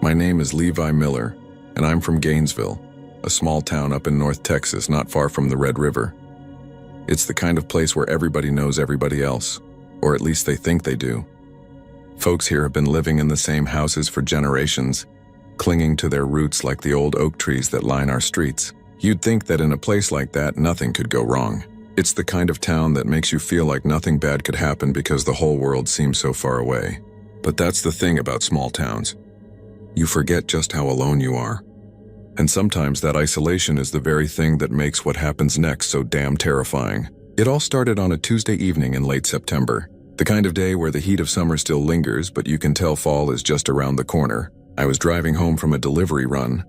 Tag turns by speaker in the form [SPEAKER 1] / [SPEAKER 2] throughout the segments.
[SPEAKER 1] My name is Levi Miller, and I'm from Gainesville, a small town up in North Texas not far from the Red River. It's the kind of place where everybody knows everybody else, or at least they think they do. Folks here have been living in the same houses for generations, clinging to their roots like the old oak trees that line our streets. You'd think that in a place like that, nothing could go wrong. It's the kind of town that makes you feel like nothing bad could happen because the whole world seems so far away. But that's the thing about small towns. You forget just how alone you are. And sometimes that isolation is the very thing that makes what happens next so damn terrifying. It all started on a Tuesday evening in late September, the kind of day where the heat of summer still lingers, but you can tell fall is just around the corner. I was driving home from a delivery run,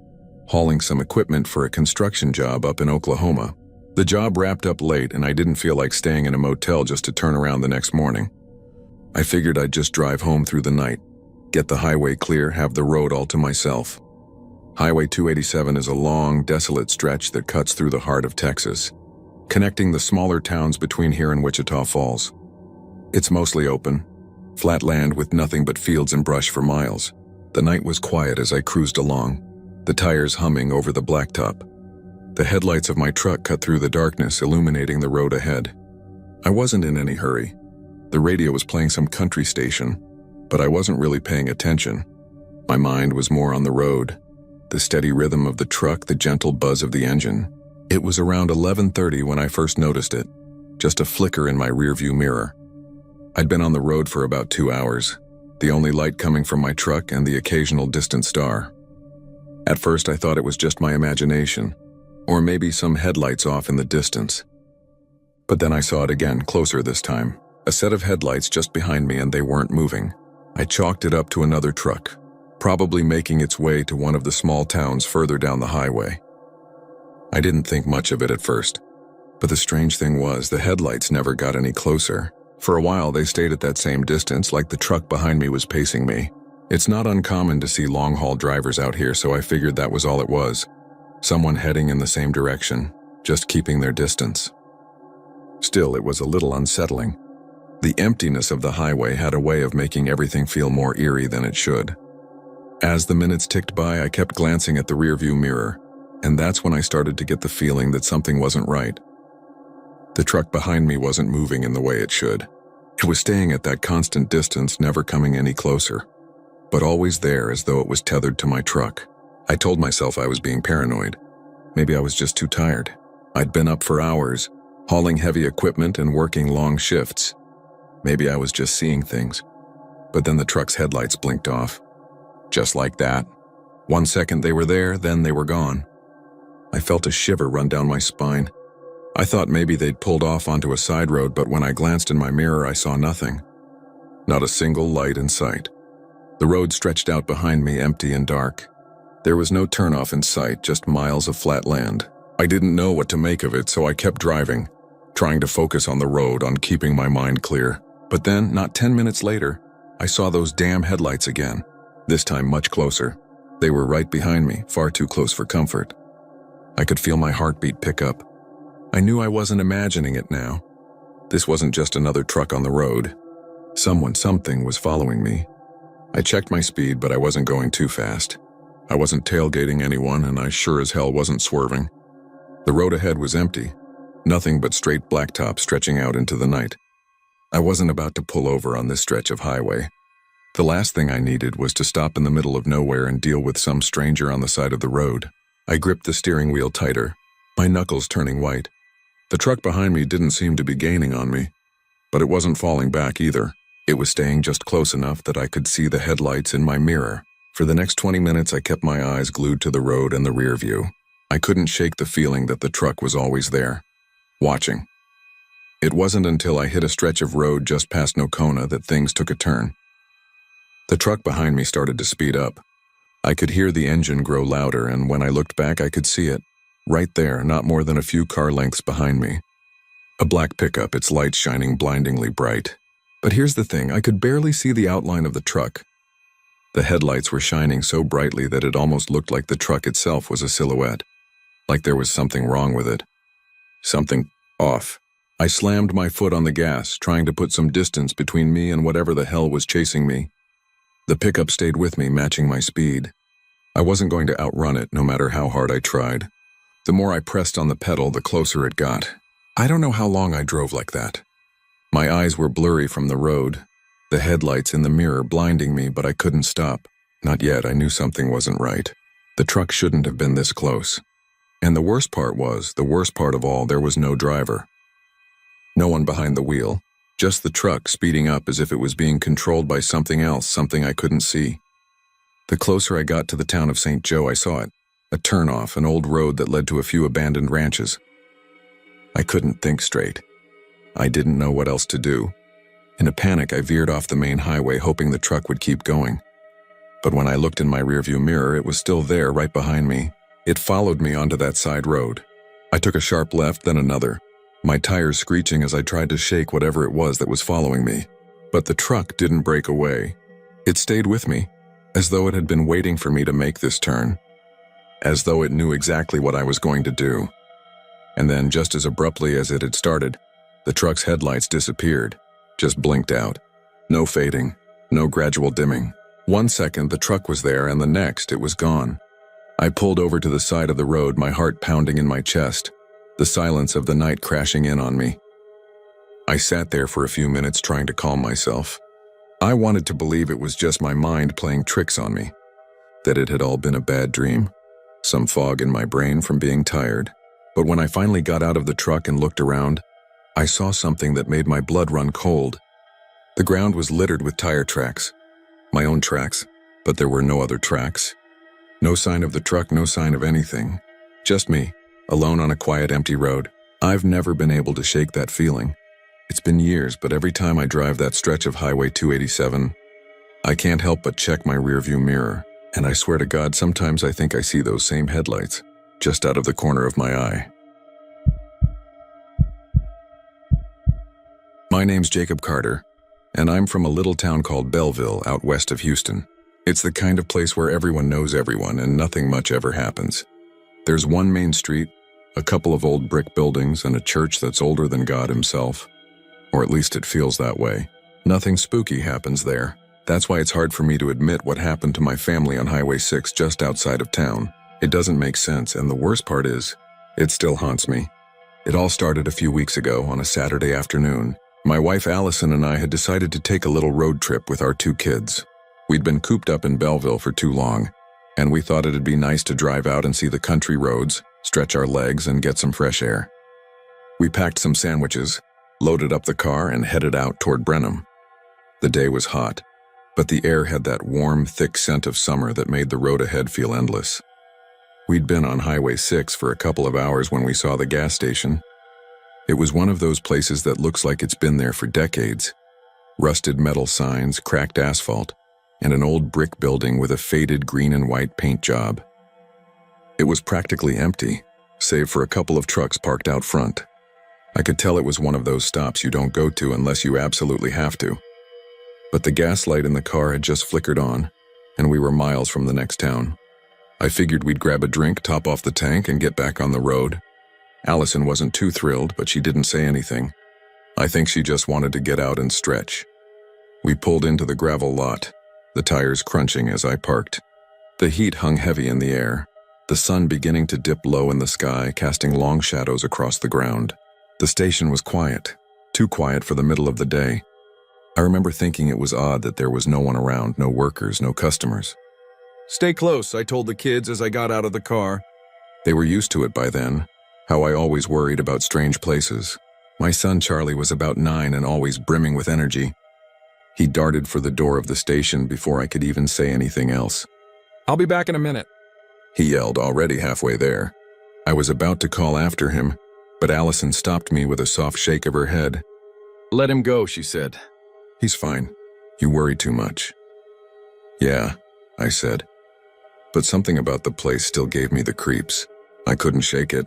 [SPEAKER 1] hauling some equipment for a construction job up in Oklahoma. The job wrapped up late and I didn't feel like staying in a motel just to turn around the next morning. I figured I'd just drive home through the night, get the highway clear, have the road all to myself. Highway 287 is a long, desolate stretch that cuts through the heart of Texas, connecting the smaller towns between here and Wichita Falls. It's mostly open, flat land with nothing but fields and brush for miles. The night was quiet as I cruised along, the tires humming over the blacktop. The headlights of my truck cut through the darkness, illuminating the road ahead. I wasn't in any hurry. The radio was playing some country station, but I wasn't really paying attention. My mind was more on the road, the steady rhythm of the truck, the gentle buzz of the engine. It was around 11:30 when I first noticed it, just a flicker in my rearview mirror. I'd been on the road for about 2 hours, the only light coming from my truck and the occasional distant star. At first I thought it was just my imagination, or maybe some headlights off in the distance. But then I saw it again, closer this time. A set of headlights just behind me and they weren't moving. I chalked it up to another truck, probably making its way to one of the small towns further down the highway. I didn't think much of it at first, but the strange thing was the headlights never got any closer. For a while they stayed at that same distance, like the truck behind me was pacing me. It's not uncommon to see long-haul drivers out here, so I figured that was all it was. Someone heading in the same direction, just keeping their distance. Still, it was a little unsettling. The emptiness of the highway had a way of making everything feel more eerie than it should. As the minutes ticked by, I kept glancing at the rearview mirror, and that's when I started to get the feeling that something wasn't right. The truck behind me wasn't moving in the way it should. It was staying at that constant distance, never coming any closer, but always there as though it was tethered to my truck. I told myself I was being paranoid. Maybe I was just too tired. I'd been up for hours, hauling heavy equipment and working long shifts. Maybe I was just seeing things. But then the truck's headlights blinked off. Just like that. 1 second they were there, then they were gone. I felt a shiver run down my spine. I thought maybe they'd pulled off onto a side road, but when I glanced in my mirror, I saw nothing. Not a single light in sight. The road stretched out behind me, empty and dark. There was no turnoff in sight, just miles of flat land. I didn't know what to make of it, so I kept driving, trying to focus on the road, on keeping my mind clear. But then, not 10 minutes later, I saw those damn headlights again, this time much closer. They were right behind me, far too close for comfort. I could feel my heartbeat pick up. I knew I wasn't imagining it now. This wasn't just another truck on the road. Something was following me. I checked my speed, but I wasn't going too fast. I wasn't tailgating anyone, and I sure as hell wasn't swerving. The road ahead was empty, nothing but straight blacktop stretching out into the night. I wasn't about to pull over on this stretch of highway. The last thing I needed was to stop in the middle of nowhere and deal with some stranger on the side of the road. I gripped the steering wheel tighter, my knuckles turning white. The truck behind me didn't seem to be gaining on me, but it wasn't falling back either. It was staying just close enough that I could see the headlights in my mirror. For the next 20 minutes, I kept my eyes glued to the road and the rear view. I couldn't shake the feeling that the truck was always there, watching. It wasn't until I hit a stretch of road just past Nocona that things took a turn. The truck behind me started to speed up. I could hear the engine grow louder, and when I looked back, I could see it, right there, not more than a few car lengths behind me. A black pickup, its lights shining blindingly bright. But here's the thing, I could barely see the outline of the truck. The headlights were shining so brightly that it almost looked like the truck itself was a silhouette, like there was something wrong with it. Something off. I slammed my foot on the gas, trying to put some distance between me and whatever the hell was chasing me. The pickup stayed with me, matching my speed. I wasn't going to outrun it, no matter how hard I tried. The more I pressed on the pedal, the closer it got. I don't know how long I drove like that. My eyes were blurry from the road, the headlights in the mirror blinding me, but I couldn't stop. Not yet. I knew something wasn't right. The truck shouldn't have been this close. And the worst part of all, there was no driver. No one behind the wheel, just the truck speeding up as if it was being controlled by something else, something I couldn't see. The closer I got to the town of St. Joe, I saw it. A turnoff, an old road that led to a few abandoned ranches. I couldn't think straight. I didn't know what else to do. In a panic, I veered off the main highway, hoping the truck would keep going. But when I looked in my rearview mirror, it was still there, right behind me. It followed me onto that side road. I took a sharp left, then another, my tires screeching as I tried to shake whatever it was that was following me. But the truck didn't break away. It stayed with me, as though it had been waiting for me to make this turn. As though it knew exactly what I was going to do. And then, just as abruptly as it had started, the truck's headlights disappeared, just blinked out. No fading, no gradual dimming. 1 second, the truck was there, and the next, it was gone. I pulled over to the side of the road, my heart pounding in my chest, the silence of the night crashing in on me. I sat there for a few minutes trying to calm myself. I wanted to believe it was just my mind playing tricks on me, that it had all been a bad dream, some fog in my brain from being tired. But when I finally got out of the truck and looked around, I saw something that made my blood run cold. The ground was littered with tire tracks, my own tracks, but there were no other tracks. No sign of the truck, no sign of anything. Just me, alone on a quiet, empty road. I've never been able to shake that feeling. It's been years, but every time I drive that stretch of Highway 287, I can't help but check my rearview mirror, and I swear to God, sometimes I think I see those same headlights, just out of the corner of my eye. My name's Jacob Carter, and I'm from a little town called Belleville out west of Houston. It's the kind of place where everyone knows everyone and nothing much ever happens. There's one main street, a couple of old brick buildings, and a church that's older than God himself. Or at least it feels that way. Nothing spooky happens there. That's why it's hard for me to admit what happened to my family on Highway 6 just outside of town. It doesn't make sense, and the worst part is, it still haunts me. It all started a few weeks ago on a Saturday afternoon. My wife Allison and I had decided to take a little road trip with our 2 kids. We'd been cooped up in Belleville for too long, and we thought it'd be nice to drive out and see the country roads, stretch our legs, and get some fresh air. We packed some sandwiches, loaded up the car, and headed out toward Brenham. The day was hot, but the air had that warm, thick scent of summer that made the road ahead feel endless. We'd been on Highway 6 for a couple of hours when we saw the gas station. It was one of those places that looks like it's been there for decades. Rusted metal signs, cracked asphalt, and an old brick building with a faded green and white paint job. It was practically empty, save for a couple of trucks parked out front. I could tell it was one of those stops you don't go to unless you absolutely have to. But the gas light in the car had just flickered on, and we were miles from the next town. I figured we'd grab a drink, top off the tank, and get back on the road. Allison wasn't too thrilled, but she didn't say anything. I think she just wanted to get out and stretch. We pulled into the gravel lot, the tires crunching as I parked. The heat hung heavy in the air, the sun beginning to dip low in the sky, casting long shadows across the ground. The station was quiet, too quiet for the middle of the day. I remember thinking it was odd that there was no one around, no workers, no customers. "Stay close," I told the kids as I got out of the car. They were used to it by then, how I always worried about strange places. My son Charlie was about 9 and always brimming with energy. He darted for the door of the station before I could even say anything else. "I'll be back in a minute," he yelled, already halfway there. I was about to call after him, but Allison stopped me with a soft shake of her head. "Let him go," she said. "He's fine. You worry too much." "Yeah," I said. But something about the place still gave me the creeps. I couldn't shake it.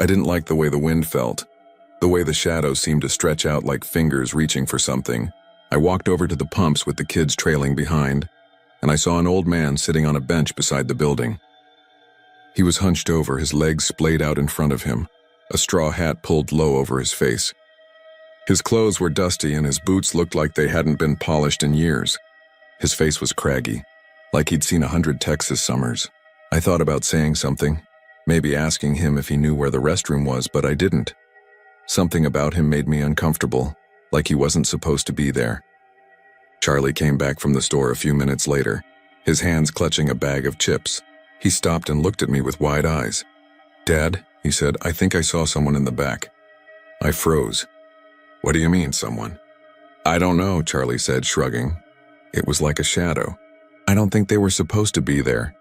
[SPEAKER 1] I didn't like the way the wind felt, the way the shadows seemed to stretch out like fingers reaching for something. I walked over to the pumps with the kids trailing behind, and I saw an old man sitting on a bench beside the building. He was hunched over, his legs splayed out in front of him, a straw hat pulled low over his face. His clothes were dusty and his boots looked like they hadn't been polished in years. His face was craggy, like he'd seen 100 Texas summers. I thought about saying something, maybe asking him if he knew where the restroom was, but I didn't. Something about him made me uncomfortable, like he wasn't supposed to be there. Charlie came back from the store a few minutes later, his hands clutching a bag of chips. He stopped and looked at me with wide eyes. "Dad," he said, "I think I saw someone in the back." I froze. "What do you mean, someone?" "I don't know," Charlie said, shrugging. "It was like a shadow. I don't think they were supposed to be there."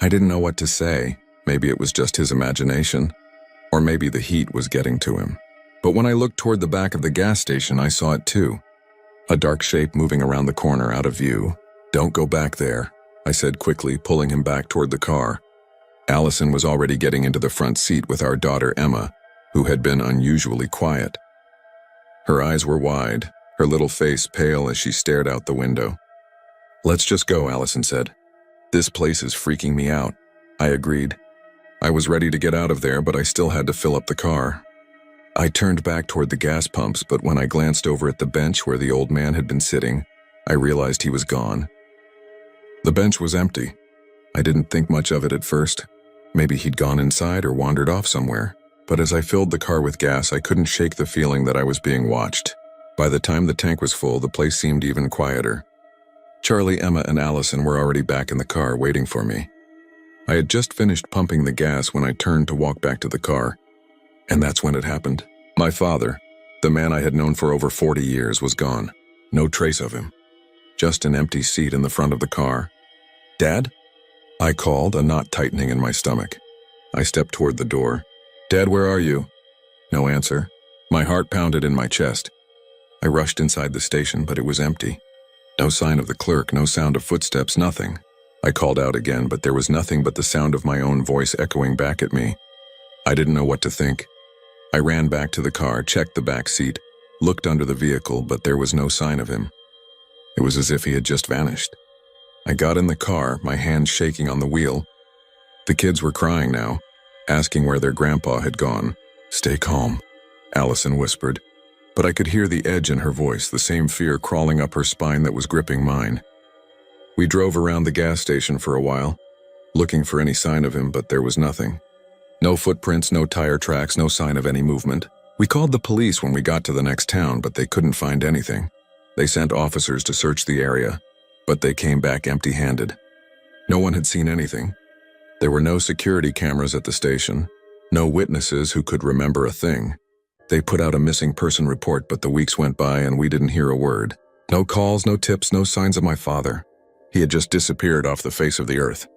[SPEAKER 1] I didn't know what to say. Maybe it was just his imagination, or maybe the heat was getting to him. But when I looked toward the back of the gas station, I saw it too. A dark shape moving around the corner out of view. "Don't go back there," I said quickly, pulling him back toward the car. Allison was already getting into the front seat with our daughter Emma, who had been unusually quiet. Her eyes were wide, her little face pale as she stared out the window. "Let's just go," Allison said. "This place is freaking me out." I agreed. I was ready to get out of there, but I still had to fill up the car. I turned back toward the gas pumps, but when I glanced over at the bench where the old man had been sitting, I realized he was gone. The bench was empty. I didn't think much of it at first. Maybe he'd gone inside or wandered off somewhere. But as I filled the car with gas, I couldn't shake the feeling that I was being watched. By the time the tank was full, the place seemed even quieter. Charlie, Emma, and Allison were already back in the car waiting for me. I had just finished pumping the gas when I turned to walk back to the car. And that's when it happened. My father, the man I had known for over 40 years, was gone. No trace of him. Just an empty seat in the front of the car. "Dad?" I called, a knot tightening in my stomach. I stepped toward the door. "Dad, where are you?" No answer. My heart pounded in my chest. I rushed inside the station, but it was empty. No sign of the clerk, no sound of footsteps, nothing. I called out again, but there was nothing but the sound of my own voice echoing back at me. I didn't know what to think. I ran back to the car, checked the back seat, looked under the vehicle, but there was no sign of him. It was as if he had just vanished. I got in the car, my hands shaking on the wheel. The kids were crying now, asking where their grandpa had gone. "Stay calm," Allison whispered, but I could hear the edge in her voice, the same fear crawling up her spine that was gripping mine. We drove around the gas station for a while, looking for any sign of him, but there was nothing. No footprints, no tire tracks, no sign of any movement. We called the police when we got to the next town, but they couldn't find anything. They sent officers to search the area, but they came back empty-handed. No one had seen anything. There were no security cameras at the station, no witnesses who could remember a thing. They put out a missing person report, but the weeks went by and we didn't hear a word. No calls, no tips, no signs of my father. He had just disappeared off the face of the earth.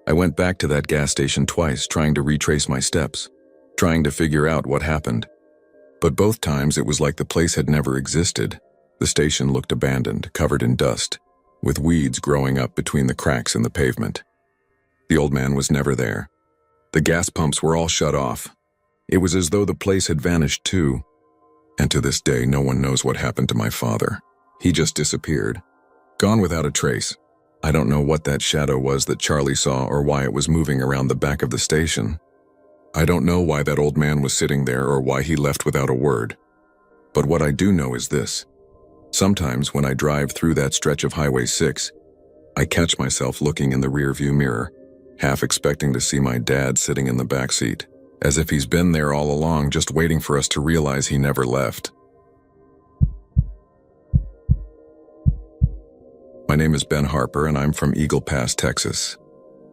[SPEAKER 1] I went back to that gas station twice, trying to retrace my steps, trying to figure out what happened. But both times it was like the place had never existed. The station looked abandoned, covered in dust, with weeds growing up between the cracks in the pavement. The old man was never there. The gas pumps were all shut off. It was as though the place had vanished too. And to this day, no one knows what happened to my father. He just disappeared, gone without a trace. I don't know what that shadow was that Charlie saw or why it was moving around the back of the station. I don't know why that old man was sitting there or why he left without a word. But what I do know is this. Sometimes when I drive through that stretch of Highway 6, I catch myself looking in the rearview mirror, half expecting to see my dad sitting in the back seat, as if he's been there all along, just waiting for us to realize he never left. My name is Ben Harper, and I'm from Eagle Pass, Texas.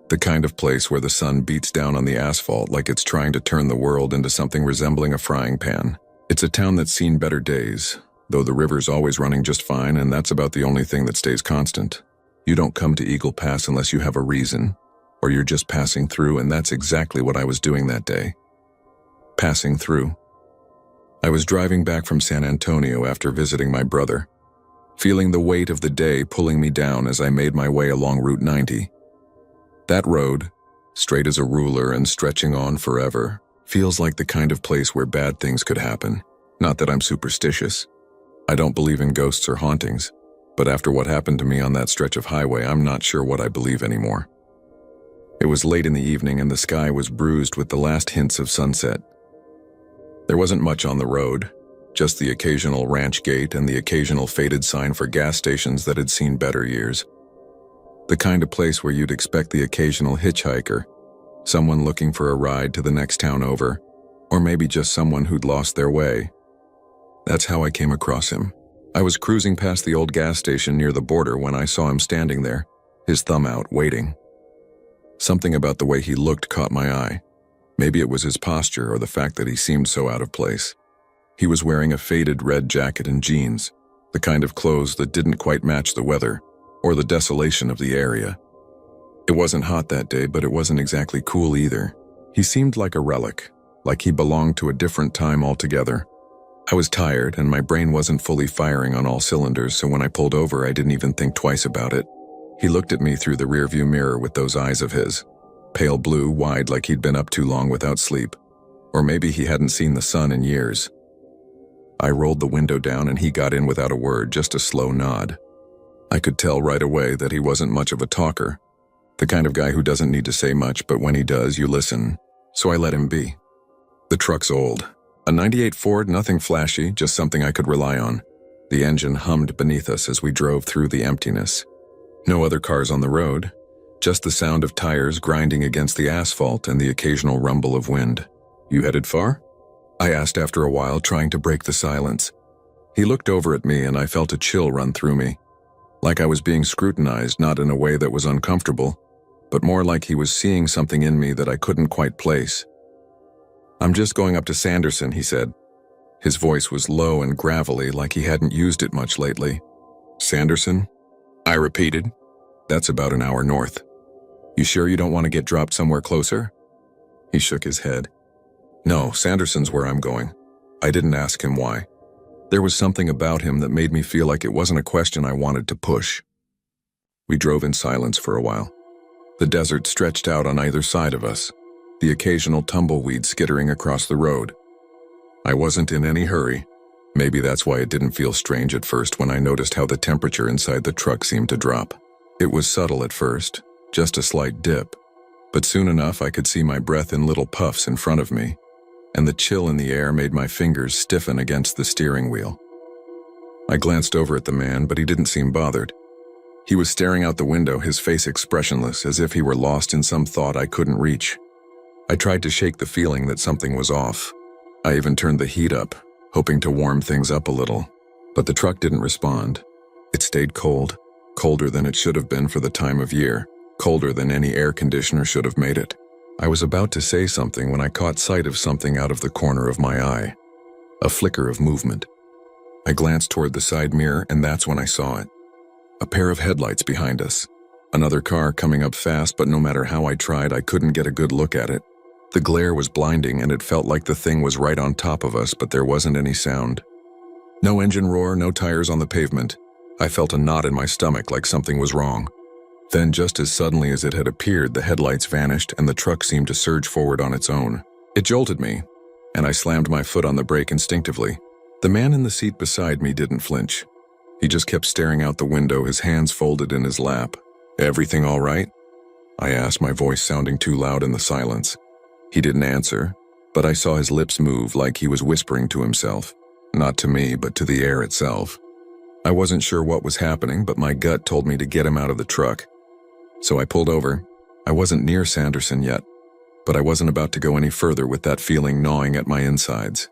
[SPEAKER 1] The kind of place where the sun beats down on the asphalt like it's trying to turn the world into something resembling a frying pan. It's a town that's seen better days, though the river's always running just fine, and that's about the only thing that stays constant. You don't come to Eagle Pass unless you have a reason, or you're just passing through, and that's exactly what I was doing that day. Passing through. I was driving back from San Antonio after visiting my brother, feeling the weight of the day pulling me down as I made my way along Route 90. That road, straight as a ruler and stretching on forever, feels like the kind of place where bad things could happen. Not that I'm superstitious. I don't believe in ghosts or hauntings, but after what happened to me on that stretch of highway, I'm not sure what I believe anymore. It was late in the evening and the sky was bruised with the last hints of sunset. There wasn't much on the road, just the occasional ranch gate and the occasional faded sign for gas stations that had seen better years. The kind of place where you'd expect the occasional hitchhiker, someone looking for a ride to the next town over, or maybe just someone who'd lost their way. That's how I came across him. I was cruising past the old gas station near the border when I saw him standing there, his thumb out, waiting. Something about the way he looked caught my eye. Maybe it was his posture or the fact that he seemed so out of place. He was wearing a faded red jacket and jeans, the kind of clothes that didn't quite match the weather or the desolation of the area. It wasn't hot that day, but it wasn't exactly cool either. He seemed like a relic, like he belonged to a different time altogether. I was tired and my brain wasn't fully firing on all cylinders, so when I pulled over, I didn't even think twice about it. He looked at me through the rearview mirror with those eyes of his, pale blue, wide like he'd been up too long without sleep. Or maybe he hadn't seen the sun in years. I rolled the window down and he got in without a word, just a slow nod. I could tell right away that he wasn't much of a talker, the kind of guy who doesn't need to say much, but when he does, you listen. So I let him be. The truck's old. A '98 Ford, nothing flashy, just something I could rely on. The engine hummed beneath us as we drove through the emptiness. No other cars on the road, just the sound of tires grinding against the asphalt and the occasional rumble of wind. "You headed far?" I asked after a while, trying to break the silence. He looked over at me and I felt a chill run through me. Like I was being scrutinized, not in a way that was uncomfortable, but more like he was seeing something in me that I couldn't quite place. "I'm just going up to Sanderson," he said. His voice was low and gravelly, like he hadn't used it much lately. "Sanderson?" I repeated. "That's about an hour north. You sure you don't want to get dropped somewhere closer?" He shook his head. "No, Sanderson's where I'm going." I didn't ask him why. There was something about him that made me feel like it wasn't a question I wanted to push. We drove in silence for a while. The desert stretched out on either side of us, the occasional tumbleweed skittering across the road. I wasn't in any hurry. Maybe that's why it didn't feel strange at first when I noticed how the temperature inside the truck seemed to drop. It was subtle at first, just a slight dip, but soon enough I could see my breath in little puffs in front of me, and the chill in the air made my fingers stiffen against the steering wheel. I glanced over at the man, but he didn't seem bothered. He was staring out the window, his face expressionless, as if he were lost in some thought I couldn't reach. I tried to shake the feeling that something was off. I even turned the heat up, hoping to warm things up a little, but the truck didn't respond. It stayed cold, colder than it should have been for the time of year, colder than any air conditioner should have made it. I was about to say something when I caught sight of something out of the corner of my eye. A flicker of movement. I glanced toward the side mirror, and that's when I saw it. A pair of headlights behind us. Another car coming up fast, but no matter how I tried, I couldn't get a good look at it. The glare was blinding, and it felt like the thing was right on top of us, but there wasn't any sound. No engine roar, no tires on the pavement. I felt a knot in my stomach, like something was wrong. Then, just as suddenly as it had appeared, the headlights vanished and the truck seemed to surge forward on its own. It jolted me, and I slammed my foot on the brake instinctively. The man in the seat beside me didn't flinch. He just kept staring out the window, his hands folded in his lap. "Everything all right?" I asked, my voice sounding too loud in the silence. He didn't answer, but I saw his lips move like he was whispering to himself. Not to me, but to the air itself. I wasn't sure what was happening, but my gut told me to get him out of the truck. So I pulled over. I wasn't near Sanderson yet, but I wasn't about to go any further with that feeling gnawing at my insides.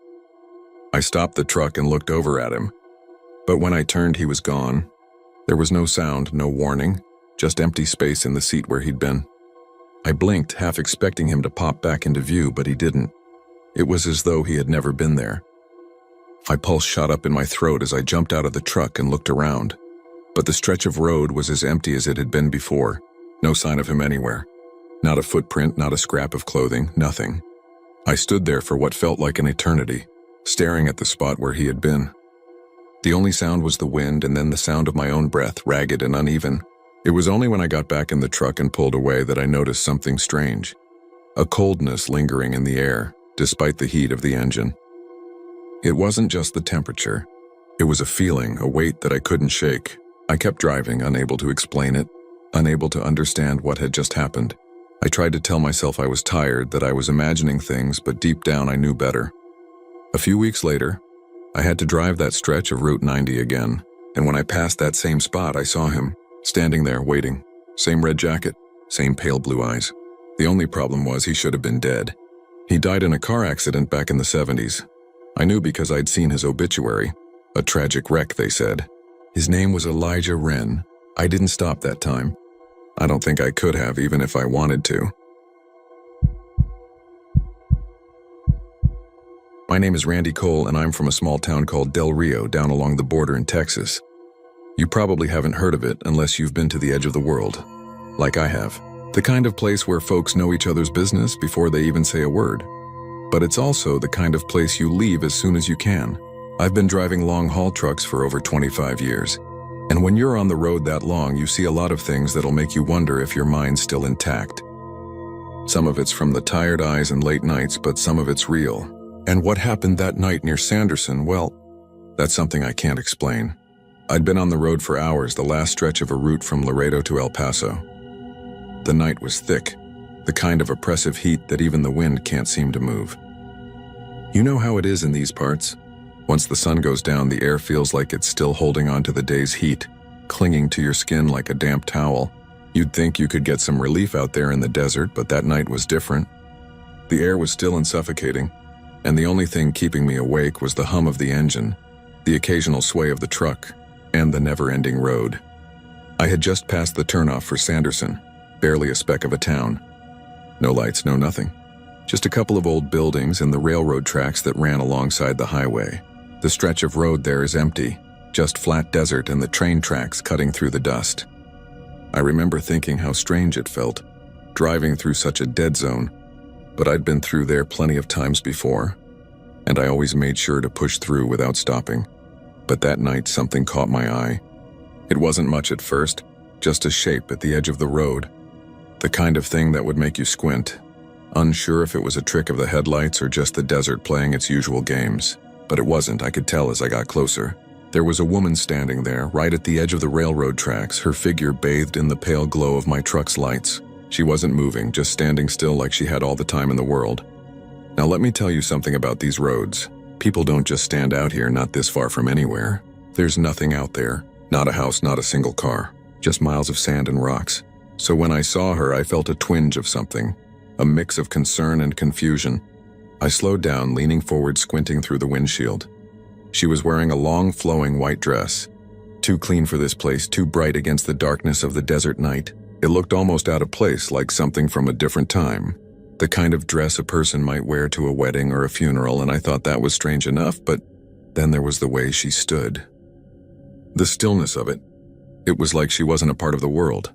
[SPEAKER 1] I stopped the truck and looked over at him, but when I turned, he was gone. There was no sound, no warning, just empty space in the seat where he'd been. I blinked, half expecting him to pop back into view, but he didn't. It was as though he had never been there. My pulse shot up in my throat as I jumped out of the truck and looked around, but the stretch of road was as empty as it had been before. No sign of him anywhere. Not a footprint, not a scrap of clothing, nothing. I stood there for what felt like an eternity, staring at the spot where he had been. The only sound was the wind, and then the sound of my own breath, ragged and uneven. It was only when I got back in the truck and pulled away that I noticed something strange. A coldness lingering in the air, despite the heat of the engine. It wasn't just the temperature. It was a feeling, a weight that I couldn't shake. I kept driving, unable to explain it, unable to understand what had just happened. I tried to tell myself I was tired, that I was imagining things, but deep down I knew better. A few weeks later, I had to drive that stretch of Route 90 again, and when I passed that same spot, I saw him, standing there waiting. Same red jacket, same pale blue eyes. The only problem was he should have been dead. He died in a car accident back in the 70s. I knew because I'd seen his obituary. A tragic wreck, they said. His name was Elijah Wren. I didn't stop that time. I don't think I could have, even if I wanted to. My name is Randy Cole, and I'm from a small town called Del Rio down along the border in Texas. You probably haven't heard of it unless you've been to the edge of the world, like I have. The kind of place where folks know each other's business before they even say a word. But it's also the kind of place you leave as soon as you can. I've been driving long-haul trucks for over 25 years. And when you're on the road that long, you see a lot of things that'll make you wonder if your mind's still intact. Some of it's from the tired eyes and late nights, but some of it's real. And what happened that night near Sanderson, well, that's something I can't explain. I'd been on the road for hours, the last stretch of a route from Laredo to El Paso. The night was thick, the kind of oppressive heat that even the wind can't seem to move. You know how it is in these parts? Once the sun goes down, the air feels like it's still holding on to the day's heat, clinging to your skin like a damp towel. You'd think you could get some relief out there in the desert, but that night was different. The air was still and suffocating, and the only thing keeping me awake was the hum of the engine, the occasional sway of the truck, and the never-ending road. I had just passed the turnoff for Sanderson, barely a speck of a town. No lights, no nothing. Just a couple of old buildings and the railroad tracks that ran alongside the highway. The stretch of road there is empty, just flat desert and the train tracks cutting through the dust. I remember thinking how strange it felt, driving through such a dead zone, but I'd been through there plenty of times before, and I always made sure to push through without stopping. But that night something caught my eye. It wasn't much at first, just a shape at the edge of the road, the kind of thing that would make you squint, unsure if it was a trick of the headlights or just the desert playing its usual games. But it wasn't, I could tell as I got closer. There was a woman standing there, right at the edge of the railroad tracks, her figure bathed in the pale glow of my truck's lights. She wasn't moving, just standing still like she had all the time in the world. Now let me tell you something about these roads. People don't just stand out here, not this far from anywhere. There's nothing out there. Not a house, not a single car. Just miles of sand and rocks. So when I saw her, I felt a twinge of something. A mix of concern and confusion. I slowed down, leaning forward, squinting through the windshield. She was wearing a long, flowing white dress. Too clean for this place, too bright against the darkness of the desert night. It looked almost out of place, like something from a different time. The kind of dress a person might wear to a wedding or a funeral, and I thought that was strange enough, but then there was the way she stood. The stillness of it. It was like she wasn't a part of the world,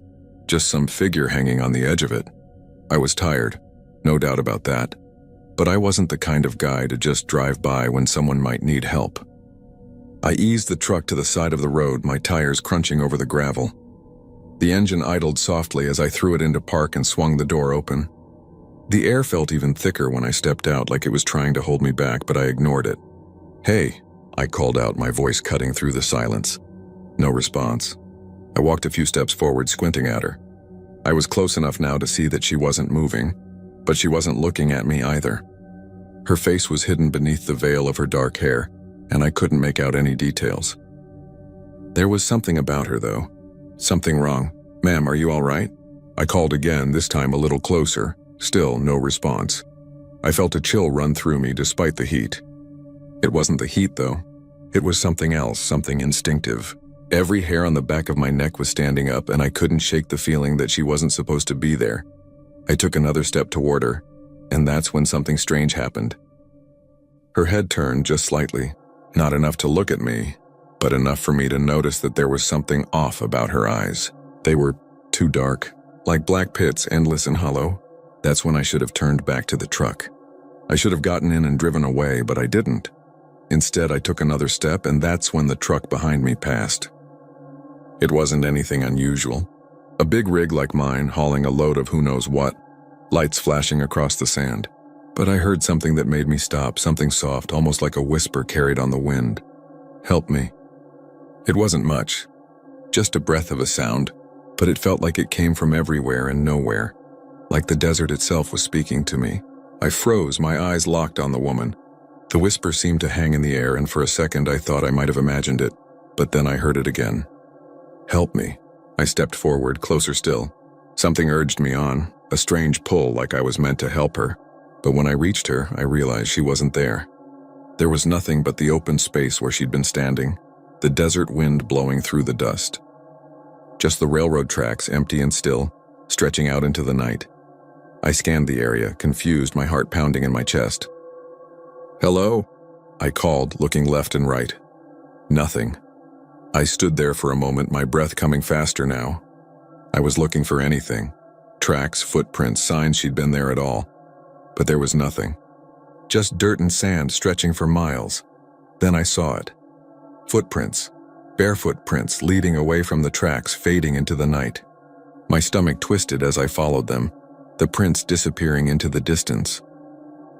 [SPEAKER 1] just some figure hanging on the edge of it. I was tired, no doubt about that. But I wasn't the kind of guy to just drive by when someone might need help. I eased the truck to the side of the road, my tires crunching over the gravel. The engine idled softly as I threw it into park and swung the door open. The air felt even thicker when I stepped out, like it was trying to hold me back, but I ignored it. "Hey," I called out, my voice cutting through the silence. No response. I walked a few steps forward, squinting at her. I was close enough now to see that she wasn't moving, but she wasn't looking at me either. Her face was hidden beneath the veil of her dark hair, and I couldn't make out any details. There was something about her, though. Something wrong. "Ma'am, are you all right?" I called again, this time a little closer. Still no response. I felt a chill run through me despite the heat. It wasn't the heat, though. It was something else, something instinctive. Every hair on the back of my neck was standing up, and I couldn't shake the feeling that she wasn't supposed to be there. I took another step toward her, and that's when something strange happened. Her head turned just slightly, not enough to look at me, but enough for me to notice that there was something off about her eyes. They were too dark, like black pits, endless and hollow. That's when I should have turned back to the truck. I should have gotten in and driven away, but I didn't. Instead, I took another step, and that's when the truck behind me passed. It wasn't anything unusual. A big rig like mine, hauling a load of who knows what, lights flashing across the sand. But I heard something that made me stop, something soft, almost like a whisper carried on the wind. "Help me." It wasn't much, just a breath of a sound, but it felt like it came from everywhere and nowhere, like the desert itself was speaking to me. I froze, my eyes locked on the woman. The whisper seemed to hang in the air, and for a second I thought I might have imagined it, but then I heard it again. "Help me." I stepped forward, closer still. Something urged me on, a strange pull like I was meant to help her. But when I reached her, I realized she wasn't there. There was nothing but the open space where she'd been standing, the desert wind blowing through the dust. Just the railroad tracks, empty and still, stretching out into the night. I scanned the area, confused, my heart pounding in my chest. "Hello?" I called, looking left and right. Nothing. I stood there for a moment, my breath coming faster now. I was looking for anything. Tracks, footprints, signs she'd been there at all. But there was nothing. Just dirt and sand stretching for miles. Then I saw it. Footprints. Barefoot prints leading away from the tracks, fading into the night. My stomach twisted as I followed them, the prints disappearing into the distance.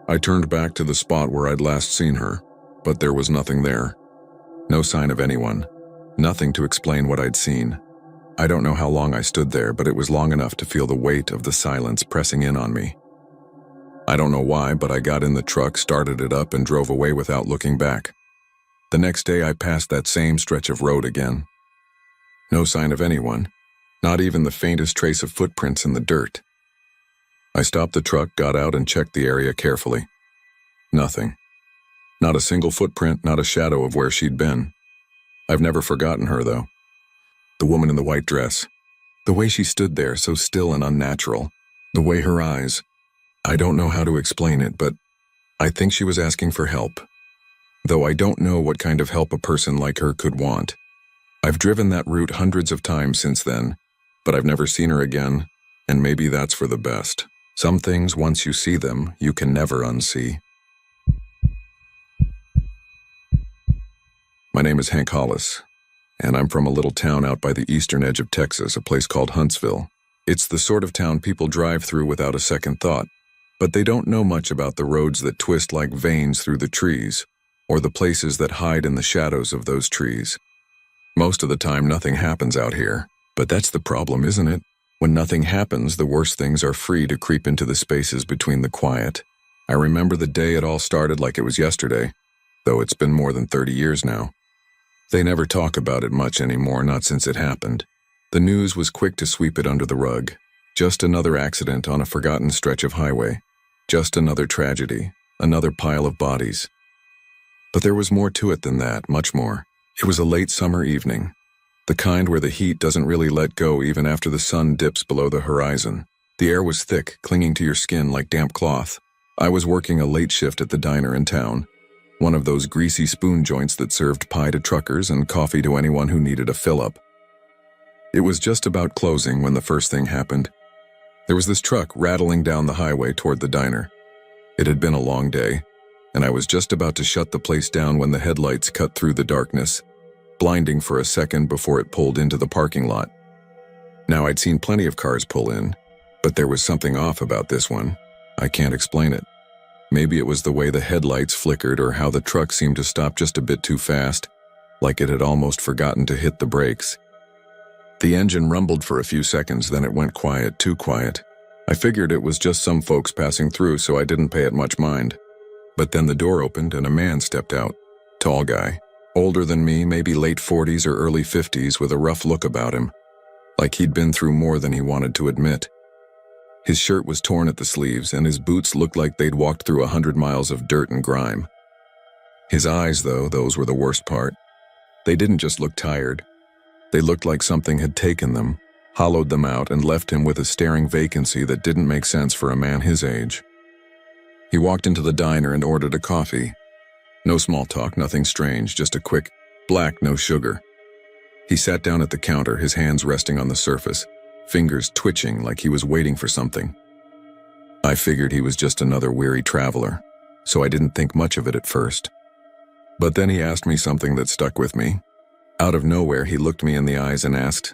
[SPEAKER 1] I turned back to the spot where I'd last seen her, but there was nothing there. No sign of anyone. Nothing to explain what I'd seen. I don't know how long I stood there, but it was long enough to feel the weight of the silence pressing in on me. I don't know why, but I got in the truck, started it up, and drove away without looking back. The next day I passed that same stretch of road again. No sign of anyone, not even the faintest trace of footprints in the dirt. I stopped the truck, got out, and checked the area carefully. Nothing. Not a single footprint, not a shadow of where she'd been. I've never forgotten her, though. The woman in the white dress. The way she stood there, so still and unnatural. The way her eyes. I don't know how to explain it, but I think she was asking for help. Though I don't know what kind of help a person like her could want. I've driven that route hundreds of times since then, but I've never seen her again, and maybe that's for the best. Some things, once you see them, you can never unsee. My name is Hank Hollis, and I'm from a little town out by the eastern edge of Texas, a place called Huntsville. It's the sort of town people drive through without a second thought, but they don't know much about the roads that twist like veins through the trees, or the places that hide in the shadows of those trees. Most of the time, nothing happens out here, but that's the problem, isn't it? When nothing happens, the worst things are free to creep into the spaces between the quiet. I remember the day it all started like it was yesterday, though it's been more than 30 years now. They never talk about it much anymore, not since it happened. The news was quick to sweep it under the rug. Just another accident on a forgotten stretch of highway. Just another tragedy, another pile of bodies. But there was more to it than that, much more. It was a late summer evening. The kind where the heat doesn't really let go even after the sun dips below the horizon. The air was thick, clinging to your skin like damp cloth. I was working a late shift at the diner in town, one of those greasy spoon joints that served pie to truckers and coffee to anyone who needed a fill-up. It was just about closing when the first thing happened. There was this truck rattling down the highway toward the diner. It had been a long day, and I was just about to shut the place down when the headlights cut through the darkness, blinding for a second before it pulled into the parking lot. Now, I'd seen plenty of cars pull in, but there was something off about this one. I can't explain it. Maybe it was the way the headlights flickered or how the truck seemed to stop just a bit too fast, like it had almost forgotten to hit the brakes. The engine rumbled for a few seconds, then it went quiet, too quiet. I figured it was just some folks passing through, so I didn't pay it much mind. But then the door opened and a man stepped out. Tall guy. Older than me, maybe late 40s or early 50s, with a rough look about him. Like he'd been through more than he wanted to admit. His shirt was torn at the sleeves, and his boots looked like they'd walked through 100 miles of dirt and grime. His eyes, though, those were the worst part. They didn't just look tired. They looked like something had taken them, hollowed them out, and left him with a staring vacancy that didn't make sense for a man his age. He walked into the diner and ordered a coffee. No small talk, nothing strange, just a quick, black, no sugar. He sat down at the counter, his hands resting on the surface, fingers twitching like he was waiting for something. I figured he was just another weary traveler, so I didn't think much of it at first. But then he asked me something that stuck with me. Out of nowhere, he looked me in the eyes and asked,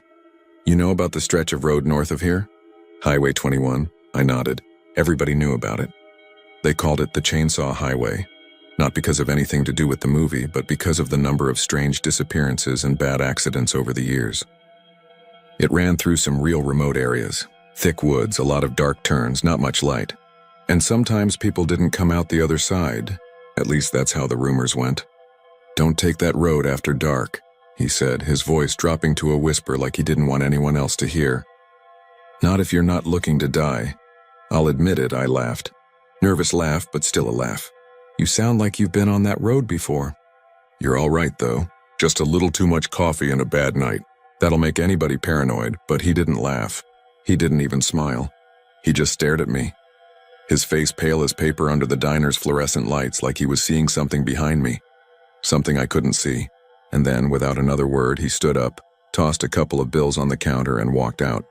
[SPEAKER 1] "You know about the stretch of road north of here?" Highway 21, I nodded. Everybody knew about it. They called it the Chainsaw Highway, not because of anything to do with the movie, but because of the number of strange disappearances and bad accidents over the years. It ran through some real remote areas, thick woods, a lot of dark turns, not much light. And sometimes people didn't come out the other side. At least that's how the rumors went. Don't take that road after dark. he said, his voice dropping to a whisper like he didn't want anyone else to hear. Not if you're not looking to die. I'll admit it, I laughed. Nervous laugh, but still a laugh. You sound like you've been on that road before. You're all right, though. Just a little too much coffee and a bad night. That'll make anybody paranoid, but he didn't laugh. He didn't even smile. He just stared at me. His face pale as paper under the diner's fluorescent lights, like he was seeing something behind me. Something I couldn't see. And then, without another word, he stood up, tossed a couple of bills on the counter, and walked out.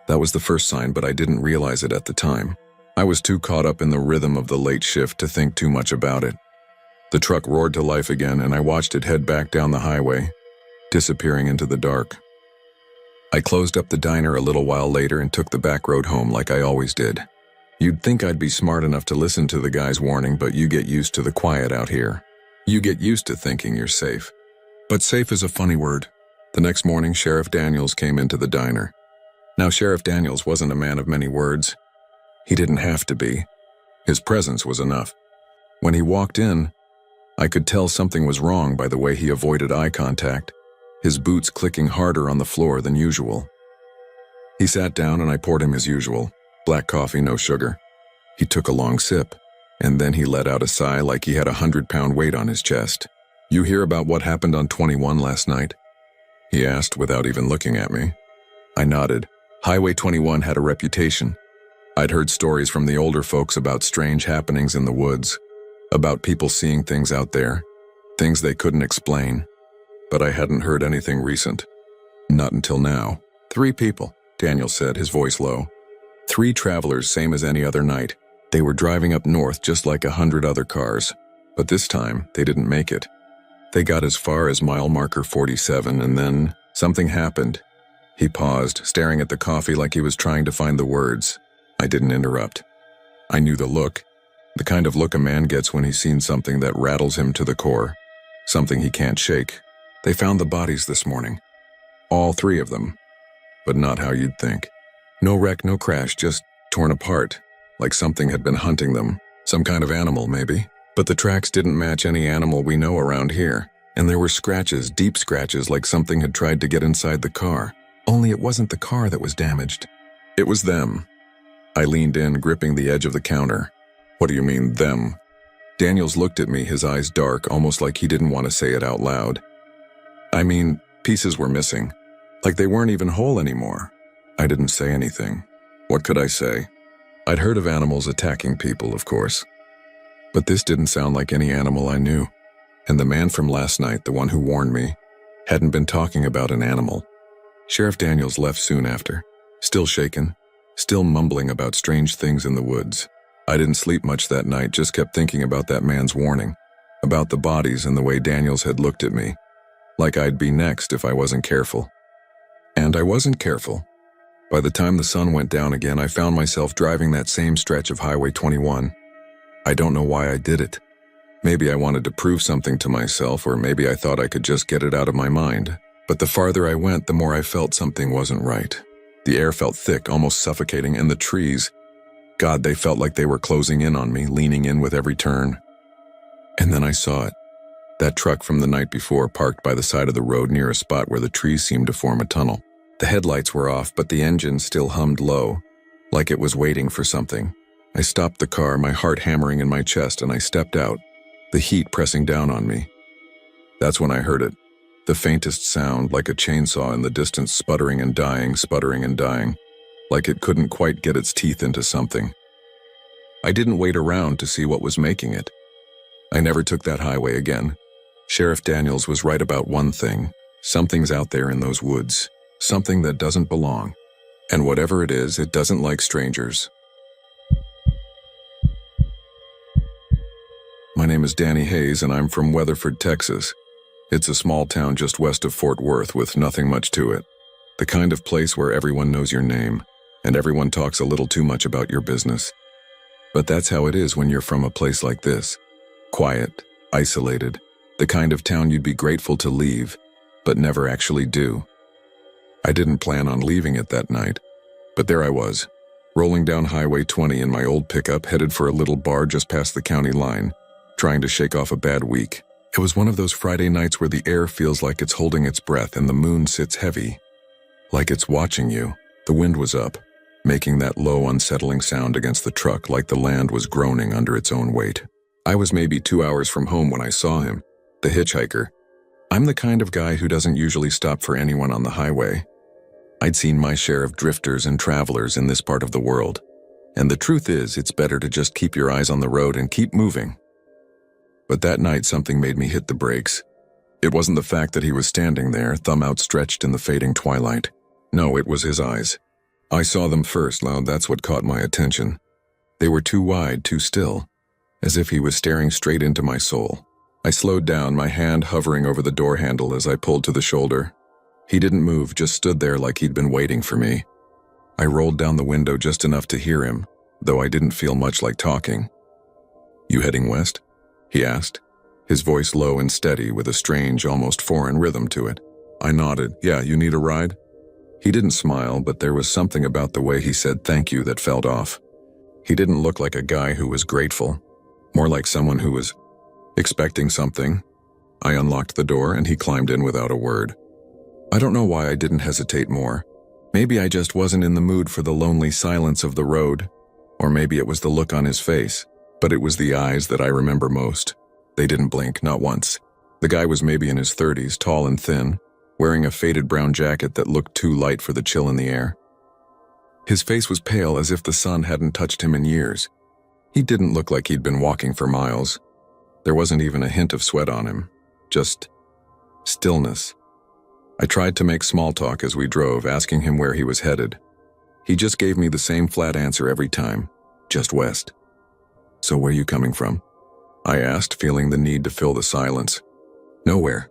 [SPEAKER 1] That was the first sign, but I didn't realize it at the time. I was too caught up in the rhythm of the late shift to think too much about it. The truck roared to life again, and I watched it head back down the highway, disappearing into the dark. I closed up the diner a little while later and took the back road home like I always did. You'd think I'd be smart enough to listen to the guy's warning, but you get used to the quiet out here. You get used to thinking you're safe. But safe is a funny word. The next morning, Sheriff Daniels came into the diner. Now, Sheriff Daniels wasn't a man of many words. He didn't have to be. His presence was enough. When he walked in, I could tell something was wrong by the way he avoided eye contact, his boots clicking harder on the floor than usual. He sat down and I poured him as usual, black coffee, no sugar. He took a long sip, and then he let out a sigh like he had a 100-pound weight on his chest. You hear about what happened on 21 last night? He asked without even looking at me. I nodded. Highway 21 had a reputation. I'd heard stories from the older folks about strange happenings in the woods, about people seeing things out there, things they couldn't explain. But I hadn't heard anything recent. Not until now. 3 people, Daniel said, his voice low. 3 travelers, same as any other night. They were driving up north just like 100 other cars. But this time, they didn't make it. They got as far as mile marker 47, and then something happened. He paused, staring at the coffee like he was trying to find the words. I didn't interrupt. I knew the look. The kind of look a man gets when he's seen something that rattles him to the core. Something he can't shake. They found the bodies this morning. All 3 of them. But not how you'd think. No wreck, no crash, just torn apart. Like something had been hunting them. Some kind of animal, maybe. But the tracks didn't match any animal we know around here. And there were scratches, deep scratches, like something had tried to get inside the car. Only it wasn't the car that was damaged. It was them. I leaned in, gripping the edge of the counter. What do you mean, them? Daniels looked at me, his eyes dark, almost like he didn't want to say it out loud. I mean, pieces were missing. Like they weren't even whole anymore. I didn't say anything. What could I say? I'd heard of animals attacking people, of course. But this didn't sound like any animal I knew. And the man from last night, the one who warned me, hadn't been talking about an animal. Sheriff Daniels left soon after, still shaken, still mumbling about strange things in the woods. I didn't sleep much that night, just kept thinking about that man's warning, about the bodies and the way Daniels had looked at me, like I'd be next if I wasn't careful. And I wasn't careful. By the time the sun went down again, I found myself driving that same stretch of Highway 21. I don't know why I did it. Maybe I wanted to prove something to myself, or maybe I thought I could just get it out of my mind. But the farther I went, the more I felt something wasn't right. The air felt thick, almost suffocating, and the trees, God, they felt like they were closing in on me, leaning in with every turn. And then I saw it. That truck from the night before parked by the side of the road near a spot where the trees seemed to form a tunnel. The headlights were off, but the engine still hummed low, like it was waiting for something. I stopped the car, my heart hammering in my chest, and I stepped out, the heat pressing down on me. That's when I heard it. The faintest sound, like a chainsaw in the distance, sputtering and dying, like it couldn't quite get its teeth into something. I didn't wait around to see what was making it. I never took that highway again. Sheriff Daniels was right about one thing. Something's out there in those woods. Something that doesn't belong. And whatever it is, it doesn't like strangers. My name is Danny Hayes, and I'm from Weatherford, Texas. It's a small town just west of Fort Worth with nothing much to it. The kind of place where everyone knows your name, and everyone talks a little too much about your business. But that's how it is when you're from a place like this. Quiet, isolated, the kind of town you'd be grateful to leave, but never actually do. I didn't plan on leaving it that night, but there I was, rolling down Highway 20 in my old pickup, headed for a little bar just past the county line, trying to shake off a bad week. It was one of those Friday nights where the air feels like it's holding its breath and the moon sits heavy, like it's watching you. The wind was up, making that low, unsettling sound against the truck like the land was groaning under its own weight. I was maybe 2 hours from home when I saw him, the hitchhiker. I'm the kind of guy who doesn't usually stop for anyone on the highway. I'd seen my share of drifters and travelers in this part of the world, and the truth is, it's better to just keep your eyes on the road and keep moving. But that night something made me hit the brakes. It wasn't the fact that he was standing there, thumb outstretched in the fading twilight. No, it was his eyes. I saw them first, loud, that's what caught my attention. They were too wide, too still, as if he was staring straight into my soul. I slowed down, my hand hovering over the door handle as I pulled to the shoulder. He didn't move, just stood there like he'd been waiting for me. I rolled down the window just enough to hear him, though I didn't feel much like talking. "You heading west?" he asked, his voice low and steady with a strange, almost foreign rhythm to it. I nodded. "Yeah, you need a ride?" He didn't smile, but there was something about the way he said thank you that felt off. He didn't look like a guy who was grateful, more like someone who was expecting something. I unlocked the door and he climbed in without a word. I don't know why I didn't hesitate more. Maybe I just wasn't in the mood for the lonely silence of the road, or maybe it was the look on his face, but it was the eyes that I remember most. They didn't blink, not once. The guy was maybe in his 30s, tall and thin, wearing a faded brown jacket that looked too light for the chill in the air. His face was pale as if the sun hadn't touched him in years. He didn't look like he'd been walking for miles. There wasn't even a hint of sweat on him, just stillness. I tried to make small talk as we drove, asking him where he was headed. He just gave me the same flat answer every time, just west. "So where you coming from?" I asked, feeling the need to fill the silence. "Nowhere.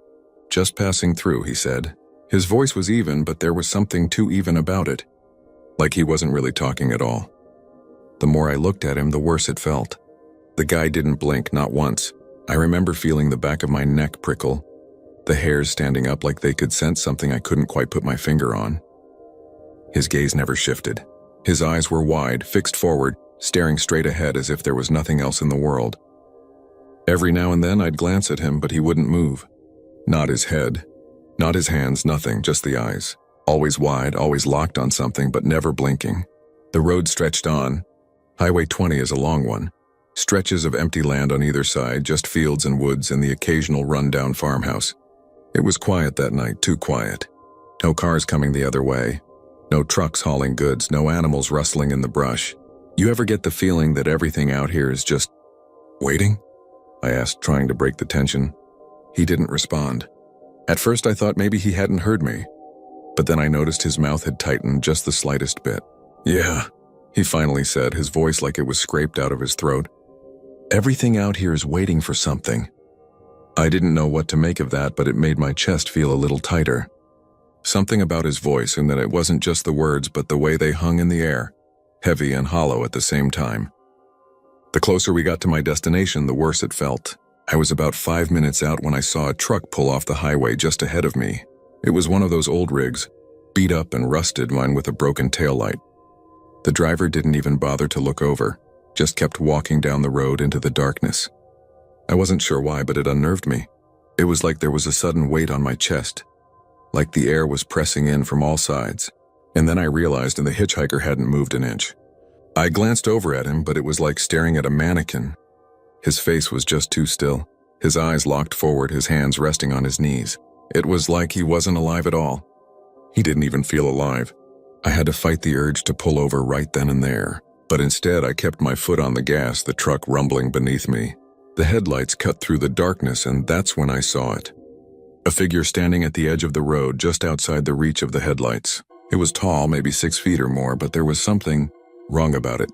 [SPEAKER 1] Just passing through," he said. His voice was even, but there was something too even about it, like he wasn't really talking at all. The more I looked at him, the worse it felt. The guy didn't blink, not once. I remember feeling the back of my neck prickle, the hairs standing up like they could sense something I couldn't quite put my finger on. His gaze never shifted. His eyes were wide, fixed forward, staring straight ahead as if there was nothing else in the world. Every now and then I'd glance at him, but he wouldn't move. Not his head, not his hands, nothing, just the eyes. Always wide, always locked on something, but never blinking. The road stretched on. Highway 20 is a long one. Stretches of empty land on either side, just fields and woods and the occasional run-down farmhouse. It was quiet that night, too quiet. No cars coming the other way. No trucks hauling goods, no animals rustling in the brush. You ever get the feeling that everything out here is just waiting? I asked, trying to break the tension. He didn't respond. At first I thought maybe he hadn't heard me, but then I noticed his mouth had tightened just the slightest bit. "Yeah," he finally said, his voice like it was scraped out of his throat. "Everything out here is waiting for something." I didn't know what to make of that, but it made my chest feel a little tighter. Something about his voice, and that it wasn't just the words but the way they hung in the air, heavy and hollow at the same time. The closer we got to my destination, the worse it felt. I was about 5 minutes out when I saw a truck pull off the highway just ahead of me. It was one of those old rigs, beat up and rusted, one with a broken taillight. The driver didn't even bother to look over, just kept walking down the road into the darkness. I wasn't sure why, but it unnerved me. It was like there was a sudden weight on my chest, like the air was pressing in from all sides. And then I realized the hitchhiker hadn't moved an inch. I glanced over at him, but it was like staring at a mannequin. His face was just too still, his eyes locked forward, his hands resting on his knees. It was like he wasn't alive at all. He didn't even feel alive. I had to fight the urge to pull over right then and there, but instead I kept my foot on the gas, the truck rumbling beneath me. The headlights cut through the darkness, and that's when I saw it. A figure standing at the edge of the road just outside the reach of the headlights. It was tall, maybe 6 feet or more, but there was something wrong about it.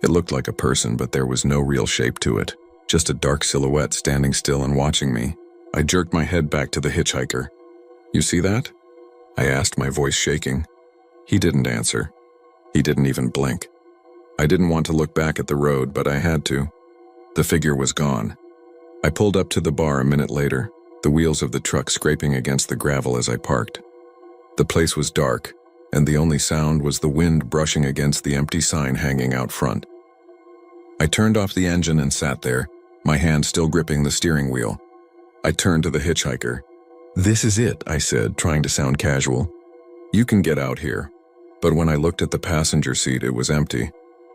[SPEAKER 1] It looked like a person, but there was no real shape to it. Just a dark silhouette standing still and watching me. I jerked my head back to the hitchhiker. "You see that?" I asked, my voice shaking. He didn't answer. He didn't even blink. I didn't want to look back at the road, but I had to. The figure was gone. I pulled up to the bar a minute later, the wheels of the truck scraping against the gravel as I parked. The place was dark, and the only sound was the wind brushing against the empty sign hanging out front. I turned off the engine and sat there, my hand still gripping the steering wheel. I turned to the hitchhiker. "This is it," I said, trying to sound casual. "You can get out here." But when I looked at the passenger seat, it was empty.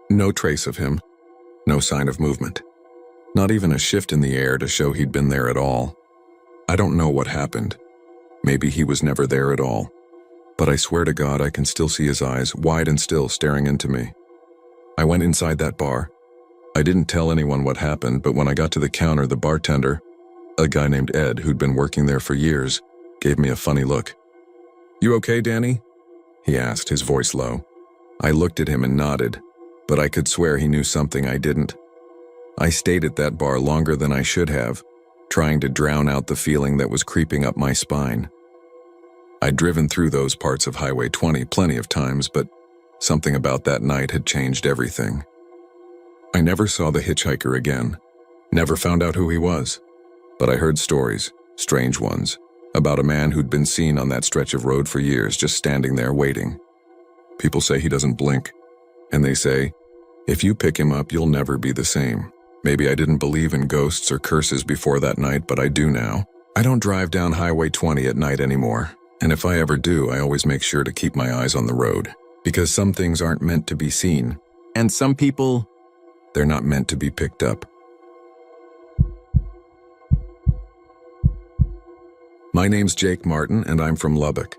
[SPEAKER 1] No trace of him. No sign of movement. Not even a shift in the air to show he'd been there at all. I don't know what happened. Maybe he was never there at all. But I swear to God I can still see his eyes, wide and still, staring into me. I went inside that bar. I didn't tell anyone what happened, but when I got to the counter, the bartender, a guy named Ed who'd been working there for years, gave me a funny look. "You okay, Danny?" he asked, his voice low. I looked at him and nodded, but I could swear he knew something I didn't. I stayed at that bar longer than I should have, trying to drown out the feeling that was creeping up my spine. I'd driven through those parts of Highway 20 plenty of times, but something about that night had changed everything. I never saw the hitchhiker again, never found out who he was, but I heard stories, strange ones, about a man who'd been seen on that stretch of road for years, just standing there waiting. People say he doesn't blink, and they say, if you pick him up, you'll never be the same. Maybe I didn't believe in ghosts or curses before that night, but I do now. I don't drive down Highway 20 at night anymore, and if I ever do, I always make sure to keep my eyes on the road, because some things aren't meant to be seen, and some people, they're not meant to be picked up. My name's Jake Martin, and I'm from Lubbock,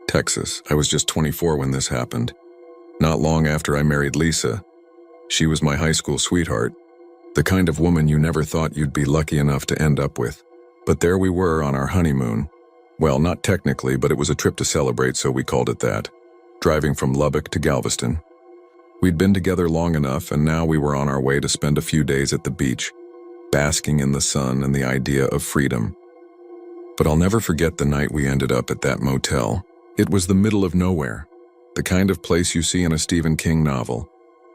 [SPEAKER 1] Texas. I was just 24 when this happened. Not long after I married Lisa. She was my high school sweetheart, the kind of woman you never thought you'd be lucky enough to end up with. But there we were on our honeymoon. Well, not technically, but it was a trip to celebrate, so we called it that. Driving from Lubbock to Galveston. We'd been together long enough, and now we were on our way to spend a few days at the beach, basking in the sun and the idea of freedom. But I'll never forget the night we ended up at that motel. It was the middle of nowhere, the kind of place you see in a Stephen King novel,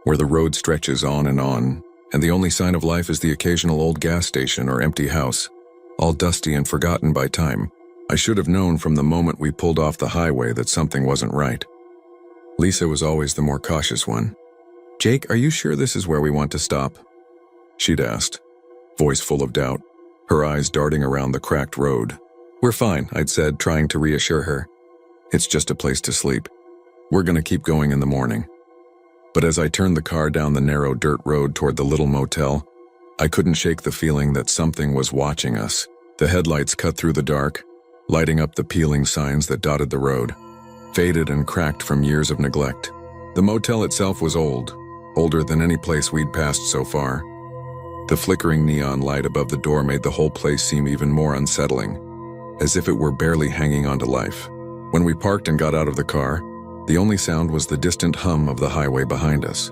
[SPEAKER 1] where the road stretches on, and the only sign of life is the occasional old gas station or empty house, all dusty and forgotten by time. I should have known from the moment we pulled off the highway that something wasn't right. Lisa was always the more cautious one. "Jake, are you sure this is where we want to stop?" she'd asked, voice full of doubt, her eyes darting around the cracked road. "We're fine," I'd said, trying to reassure her. "It's just a place to sleep. We're gonna keep going in the morning." But as I turned the car down the narrow dirt road toward the little motel, I couldn't shake the feeling that something was watching us. The headlights cut through the dark, lighting up the peeling signs that dotted the road, faded and cracked from years of neglect. The motel itself was old, older than any place we'd passed so far. The flickering neon light above the door made the whole place seem even more unsettling, as if it were barely hanging on to life. When we parked and got out of the car, the only sound was the distant hum of the highway behind us.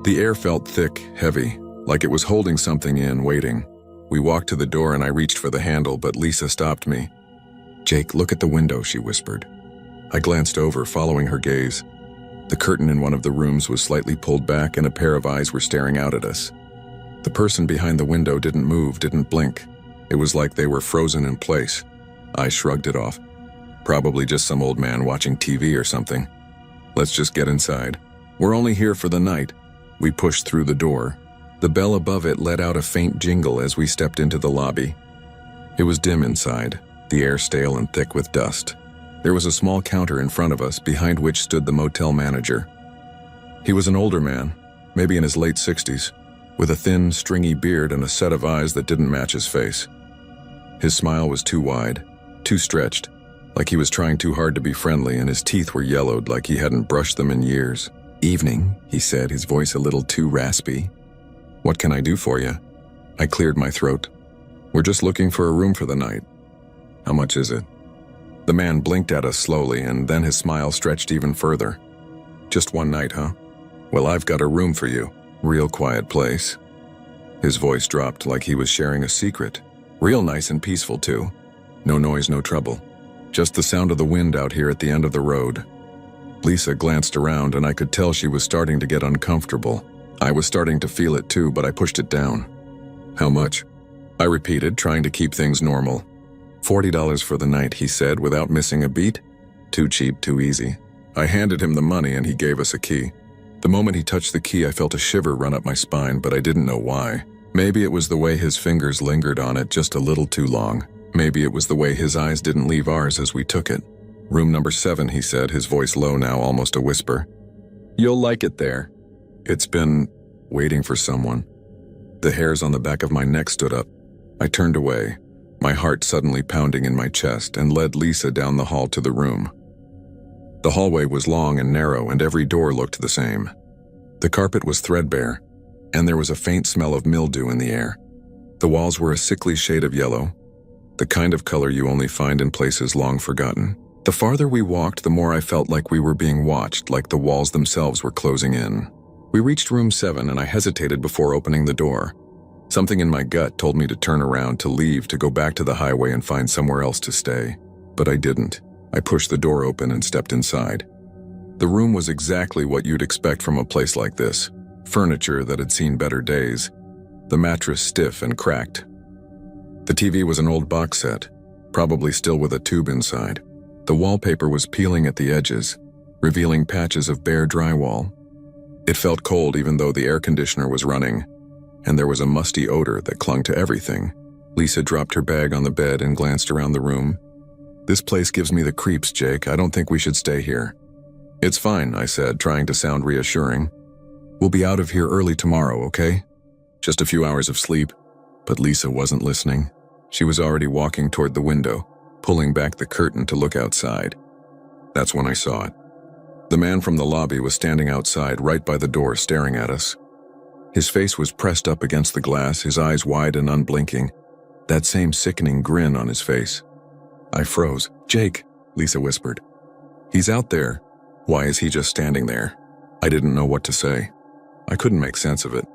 [SPEAKER 1] The air felt thick, heavy, like it was holding something in, waiting. We walked to the door and I reached for the handle, but Lisa stopped me. "Jake, look at the window," she whispered. I glanced over, following her gaze. The curtain in one of the rooms was slightly pulled back and a pair of eyes were staring out at us. The person behind the window didn't move, didn't blink. It was like they were frozen in place. I shrugged it off. Probably just some old man watching TV or something. "Let's just get inside. We're only here for the night." We pushed through the door. The bell above it let out a faint jingle as we stepped into the lobby. It was dim inside, the air stale and thick with dust. There was a small counter in front of us, behind which stood the motel manager. He was an older man, maybe in his late 60s, with a thin, stringy beard and a set of eyes that didn't match his face. His smile was too wide, too stretched, like he was trying too hard to be friendly, and his teeth were yellowed like he hadn't brushed them in years. "Evening," he said, his voice a little too raspy. "What can I do for you?" I cleared my throat. "We're just looking for a room for the night." "How much is it?" The man blinked at us slowly, and then his smile stretched even further. "Just one night, huh? Well, I've got a room for you. Real quiet place." His voice dropped like he was sharing a secret. "Real nice and peaceful, too. No noise, no trouble. Just the sound of the wind out here at the end of the road." Lisa glanced around, and I could tell she was starting to get uncomfortable. I was starting to feel it too, but I pushed it down. "How much?" I repeated, trying to keep things normal. $40 for the night, he said, without missing a beat. Too cheap, too easy. I handed him the money, and he gave us a key. The moment he touched the key, I felt a shiver run up my spine, but I didn't know why. Maybe it was the way his fingers lingered on it just a little too long. Maybe it was the way his eyes didn't leave ours as we took it. "Room number 7, he said, his voice low now, almost a whisper. "You'll like it there." It's been waiting for someone. The hairs on the back of my neck stood up. I turned away, my heart suddenly pounding in my chest, and led Lisa down the hall to the room. The hallway was long and narrow, and every door looked the same. The carpet was threadbare, and there was a faint smell of mildew in the air. The walls were a sickly shade of yellow, the kind of color you only find in places long forgotten. The farther we walked, the more I felt like we were being watched, like the walls themselves were closing in. We reached room 7, and I hesitated before opening the door. Something in my gut told me to turn around, to leave, to go back to the highway and find somewhere else to stay. But I didn't. I pushed the door open and stepped inside. The room was exactly what you'd expect from a place like this. Furniture that had seen better days. The mattress stiff and cracked. The TV was an old box set, probably still with a tube inside. The wallpaper was peeling at the edges, revealing patches of bare drywall. It felt cold even though the air conditioner was running, and there was a musty odor that clung to everything. Lisa dropped her bag on the bed and glanced around the room. "This place gives me the creeps, Jake. I don't think we should stay here." "It's fine," I said, trying to sound reassuring. "We'll be out of here early tomorrow, okay? Just a few hours of sleep." But Lisa wasn't listening. She was already walking toward the window, pulling back the curtain to look outside. That's when I saw it. The man from the lobby was standing outside right by the door, staring at us. His face was pressed up against the glass, his eyes wide and unblinking, that same sickening grin on his face. I froze. "Jake," Lisa whispered. "He's out there. Why is he just standing there?" I didn't know what to say. I couldn't make sense of it.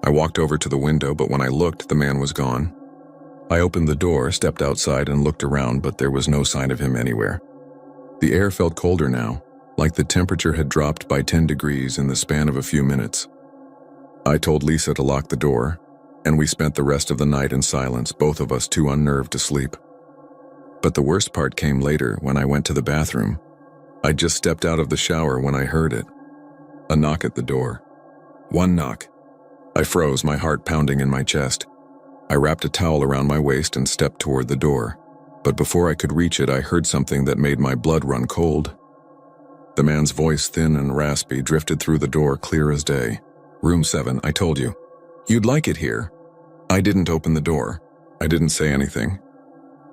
[SPEAKER 1] I walked over to the window, but when I looked, the man was gone. I opened the door, stepped outside, and looked around, but there was no sign of him anywhere. The air felt colder now, like the temperature had dropped by 10 degrees in the span of a few minutes. I told Lisa to lock the door, and we spent the rest of the night in silence, both of us too unnerved to sleep. But the worst part came later, when I went to the bathroom. I just stepped out of the shower when I heard it. A knock at the door. One knock. I froze, my heart pounding in my chest. I wrapped a towel around my waist and stepped toward the door. But before I could reach it, I heard something that made my blood run cold. The man's voice, thin and raspy, drifted through the door, clear as day. "Room 7, I told you. You'd like it here." I didn't open the door. I didn't say anything.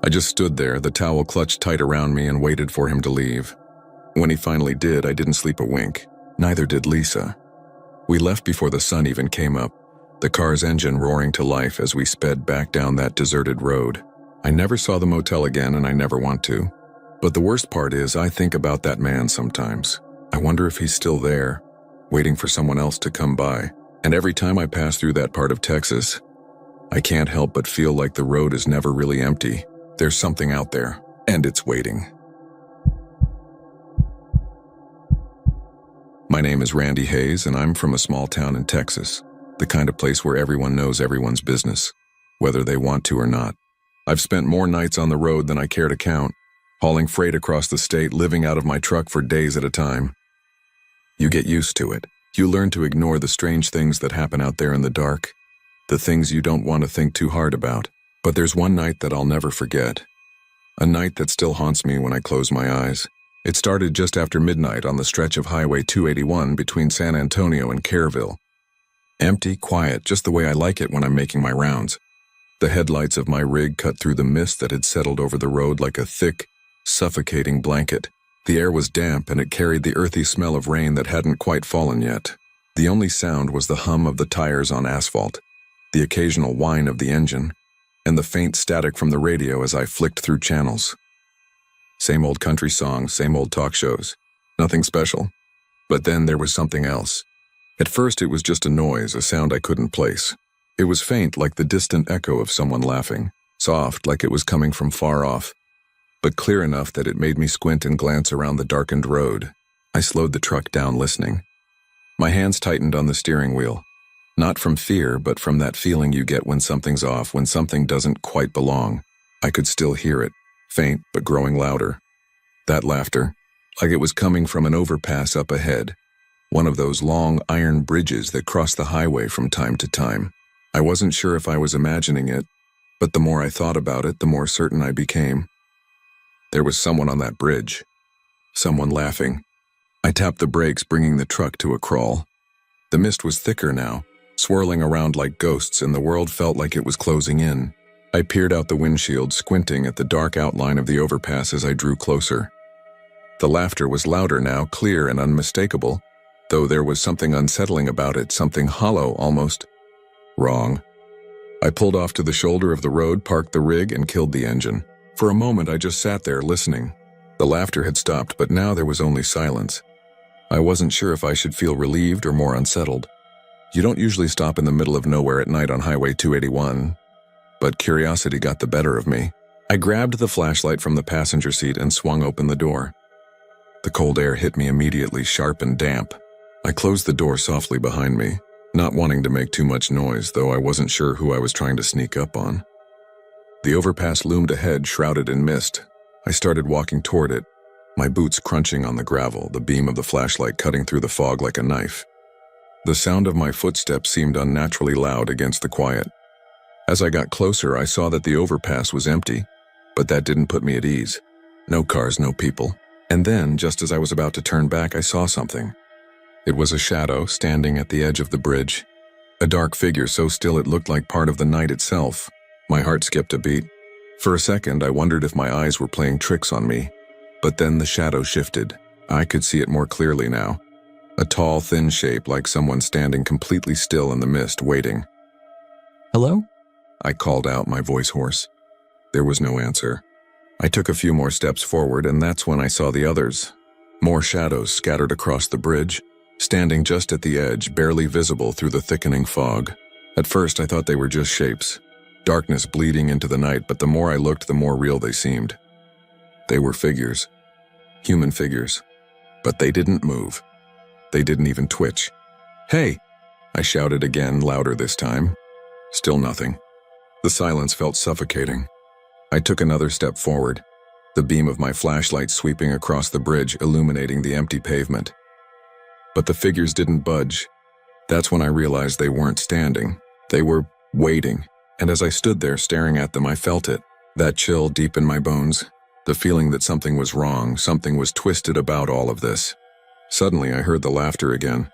[SPEAKER 1] I just stood there, the towel clutched tight around me, and waited for him to leave. When he finally did, I didn't sleep a wink. Neither did Lisa. We left before the sun even came up, the car's engine roaring to life as we sped back down that deserted road. I never saw the motel again, and I never want to. But the worst part is, I think about that man sometimes. I wonder if he's still there, waiting for someone else to come by. And every time I pass through that part of Texas, I can't help but feel like the road is never really empty. There's something out there, and it's waiting. My name is Randy Hayes, and I'm from a small town in Texas, the kind of place where everyone knows everyone's business, whether they want to or not. I've spent more nights on the road than I care to count, hauling freight across the state, living out of my truck for days at a time. You get used to it. You learn to ignore the strange things that happen out there in the dark, the things you don't want to think too hard about. But there's one night that I'll never forget, a night that still haunts me when I close my eyes. It started just after midnight on the stretch of Highway 281 between San Antonio and Kerrville. Empty, quiet, just the way I like it when I'm making my rounds. The headlights of my rig cut through the mist that had settled over the road like a thick, suffocating blanket. The air was damp, and it carried the earthy smell of rain that hadn't quite fallen yet. The only sound was the hum of the tires on asphalt, the occasional whine of the engine, and the faint static from the radio as I flicked through channels. Same old country songs, same old talk shows. Nothing special. But then there was something else. At first it was just a noise, a sound I couldn't place. It was faint, like the distant echo of someone laughing, soft, like it was coming from far off, but clear enough that it made me squint and glance around the darkened road. I slowed the truck down, listening. My hands tightened on the steering wheel. Not from fear, but from that feeling you get when something's off, when something doesn't quite belong. I could still hear it, faint but growing louder. That laughter, like it was coming from an overpass up ahead, one of those long iron bridges that cross the highway from time to time. I wasn't sure if I was imagining it, but the more I thought about it, the more certain I became. There was someone on that bridge. Someone laughing. I tapped the brakes, bringing the truck to a crawl. The mist was thicker now, swirling around like ghosts, and the world felt like it was closing in. I peered out the windshield, squinting at the dark outline of the overpass as I drew closer. The laughter was louder now, clear and unmistakable, though there was something unsettling about it, something hollow almost. Wrong. I pulled off to the shoulder of the road, parked the rig, and killed the engine. For a moment, I just sat there listening. The laughter had stopped, but now there was only silence. I wasn't sure if I should feel relieved or more unsettled. You don't usually stop in the middle of nowhere at night on Highway 281, but curiosity got the better of me. I grabbed the flashlight from the passenger seat and swung open the door. The cold air hit me immediately, sharp and damp. I closed the door softly behind me, not wanting to make too much noise, though I wasn't sure who I was trying to sneak up on. The overpass loomed ahead, shrouded in mist. I started walking toward it, my boots crunching on the gravel, the beam of the flashlight cutting through the fog like a knife. The sound of my footsteps seemed unnaturally loud against the quiet. As I got closer, I saw that the overpass was empty, but that didn't put me at ease. No cars, no people. And then, just as I was about to turn back, I saw something. It was a shadow standing at the edge of the bridge. A dark figure so still it looked like part of the night itself. My heart skipped a beat. For a second, I wondered if my eyes were playing tricks on me. But then the shadow shifted. I could see it more clearly now. A tall, thin shape like someone standing completely still in the mist, waiting.
[SPEAKER 2] "Hello?"
[SPEAKER 1] I called out, my voice hoarse. There was no answer. I took a few more steps forward, and that's when I saw the others. More shadows scattered across the bridge, standing just at the edge, barely visible through the thickening fog. At first, I thought they were just shapes. Darkness bleeding into the night, but the more I looked, the more real they seemed. They were figures. Human figures. But they didn't move. They didn't even twitch. "Hey!" I shouted again, louder this time. Still nothing. The silence felt suffocating. I took another step forward, the beam of my flashlight sweeping across the bridge, illuminating the empty pavement. But the figures didn't budge. That's when I realized they weren't standing. They were waiting. And as I stood there staring at them, I felt it. That chill deep in my bones. The feeling that something was wrong, something was twisted about all of this. Suddenly, I heard the laughter again.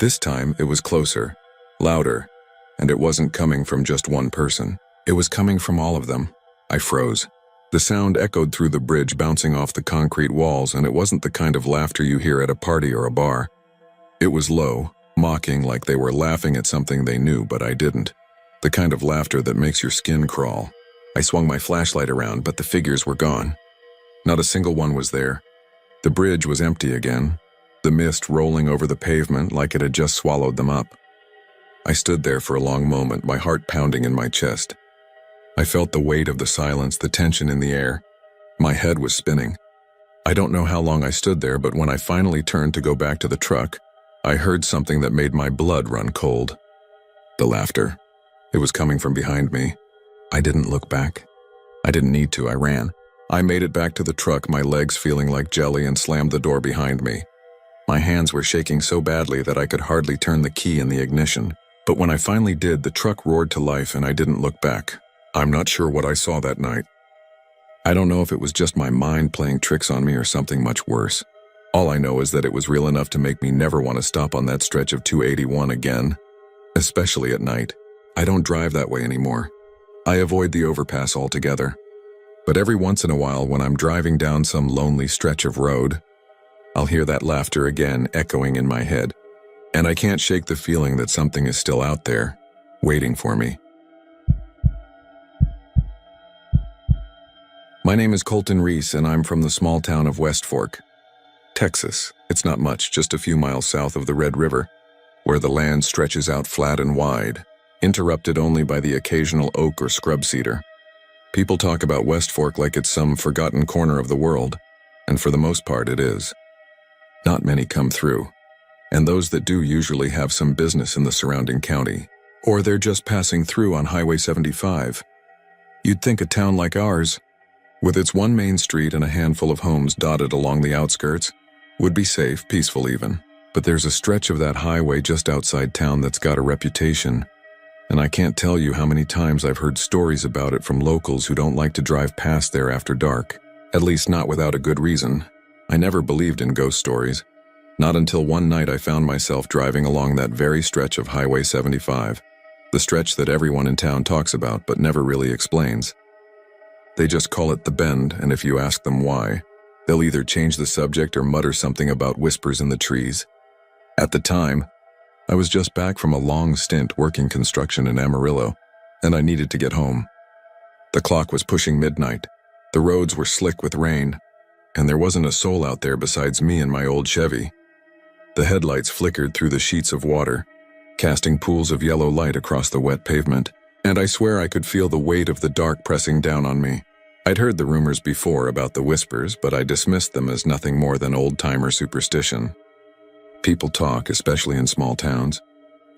[SPEAKER 1] This time, it was closer, louder, and it wasn't coming from just one person. It was coming from all of them. I froze. The sound echoed through the bridge, bouncing off the concrete walls, and it wasn't the kind of laughter you hear at a party or a bar. It was low, mocking, like they were laughing at something they knew, but I didn't. The kind of laughter that makes your skin crawl. I swung my flashlight around, but the figures were gone. Not a single one was there. The bridge was empty again, the mist rolling over the pavement like it had just swallowed them up. I stood there for a long moment, my heart pounding in my chest. I felt the weight of the silence, the tension in the air. My head was spinning. I don't know how long I stood there, but when I finally turned to go back to the truck, I heard something that made my blood run cold. The laughter. It was coming from behind me. I didn't look back. I didn't need to, I ran. I made it back to the truck, my legs feeling like jelly, and slammed the door behind me. My hands were shaking so badly that I could hardly turn the key in the ignition. But when I finally did, the truck roared to life and I didn't look back. I'm not sure what I saw that night. I don't know if it was just my mind playing tricks on me or something much worse. All I know is that it was real enough to make me never want to stop on that stretch of 281 again, especially at night. I don't drive that way anymore. I avoid the overpass altogether. But every once in a while, when I'm driving down some lonely stretch of road, I'll hear that laughter again echoing in my head, and I can't shake the feeling that something is still out there, waiting for me. My name is Colton Reese, and I'm from the small town of West Fork, Texas. It's not much, just a few miles south of the Red River, where the land stretches out flat and wide, interrupted only by the occasional oak or scrub cedar. People talk about West Fork like it's some forgotten corner of the world, and for the most part it is. Not many come through, and those that do usually have some business in the surrounding county, or they're just passing through on Highway 75. You'd think a town like ours, with its one main street and a handful of homes dotted along the outskirts, would be safe, peaceful even. But there's a stretch of that highway just outside town that's got a reputation. And I can't tell you how many times I've heard stories about it from locals who don't like to drive past there after dark, at least not without a good reason. I never believed in ghost stories. Not until one night I found myself driving along that very stretch of Highway 75, the stretch that everyone in town talks about but never really explains. They just call it the Bend, and if you ask them why, they'll either change the subject or mutter something about whispers in the trees. At the time, I was just back from a long stint working construction in Amarillo, and I needed to get home. The clock was pushing midnight, the roads were slick with rain, and there wasn't a soul out there besides me and my old Chevy. The headlights flickered through the sheets of water, casting pools of yellow light across the wet pavement, and I swear I could feel the weight of the dark pressing down on me. I'd heard the rumors before about the whispers, but I dismissed them as nothing more than old-timer superstition. People talk, especially in small towns.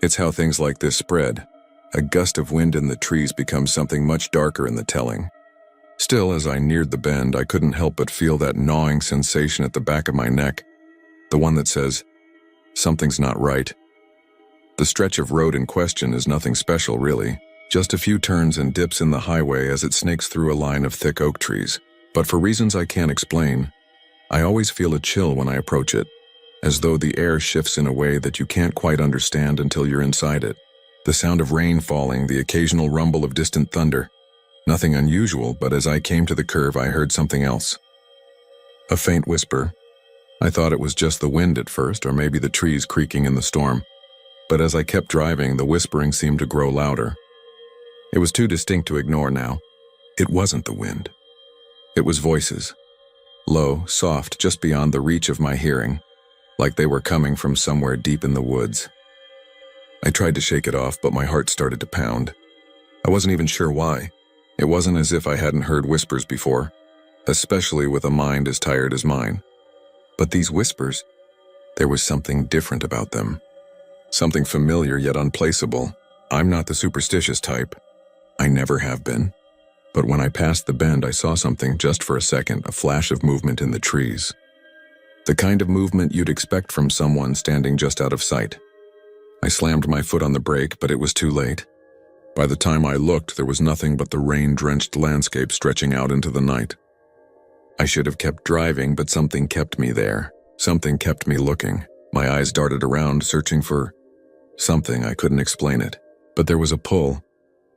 [SPEAKER 1] It's how things like this spread. A gust of wind in the trees becomes something much darker in the telling. Still, as I neared the bend, I couldn't help but feel that gnawing sensation at the back of my neck, the one that says, something's not right. The stretch of road in question is nothing special, really. Just a few turns and dips in the highway as it snakes through a line of thick oak trees. But for reasons I can't explain, I always feel a chill when I approach it, as though the air shifts in a way that you can't quite understand until you're inside it. The sound of rain falling, the occasional rumble of distant thunder. Nothing unusual, but as I came to the curve, I heard something else. A faint whisper. I thought it was just the wind at first, or maybe the trees creaking in the storm. But as I kept driving, the whispering seemed to grow louder. It was too distinct to ignore now. It wasn't the wind. It was voices. Low, soft, just beyond the reach of my hearing, like they were coming from somewhere deep in the woods. I tried to shake it off, but my heart started to pound. I wasn't even sure why. It wasn't as if I hadn't heard whispers before, especially with a mind as tired as mine. But these whispers, there was something different about them. Something familiar yet unplaceable. I'm not the superstitious type. I never have been. But when I passed the bend, I saw something just for a second, a flash of movement in the trees. The kind of movement you'd expect from someone standing just out of sight. I slammed my foot on the brake, but it was too late. By the time I looked, there was nothing but the rain-drenched landscape stretching out into the night. I should have kept driving, but something kept me there. Something kept me looking. My eyes darted around, searching for something. I couldn't explain it. But there was a pull,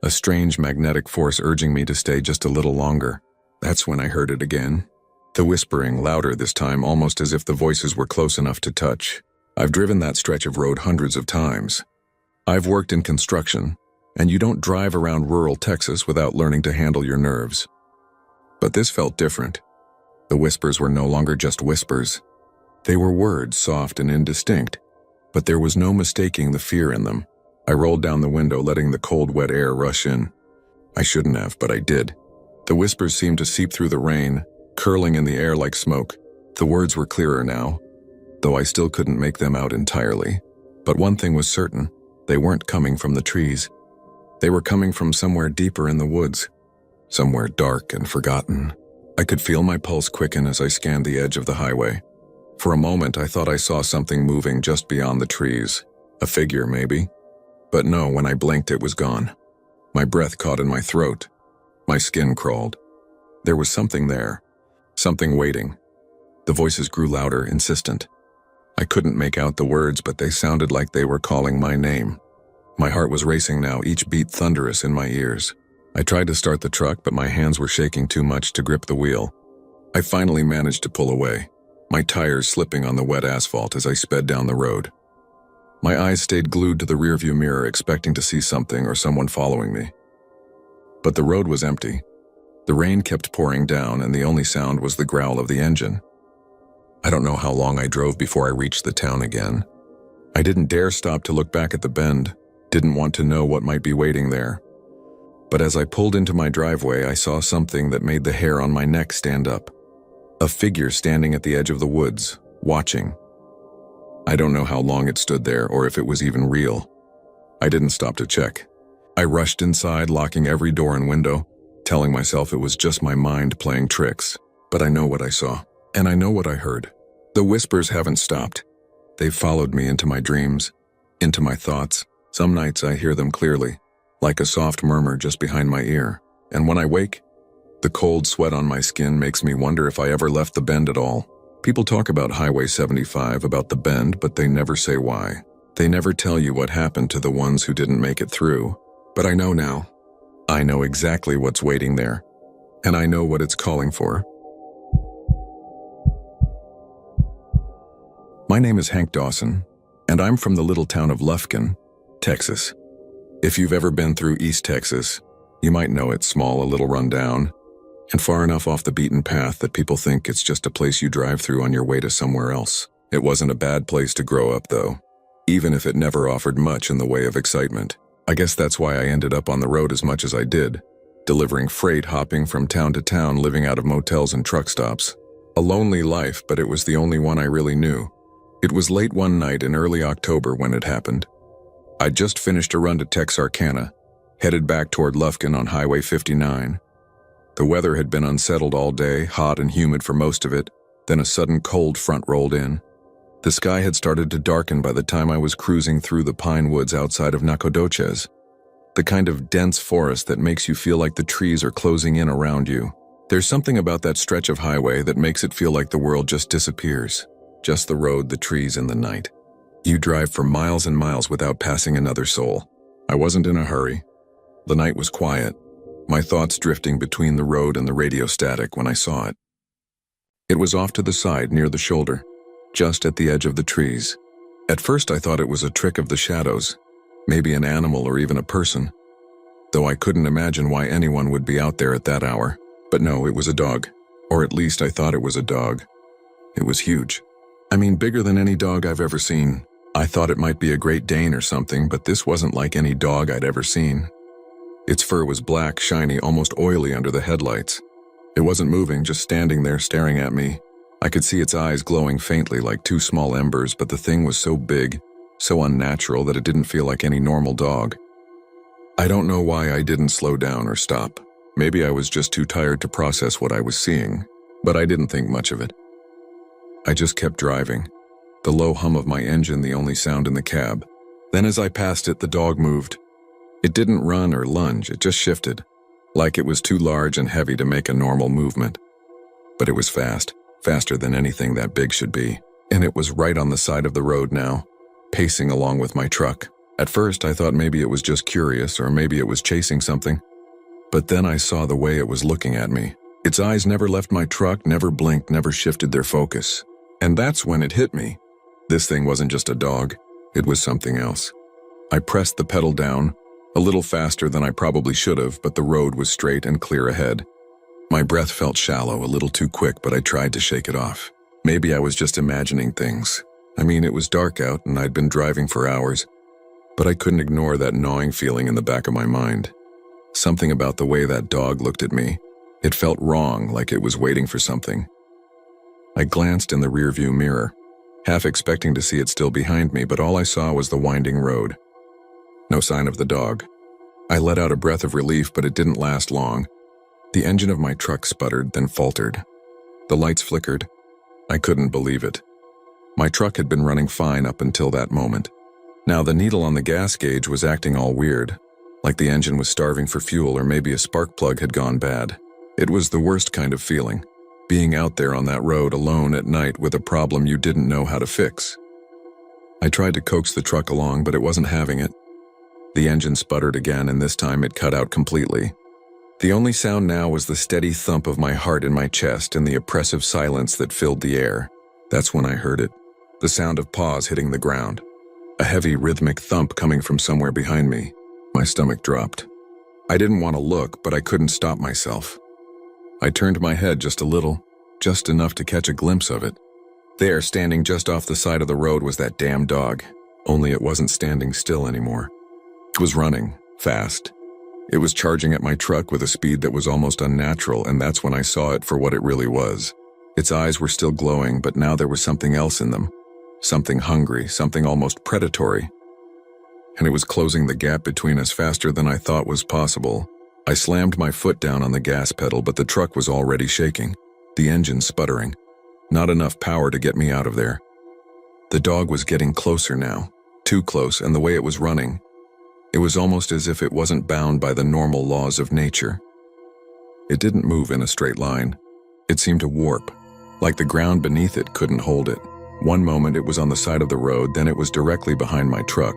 [SPEAKER 1] a strange magnetic force urging me to stay just a little longer. That's when I heard it again. The whispering, louder this time, almost as if the voices were close enough to touch. I've driven that stretch of road hundreds of times. I've worked in construction, and you don't drive around rural Texas without learning to handle your nerves. But this felt different. The whispers were no longer just whispers. They were words, soft and indistinct, but there was no mistaking the fear in them. I rolled down the window, letting the cold, wet air rush in. I shouldn't have, but I did. The whispers seemed to seep through the rain, curling in the air like smoke. The words were clearer now, though I still couldn't make them out entirely. But one thing was certain, they weren't coming from the trees. They were coming from somewhere deeper in the woods, somewhere dark and forgotten. I could feel my pulse quicken as I scanned the edge of the highway. For a moment, I thought I saw something moving just beyond the trees. A figure, maybe. But no, when I blinked, it was gone. My breath caught in my throat. My skin crawled. There was something there. Something waiting. The voices grew louder, insistent. I couldn't make out the words, but they sounded like they were calling my name. My heart was racing now, each beat thunderous in my ears. I tried to start the truck, but my hands were shaking too much to grip the wheel. I finally managed to pull away, my tires slipping on the wet asphalt as I sped down the road. My eyes stayed glued to the rearview mirror, expecting to see something or someone following me. But the road was empty. The rain kept pouring down, and the only sound was the growl of the engine. I don't know how long I drove before I reached the town again. I didn't dare stop to look back at the bend, didn't want to know what might be waiting there. But as I pulled into my driveway, I saw something that made the hair on my neck stand up. A figure standing at the edge of the woods, watching. I don't know how long it stood there or if it was even real. I didn't stop to check. I rushed inside, locking every door and window, telling myself it was just my mind playing tricks. But I know what I saw, and I know what I heard. The whispers haven't stopped. They've followed me into my dreams, into my thoughts. Some nights I hear them clearly, like a soft murmur just behind my ear. And when I wake, the cold sweat on my skin makes me wonder if I ever left the bend at all. People talk about Highway 75, about the bend, but they never say why. They never tell you what happened to the ones who didn't make it through. But I know now. I know exactly what's waiting there. And I know what it's calling for. My name is Hank Dawson, and I'm from the little town of Lufkin, Texas. If you've ever been through East Texas, you might know it's small, a little run down, and far enough off the beaten path that people think it's just a place you drive through on your way to somewhere else. It wasn't a bad place to grow up, though, even if it never offered much in the way of excitement. I guess that's why I ended up on the road as much as I did, delivering freight, hopping from town to town, living out of motels and truck stops. A lonely life, but it was the only one I really knew. It was late one night in early October when it happened. I'd just finished a run to Texarkana, headed back toward Lufkin on Highway 59. The weather had been unsettled all day, hot and humid for most of it, then a sudden cold front rolled in. The sky had started to darken by the time I was cruising through the pine woods outside of Nacogdoches, the kind of dense forest that makes you feel like the trees are closing in around you. There's something about that stretch of highway that makes it feel like the world just disappears. Just the road, the trees, and the night. You drive for miles and miles without passing another soul. I wasn't in a hurry. The night was quiet, my thoughts drifting between the road and the radio static when I saw it. It was off to the side near the shoulder, just at the edge of the trees. At first I thought it was a trick of the shadows, maybe an animal or even a person, though I couldn't imagine why anyone would be out there at that hour. But no, it was a dog. Or at least I thought it was a dog. It was huge. I mean, bigger than any dog I've ever seen. I thought it might be a Great Dane or something, but this wasn't like any dog I'd ever seen. Its fur was black, shiny, almost oily under the headlights. It wasn't moving, just standing there staring at me. I could see its eyes glowing faintly like two small embers, but the thing was so big, so unnatural that it didn't feel like any normal dog. I don't know why I didn't slow down or stop. Maybe I was just too tired to process what I was seeing, but I didn't think much of it. I just kept driving, the low hum of my engine the only sound in the cab. Then as I passed it, the dog moved. It didn't run or lunge, it just shifted, like it was too large and heavy to make a normal movement. But it was fast, faster than anything that big should be, and it was right on the side of the road now, pacing along with my truck. At first I thought maybe it was just curious, or maybe it was chasing something. But then I saw the way it was looking at me. Its eyes never left my truck, never blinked, never shifted their focus. And that's when it hit me. This thing wasn't just a dog, it was something else. I pressed the pedal down, a little faster than I probably should have, but the road was straight and clear ahead. My breath felt shallow, a little too quick, but I tried to shake it off. Maybe I was just imagining things. I mean, it was dark out and I'd been driving for hours, but I couldn't ignore that gnawing feeling in the back of my mind. Something about the way that dog looked at me. It felt wrong, like it was waiting for something. I glanced in the rearview mirror, half expecting to see it still behind me, but all I saw was the winding road. No sign of the dog. I let out a breath of relief, but it didn't last long. The engine of my truck sputtered, then faltered. The lights flickered. I couldn't believe it. My truck had been running fine up until that moment. Now the needle on the gas gauge was acting all weird, like the engine was starving for fuel or maybe a spark plug had gone bad. It was the worst kind of feeling. Being out there on that road alone at night with a problem you didn't know how to fix. I tried to coax the truck along, but it wasn't having it. The engine sputtered again, and this time it cut out completely. The only sound now was the steady thump of my heart in my chest and the oppressive silence that filled the air. That's when I heard it. The sound of paws hitting the ground. A heavy rhythmic thump coming from somewhere behind me. My stomach dropped. I didn't want to look, but I couldn't stop myself. I turned my head just a little, just enough to catch a glimpse of it. There, standing just off the side of the road, was that damn dog, only it wasn't standing still anymore. It was running, fast. It was charging at my truck with a speed that was almost unnatural, and that's when I saw it for what it really was. Its eyes were still glowing, but now there was something else in them. Something hungry, something almost predatory. And it was closing the gap between us faster than I thought was possible. I slammed my foot down on the gas pedal, but the truck was already shaking, the engine sputtering. Not enough power to get me out of there. The dog was getting closer now, too close, and the way it was running. It was almost as if it wasn't bound by the normal laws of nature. It didn't move in a straight line. It seemed to warp, like the ground beneath it couldn't hold it. One moment it was on the side of the road, then it was directly behind my truck,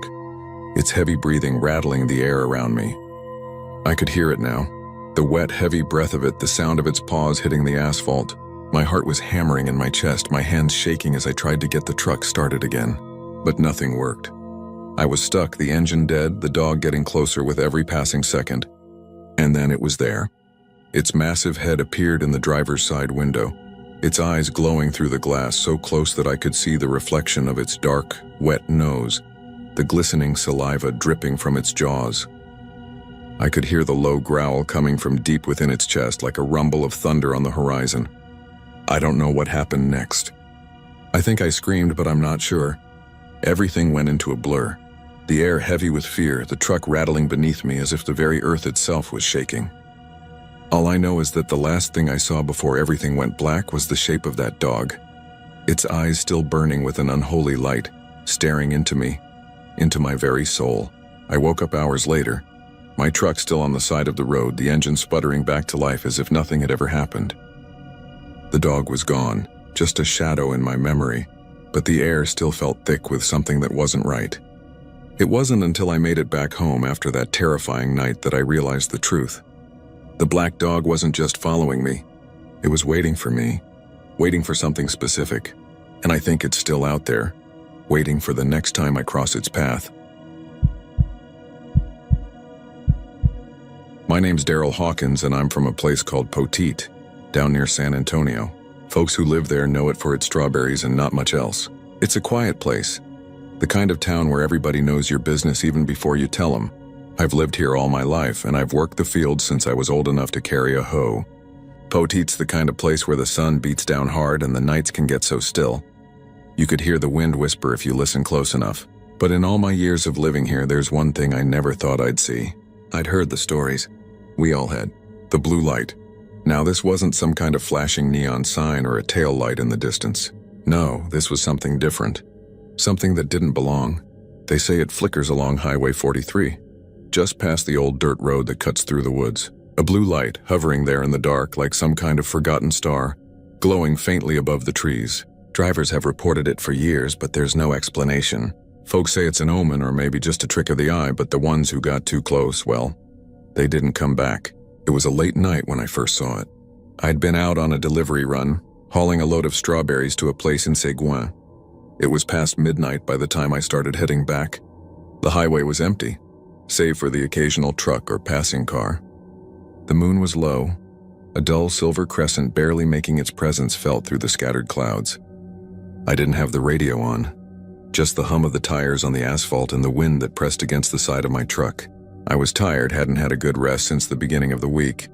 [SPEAKER 1] its heavy breathing rattling the air around me. I could hear it now, the wet, heavy breath of it, the sound of its paws hitting the asphalt. My heart was hammering in my chest, my hands shaking as I tried to get the truck started again. But nothing worked. I was stuck, the engine dead, the dog getting closer with every passing second. And then it was there. Its massive head appeared in the driver's side window, its eyes glowing through the glass so close that I could see the reflection of its dark, wet nose, the glistening saliva dripping from its jaws. I could hear the low growl coming from deep within its chest like a rumble of thunder on the horizon. I don't know what happened next. I think I screamed, but I'm not sure. Everything went into a blur. The air heavy with fear, the truck rattling beneath me as if the very earth itself was shaking. All I know is that the last thing I saw before everything went black was the shape of that dog. Its eyes still burning with an unholy light, staring into me, into my very soul. I woke up hours later, my truck still on the side of the road, the engine sputtering back to life as if nothing had ever happened. The dog was gone, just a shadow in my memory, but the air still felt thick with something that wasn't right. It wasn't until I made it back home after that terrifying night that I realized the truth. The black dog wasn't just following me. It was waiting for me, waiting for something specific. And I think it's still out there, waiting for the next time I cross its path. My name's Daryl Hawkins, and I'm from a place called Poteet, down near San Antonio. Folks who live there know it for its strawberries and not much else. It's a quiet place, the kind of town where everybody knows your business even before you tell them. I've lived here all my life, and I've worked the fields since I was old enough to carry a hoe. Poteet's the kind of place where the sun beats down hard and the nights can get so still. You could hear the wind whisper if you listen close enough. But in all my years of living here, there's one thing I never thought I'd see. I'd heard the stories. We all had. The blue light. Now, this wasn't some kind of flashing neon sign or a tail light in the distance. No, this was something different. Something that didn't belong. They say it flickers along Highway 43, just past the old dirt road that cuts through the woods. A blue light hovering there in the dark like some kind of forgotten star, glowing faintly above the trees. Drivers have reported it for years, but there's no explanation. Folks say it's an omen or maybe just a trick of the eye, but the ones who got too close, well, they didn't come back. It was a late night when I first saw it. I'd been out on a delivery run, hauling a load of strawberries to a place in Seguin. It was past midnight by the time I started heading back. The highway was empty, save for the occasional truck or passing car. The moon was low, a dull silver crescent barely making its presence felt through the scattered clouds. I didn't have the radio on, just the hum of the tires on the asphalt and the wind that pressed against the side of my truck. I was tired, hadn't had a good rest since the beginning of the week,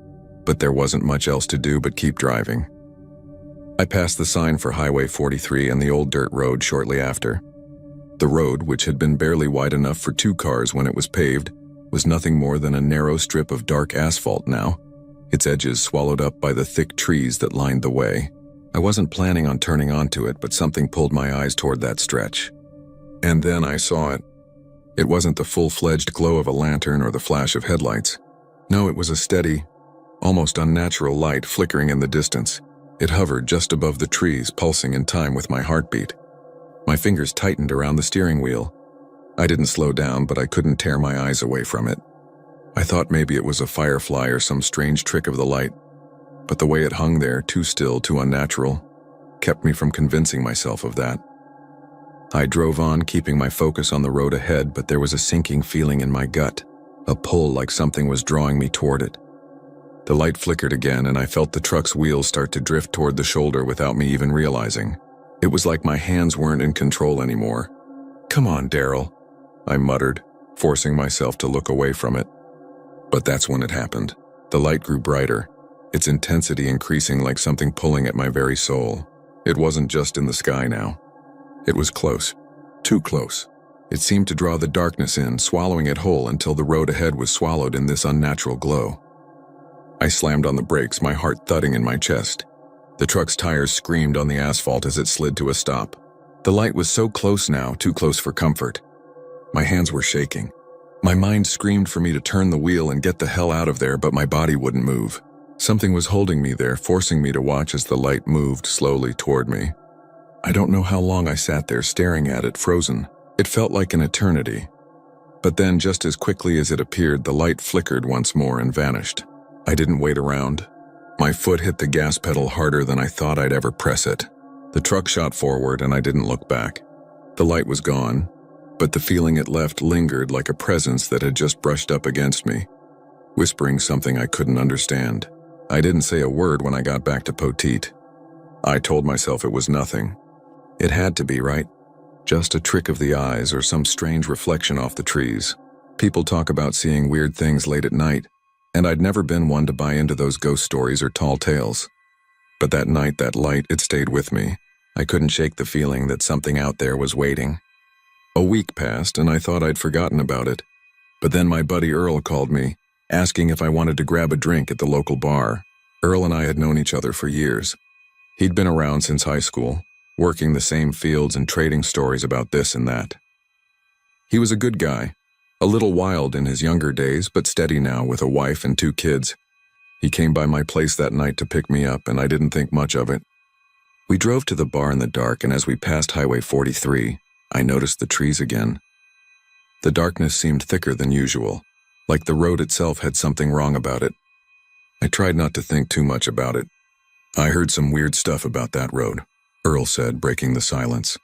[SPEAKER 1] but there wasn't much else to do but keep driving. I passed the sign for Highway 43 and the old dirt road shortly after. The road, which had been barely wide enough for 2 cars when it was paved, was nothing more than a narrow strip of dark asphalt now, its edges swallowed up by the thick trees that lined the way. I wasn't planning on turning onto it, but something pulled my eyes toward that stretch. And then I saw it. It wasn't the full-fledged glow of a lantern or the flash of headlights. No, it was a steady, almost unnatural light flickering in the distance. It hovered just above the trees, pulsing in time with my heartbeat. My fingers tightened around the steering wheel. I didn't slow down, but I couldn't tear my eyes away from it. I thought maybe it was a firefly or some strange trick of the light, but the way it hung there, too still, too unnatural, kept me from convincing myself of that. I drove on, keeping my focus on the road ahead, but there was a sinking feeling in my gut, a pull like something was drawing me toward it. The light flickered again, and I felt the truck's wheels start to drift toward the shoulder without me even realizing. It was like my hands weren't in control anymore. "Come on, Daryl," I muttered, forcing myself to look away from it. But that's when it happened. The light grew brighter, its intensity increasing like something pulling at my very soul. It wasn't just in the sky now. It was close. Too close. It seemed to draw the darkness in, swallowing it whole until the road ahead was swallowed in this unnatural glow. I slammed on the brakes, my heart thudding in my chest. The truck's tires screamed on the asphalt as it slid to a stop. The light was so close now, too close for comfort. My hands were shaking. My mind screamed for me to turn the wheel and get the hell out of there, but my body wouldn't move. Something was holding me there, forcing me to watch as the light moved slowly toward me. I don't know how long I sat there staring at it, frozen. It felt like an eternity. But then, just as quickly as it appeared, the light flickered once more and vanished. I didn't wait around. My foot hit the gas pedal harder than I thought I'd ever press it. The truck shot forward and I didn't look back. The light was gone, but the feeling it left lingered like a presence that had just brushed up against me, whispering something I couldn't understand. I didn't say a word when I got back to Poteet. I told myself it was nothing. It had to be, right? Just a trick of the eyes or some strange reflection off the trees. People talk about seeing weird things late at night, and I'd never been one to buy into those ghost stories or tall tales. But that night, that light, it stayed with me. I couldn't shake the feeling that something out there was waiting. A week passed, and I thought I'd forgotten about it. But then my buddy Earl called me, asking if I wanted to grab a drink at the local bar. Earl and I had known each other for years. He'd been around since high school, working the same fields and trading stories about this and that. He was a good guy, a little wild in his younger days, but steady now with a wife and 2 kids. He came by my place that night to pick me up, and I didn't think much of it. We drove to the bar in the dark, and as we passed Highway 43, I noticed the trees again. The darkness seemed thicker than usual, like the road itself had something wrong about it. I tried not to think too much about it. I heard some weird stuff about that road, Earl said, breaking the silence.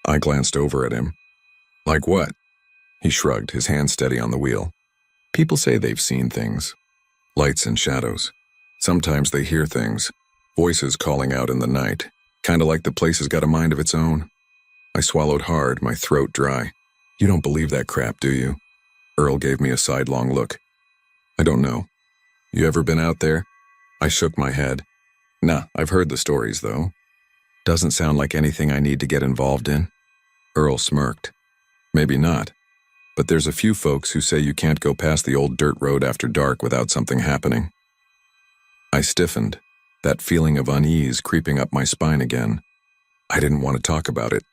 [SPEAKER 1] I glanced over at him. Like what? He shrugged, his hand steady on the wheel. People say they've seen things. Lights and shadows. Sometimes they hear things. Voices calling out in the night. Kinda like the place has got a mind of its own. I swallowed hard, my throat dry. You don't believe that crap, do you? Earl gave me a sidelong look. I don't know. You ever been out there? I shook my head. Nah, I've heard the stories, though. Doesn't sound like anything I need to get involved in. Earl smirked. Maybe not. But there's a few folks who say you can't go past the old dirt road after dark without something happening. I stiffened, that feeling of unease creeping up my spine again. I didn't want to talk about it.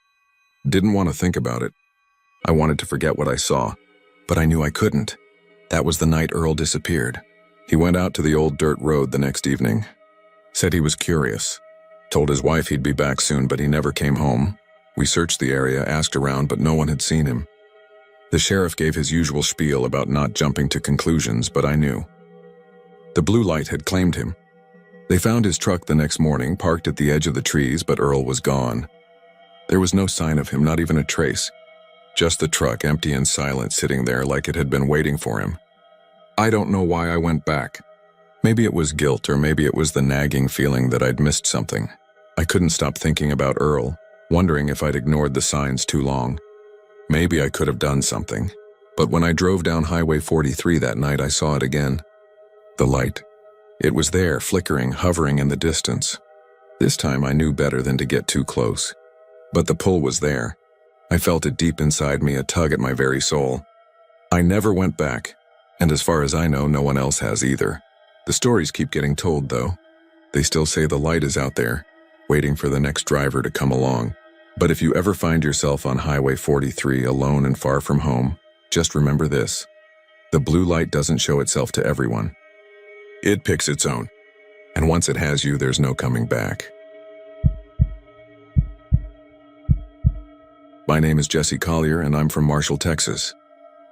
[SPEAKER 1] Didn't want to think about it. I wanted to forget what I saw, but I knew I couldn't. That was the night Earl disappeared. He went out to the old dirt road the next evening. Said he was curious. Told his wife he'd be back soon, but he never came home. We searched the area, asked around, but no one had seen him. The sheriff gave his usual spiel about not jumping to conclusions, but I knew. The blue light had claimed him. They found his truck the next morning, parked at the edge of the trees, but Earl was gone. There was no sign of him, not even a trace. Just the truck, empty and silent, sitting there like it had been waiting for him. I don't know why I went back. Maybe it was guilt, or maybe it was the nagging feeling that I'd missed something. I couldn't stop thinking about Earl, wondering if I'd ignored the signs too long. Maybe I could have done something. But when I drove down Highway 43 that night, I saw it again. The light. It was there, flickering, hovering in the distance. This time I knew better than to get too close. But the pull was there. I felt it deep inside me, a tug at my very soul. I never went back, and as far as I know, no one else has either. The stories keep getting told, though. They still say the light is out there, waiting for the next driver to come along. But if you ever find yourself on Highway 43 alone and far from home, just remember this. The blue light doesn't show itself to everyone. It picks its own. And once it has you, there's no coming back. My name is Jesse Collier, and I'm from Marshall, Texas.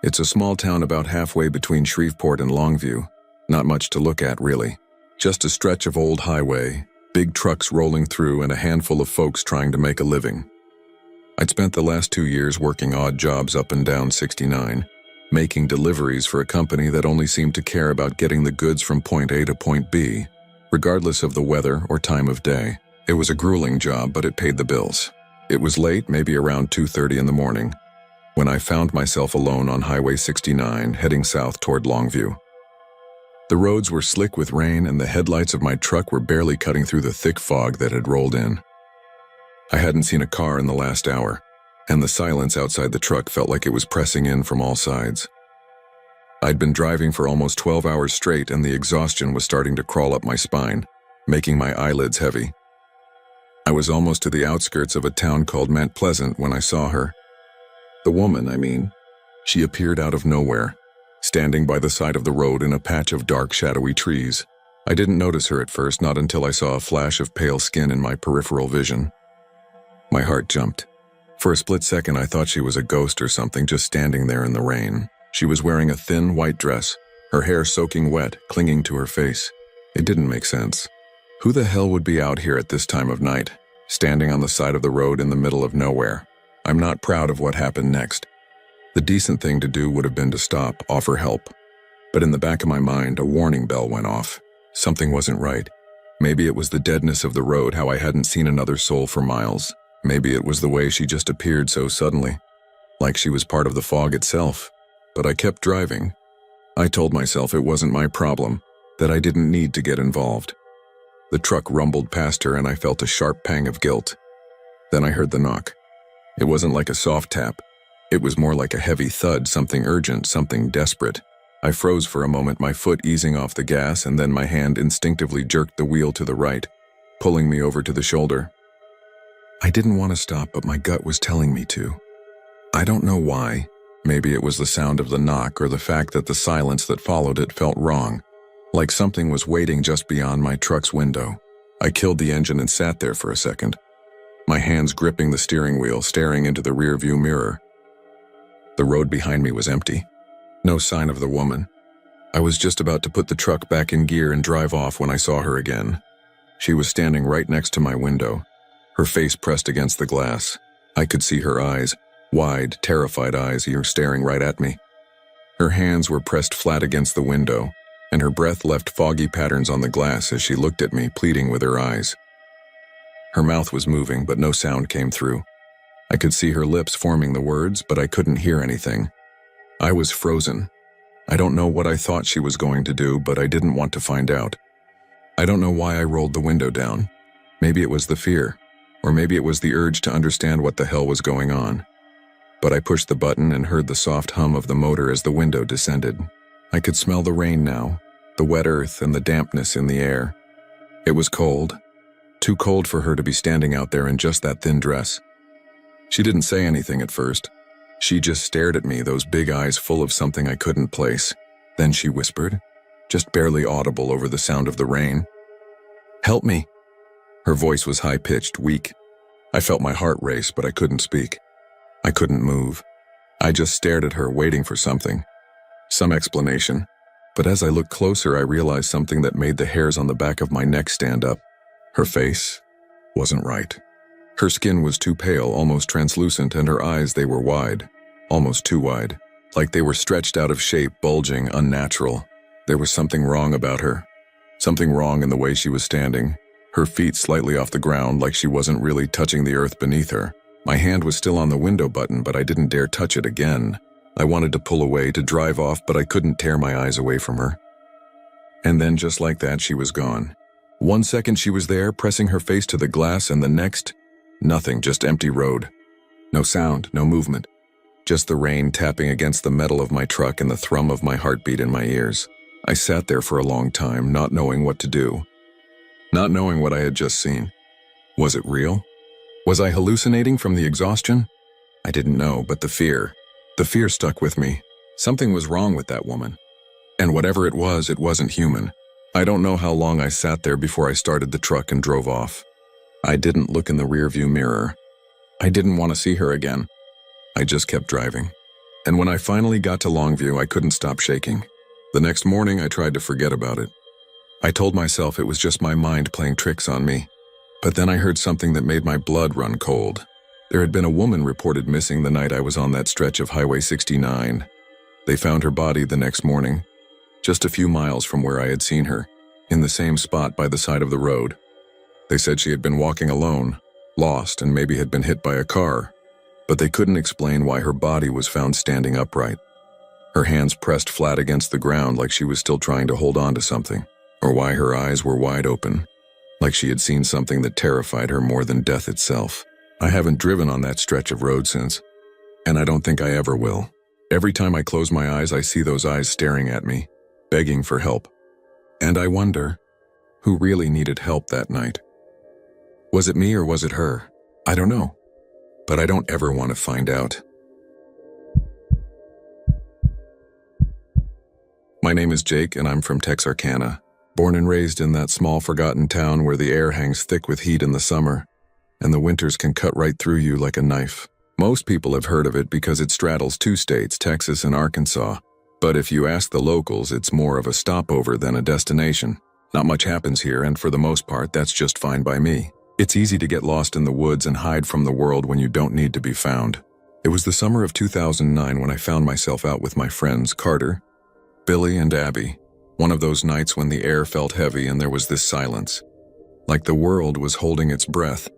[SPEAKER 1] It's a small town about halfway between Shreveport and Longview. Not much to look at, really. Just a stretch of old highway, big trucks rolling through, and a handful of folks trying to make a living. I'd spent the last 2 years working odd jobs up and down 69, making deliveries for a company that only seemed to care about getting the goods from point A to point B, regardless of the weather or time of day. It was a grueling job, but it paid the bills. It was late, maybe around 2:30 in the morning, when I found myself alone on Highway 69 heading south toward Longview. The roads were slick with rain, and the headlights of my truck were barely cutting through the thick fog that had rolled in. I hadn't seen a car in the last hour, and the silence outside the truck felt like it was pressing in from all sides. I'd been driving for almost 12 hours straight, and the exhaustion was starting to crawl up my spine, making my eyelids heavy. I was almost to the outskirts of a town called Mount Pleasant when I saw her. The woman, I mean. She appeared out of nowhere, standing by the side of the road in a patch of dark, shadowy trees. I didn't notice her at first, not until I saw a flash of pale skin in my peripheral vision. My heart jumped. For a split second, I thought she was a ghost or something, just standing there in the rain. She was wearing a thin, white dress, her hair soaking wet, clinging to her face. It didn't make sense. Who the hell would be out here at this time of night, standing on the side of the road in the middle of nowhere? I'm not proud of what happened next. The decent thing to do would have been to stop, offer help. But in the back of my mind, a warning bell went off. Something wasn't right. Maybe it was the deadness of the road, how I hadn't seen another soul for miles. Maybe it was the way she just appeared so suddenly, like she was part of the fog itself. But I kept driving. I told myself it wasn't my problem, that I didn't need to get involved. The truck rumbled past her and I felt a sharp pang of guilt. Then I heard the knock. It wasn't like a soft tap. It was more like a heavy thud, something urgent, something desperate. I froze for a moment, my foot easing off the gas, and then my hand instinctively jerked the wheel to the right, pulling me over to the shoulder. I didn't want to stop, but my gut was telling me to. I don't know why. Maybe it was the sound of the knock or the fact that the silence that followed it felt wrong, like something was waiting just beyond my truck's window. I killed the engine and sat there for a second, my hands gripping the steering wheel, staring into the rearview mirror. The road behind me was empty. No sign of the woman. I was just about to put the truck back in gear and drive off when I saw her again. She was standing right next to my window, her face pressed against the glass. I could see her eyes, wide, terrified eyes, staring right at me. Her hands were pressed flat against the window, and her breath left foggy patterns on the glass as she looked at me, pleading with her eyes. Her mouth was moving, but no sound came through. I could see her lips forming the words, but I couldn't hear anything. I was frozen. I don't know what I thought she was going to do, but I didn't want to find out. I don't know why I rolled the window down. Maybe it was the fear, or maybe it was the urge to understand what the hell was going on. But I pushed the button and heard the soft hum of the motor as the window descended. I could smell the rain now, the wet earth and the dampness in the air. It was cold, too cold for her to be standing out there in just that thin dress. She didn't say anything at first. She just stared at me, those big eyes full of something I couldn't place. Then she whispered, just barely audible over the sound of the rain. "Help me." Her voice was high-pitched, weak. I felt my heart race, but I couldn't speak. I couldn't move. I just stared at her, waiting for something. Some explanation. But as I looked closer, I realized something that made the hairs on the back of my neck stand up. Her face wasn't right. Her skin was too pale, almost translucent, and her eyes, they were wide, almost too wide, like they were stretched out of shape, bulging, unnatural. There was something wrong about her. Something wrong in the way she was standing, her feet slightly off the ground like she wasn't really touching the earth beneath her. My hand was still on the window button, but I didn't dare touch it again. I wanted to pull away, to drive off, but I couldn't tear my eyes away from her. And then just like that, she was gone. 1 second she was there, pressing her face to the glass, and the next, nothing, just empty road. No sound, no movement. Just the rain tapping against the metal of my truck and the thrum of my heartbeat in my ears. I sat there for a long time, not knowing what to do. Not knowing what I had just seen. Was it real? Was I hallucinating from the exhaustion? I didn't know, but the fear stuck with me. Something was wrong with that woman. And whatever it wasn't human. I don't know how long I sat there before I started the truck and drove off. I didn't look in the rearview mirror. I didn't want to see her again. I just kept driving. And when I finally got to Longview, I couldn't stop shaking. The next morning, I tried to forget about it. I told myself it was just my mind playing tricks on me. But then I heard something that made my blood run cold. There had been a woman reported missing the night I was on that stretch of Highway 69. They found her body the next morning, just a few miles from where I had seen her, in the same spot by the side of the road. They said she had been walking alone, lost, and maybe had been hit by a car, but they couldn't explain why her body was found standing upright, her hands pressed flat against the ground like she was still trying to hold on to something, or why her eyes were wide open, like she had seen something that terrified her more than death itself. I haven't driven on that stretch of road since, and I don't think I ever will. Every time I close my eyes, I see those eyes staring at me, begging for help. And I wonder, who really needed help that night? Was it me or was it her? I don't know, but I don't ever want to find out. My name is Jake, and I'm from Texarkana. Born and raised in that small, forgotten town where the air hangs thick with heat in the summer, and the winters can cut right through you like a knife. Most people have heard of it because it straddles two states, Texas and Arkansas. But if you ask the locals, it's more of a stopover than a destination. Not much happens here, and for the most part, that's just fine by me. It's easy to get lost in the woods and hide from the world when you don't need to be found. It was the summer of 2009 when I found myself out with my friends Carter, Billy, and Abby. One of those nights when the air felt heavy and there was this silence. Like the world was holding its breath.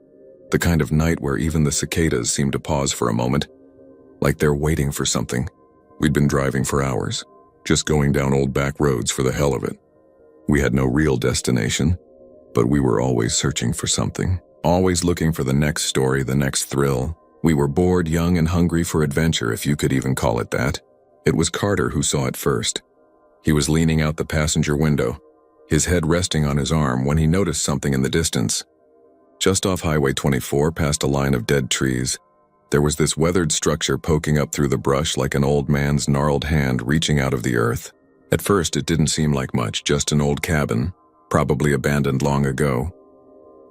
[SPEAKER 1] The kind of night where even the cicadas seem to pause for a moment. Like they're waiting for something. We'd been driving for hours, just going down old back roads for the hell of it. We had no real destination, but we were always searching for something. Always looking for the next story, the next thrill. We were bored, young, and hungry for adventure, if you could even call it that. It was Carter who saw it first. He was leaning out the passenger window, his head resting on his arm when he noticed something in the distance. Just off Highway 24, past a line of dead trees, there was this weathered structure poking up through the brush like an old man's gnarled hand reaching out of the earth. At first, it didn't seem like much, just an old cabin, probably abandoned long ago.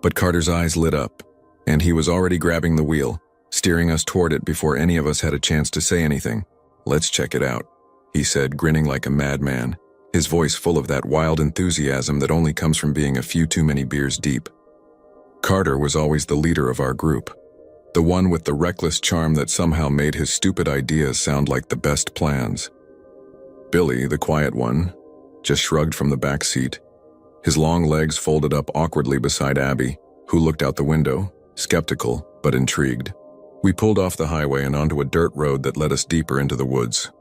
[SPEAKER 1] But Carter's eyes lit up, and he was already grabbing the wheel, steering us toward it before any of us had a chance to say anything. "Let's check it out," he said, grinning like a madman, his voice full of that wild enthusiasm that only comes from being a few too many beers deep. Carter was always the leader of our group, the one with the reckless charm that somehow made his stupid ideas sound like the best plans. Billy, the quiet one, just shrugged from the back seat, his long legs folded up awkwardly beside Abby, who looked out the window, skeptical but intrigued. We pulled off the highway and onto a dirt road that led us deeper into the woods.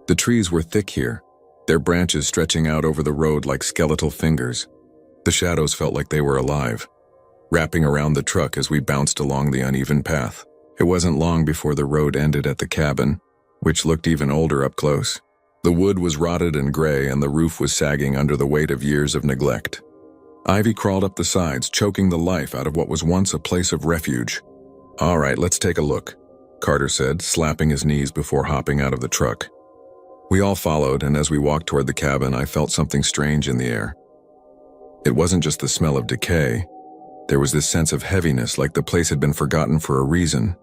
[SPEAKER 1] The trees were thick here, their branches stretching out over the road like skeletal fingers. The shadows felt like they were alive, wrapping around the truck as we bounced along the uneven path. It wasn't long before the road ended at the cabin, which looked even older up close. The wood was rotted and gray, and the roof was sagging under the weight of years of neglect. Ivy crawled up the sides, choking the life out of what was once a place of refuge. "All right, let's take a look," Carter said, slapping his knees before hopping out of the truck. We all followed, and as we walked toward the cabin, I felt something strange in the air. It wasn't just the smell of decay. There was this sense of heaviness, like the place had been forgotten for a reason.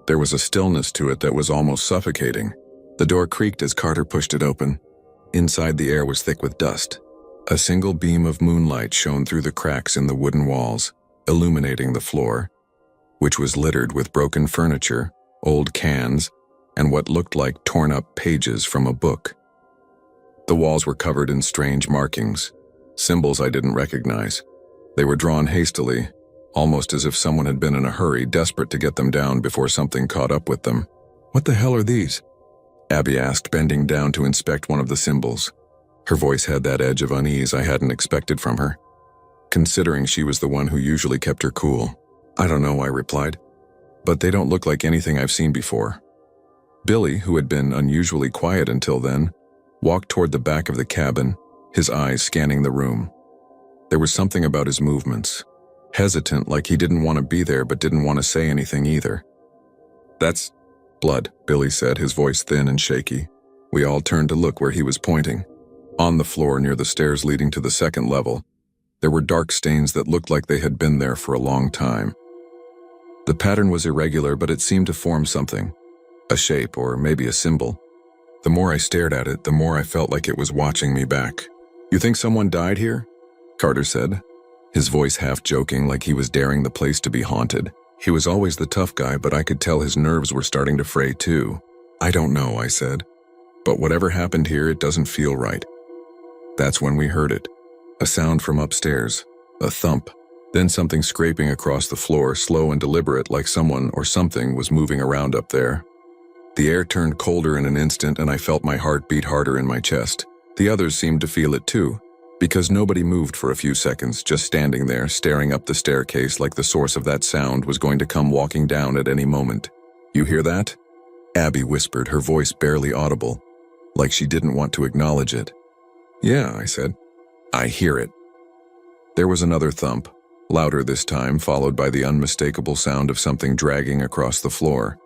[SPEAKER 1] There was a stillness to it that was almost suffocating. The door creaked as Carter pushed it open. Inside, the air was thick with dust. A single beam of moonlight shone through the cracks in the wooden walls, illuminating the floor, which was littered with broken furniture, old cans, and what looked like torn-up pages from a book. The walls were covered in strange markings, symbols I didn't recognize. They were drawn hastily, almost as if someone had been in a hurry, desperate to get them down before something caught up with them. "What the hell are these?" Abby asked, bending down to inspect one of the symbols. Her voice had that edge of unease I hadn't expected from her, considering she was the one who usually kept her cool. "I don't know," I replied, "but they don't look like anything I've seen before." Billy, who had been unusually quiet until then, walked toward the back of the cabin, his eyes scanning the room. There was something about his movements, hesitant, like he didn't want to be there but didn't want to say anything either. "That's blood," Billy said, his voice thin and shaky. We all turned to look where he was pointing. On the floor near the stairs leading to the second level, there were dark stains that looked like they had been there for a long time. The pattern was irregular, but it seemed to form something, a shape or maybe a symbol. The more I stared at it, the more I felt like it was watching me back. "You think someone died here?" Carter said, his voice half joking, like he was daring the place to be haunted. He was always the tough guy, but I could tell his nerves were starting to fray too. "I don't know," I said, "but whatever happened here, it doesn't feel right." That's when we heard it. A sound from upstairs, a thump, then something scraping across the floor, slow and deliberate, like someone or something was moving around up there. The air turned colder in an instant, and I felt my heart beat harder in my chest. The others seemed to feel it too, because nobody moved for a few seconds, just standing there, staring up the staircase like the source of that sound was going to come walking down at any moment. "You hear that?" Abby whispered, her voice barely audible, like she didn't want to acknowledge it. "Yeah," I said. "I hear it." There was another thump, louder this time, followed by the unmistakable sound of something dragging across the floor.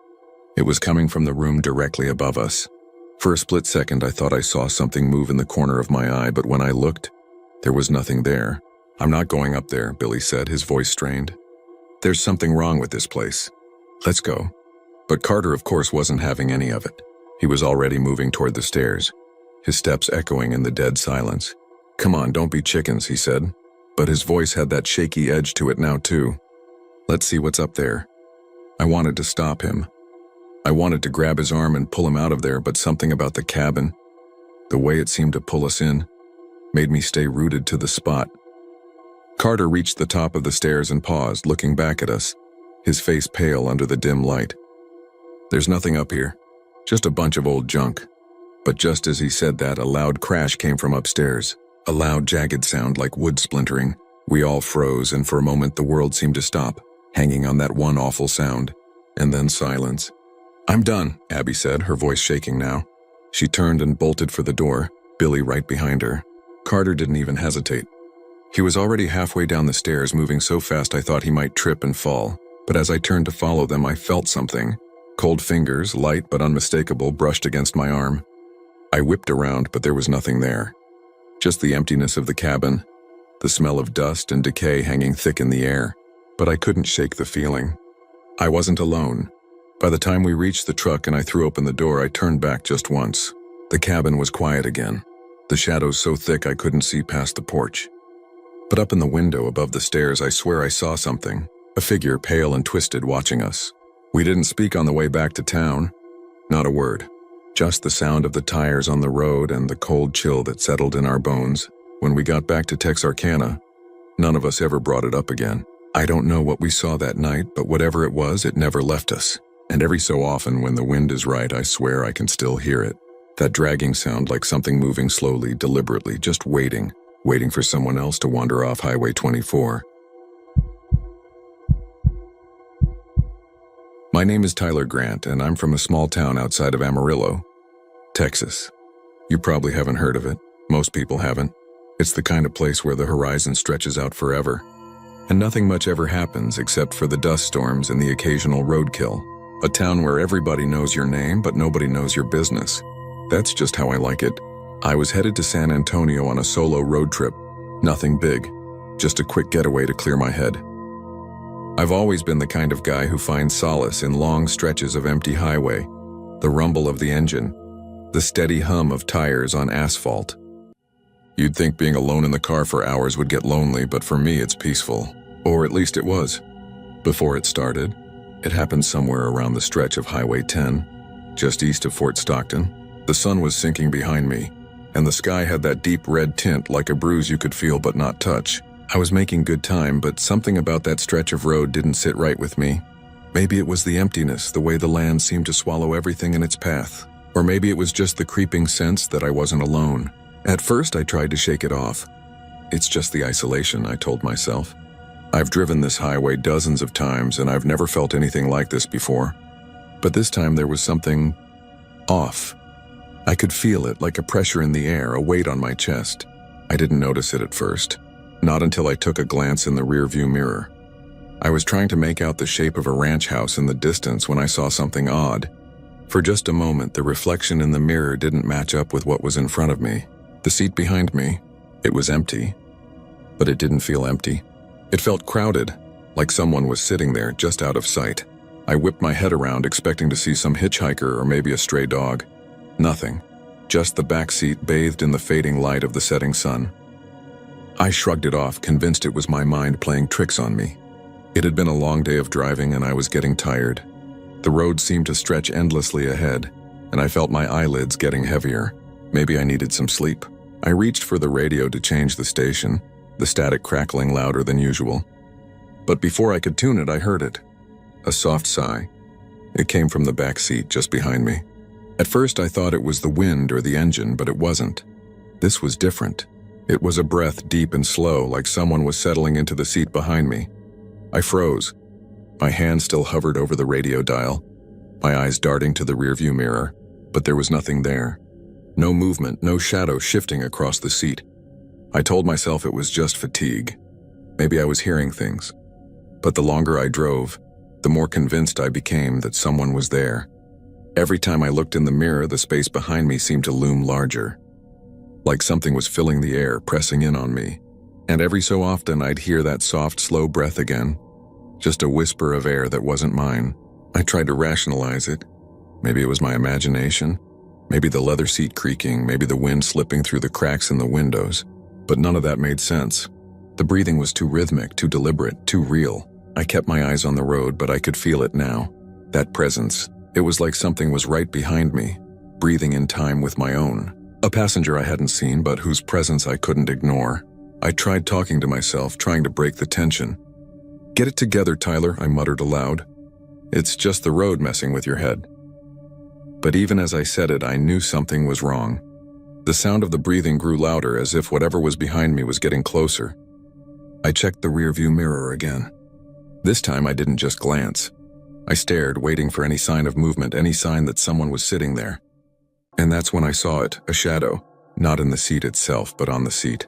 [SPEAKER 1] It was coming from the room directly above us. For a split second, I thought I saw something move in the corner of my eye, but when I looked, there was nothing there. "I'm not going up there," Billy said, his voice strained. "There's something wrong with this place. Let's go." But Carter, of course, wasn't having any of it. He was already moving toward the stairs, his steps echoing in the dead silence. "Come on, don't be chickens," he said. But his voice had that shaky edge to it now, too. "Let's see what's up there." I wanted to stop him. I wanted to grab his arm and pull him out of there, but something about the cabin, the way it seemed to pull us in, made me stay rooted to the spot. Carter reached the top of the stairs and paused, looking back at us, his face pale under the dim light. "There's nothing up here, just a bunch of old junk." But just as he said that, a loud crash came from upstairs, a loud, jagged sound like wood splintering. We all froze, and for a moment the world seemed to stop, hanging on that one awful sound, and then silence. "I'm done," Abby said, her voice shaking now. She turned and bolted for the door, Billy right behind her. Carter didn't even hesitate. He was already halfway down the stairs, moving so fast I thought he might trip and fall. But as I turned to follow them, I felt something. Cold fingers, light but unmistakable, brushed against my arm. I whipped around, but there was nothing there. Just the emptiness of the cabin, the smell of dust and decay hanging thick in the air. But I couldn't shake the feeling. I wasn't alone. By the time we reached the truck and I threw open the door, I turned back just once. The cabin was quiet again, the shadows so thick I couldn't see past the porch. But up in the window above the stairs, I swear I saw something, a figure pale and twisted watching us. We didn't speak on the way back to town, not a word. Just the sound of the tires on the road and the cold chill that settled in our bones. When we got back to Texarkana, none of us ever brought it up again. I don't know what we saw that night, but whatever it was, it never left us. And every so often when the wind is right, I swear I can still hear it. That dragging sound, like something moving slowly, deliberately, just waiting for someone else to wander off Highway 24. My name is Tyler Grant, and I'm from a small town outside of Amarillo, Texas. You probably haven't heard of it. Most people haven't. It's the kind of place where the horizon stretches out forever, and nothing much ever happens except for the dust storms and the occasional roadkill. A town where everybody knows your name, but nobody knows your business. That's just how I like it. I was headed to San Antonio on a solo road trip. Nothing big, just a quick getaway to clear my head. I've always been the kind of guy who finds solace in long stretches of empty highway, the rumble of the engine, the steady hum of tires on asphalt. You'd think being alone in the car for hours would get lonely, but for me it's peaceful. Or at least it was. Before it started, it happened somewhere around the stretch of Highway 10, just east of Fort Stockton. The sun was sinking behind me, and the sky had that deep red tint like a bruise you could feel but not touch. I was making good time, but something about that stretch of road didn't sit right with me. Maybe it was the emptiness, the way the land seemed to swallow everything in its path. Or maybe it was just the creeping sense that I wasn't alone. At first, I tried to shake it off. It's just the isolation, I told myself. I've driven this highway dozens of times, and I've never felt anything like this before. But this time there was something off. I could feel it, like a pressure in the air, a weight on my chest. I didn't notice it at first, not until I took a glance in the rearview mirror. I was trying to make out the shape of a ranch house in the distance when I saw something odd. For just a moment, the reflection in the mirror didn't match up with what was in front of me. The seat behind me, it was empty, but it didn't feel empty. It felt crowded, like someone was sitting there just out of sight. I whipped my head around, expecting to see some hitchhiker or maybe a stray dog. Nothing, just the back seat bathed in the fading light of the setting sun. I shrugged it off, convinced it was my mind playing tricks on me. It had been a long day of driving and I was getting tired. The road seemed to stretch endlessly ahead, and I felt my eyelids getting heavier. Maybe I needed some sleep. I reached for the radio to change the station, the static crackling louder than usual. But before I could tune it, I heard it. A soft sigh. It came from the back seat just behind me. At first I thought it was the wind or the engine, but it wasn't. This was different. It was a breath deep and slow, like someone was settling into the seat behind me. I froze. My hand still hovered over the radio dial, my eyes darting to the rearview mirror, but there was nothing there. No movement, no shadow shifting across the seat. I told myself it was just fatigue. Maybe I was hearing things. But the longer I drove, the more convinced I became that someone was there. Every time I looked in the mirror, the space behind me seemed to loom larger, like something was filling the air, pressing in on me. And every so often, I'd hear that soft, slow breath again, just a whisper of air that wasn't mine. I tried to rationalize it. Maybe it was my imagination, maybe the leather seat creaking, maybe the wind slipping through the cracks in the windows, but none of that made sense. The breathing was too rhythmic, too deliberate, too real. I kept my eyes on the road, but I could feel it now. That presence. It was like something was right behind me, breathing in time with my own. A passenger I hadn't seen, but whose presence I couldn't ignore. I tried talking to myself, trying to break the tension. "Get it together, Tyler," I muttered aloud. "It's just the road messing with your head." But even as I said it, I knew something was wrong. The sound of the breathing grew louder, as if whatever was behind me was getting closer. I checked the rearview mirror again. This time I didn't just glance. I stared, waiting for any sign of movement, any sign that someone was sitting there. And that's when I saw it, a shadow, not in the seat itself, but on the seat.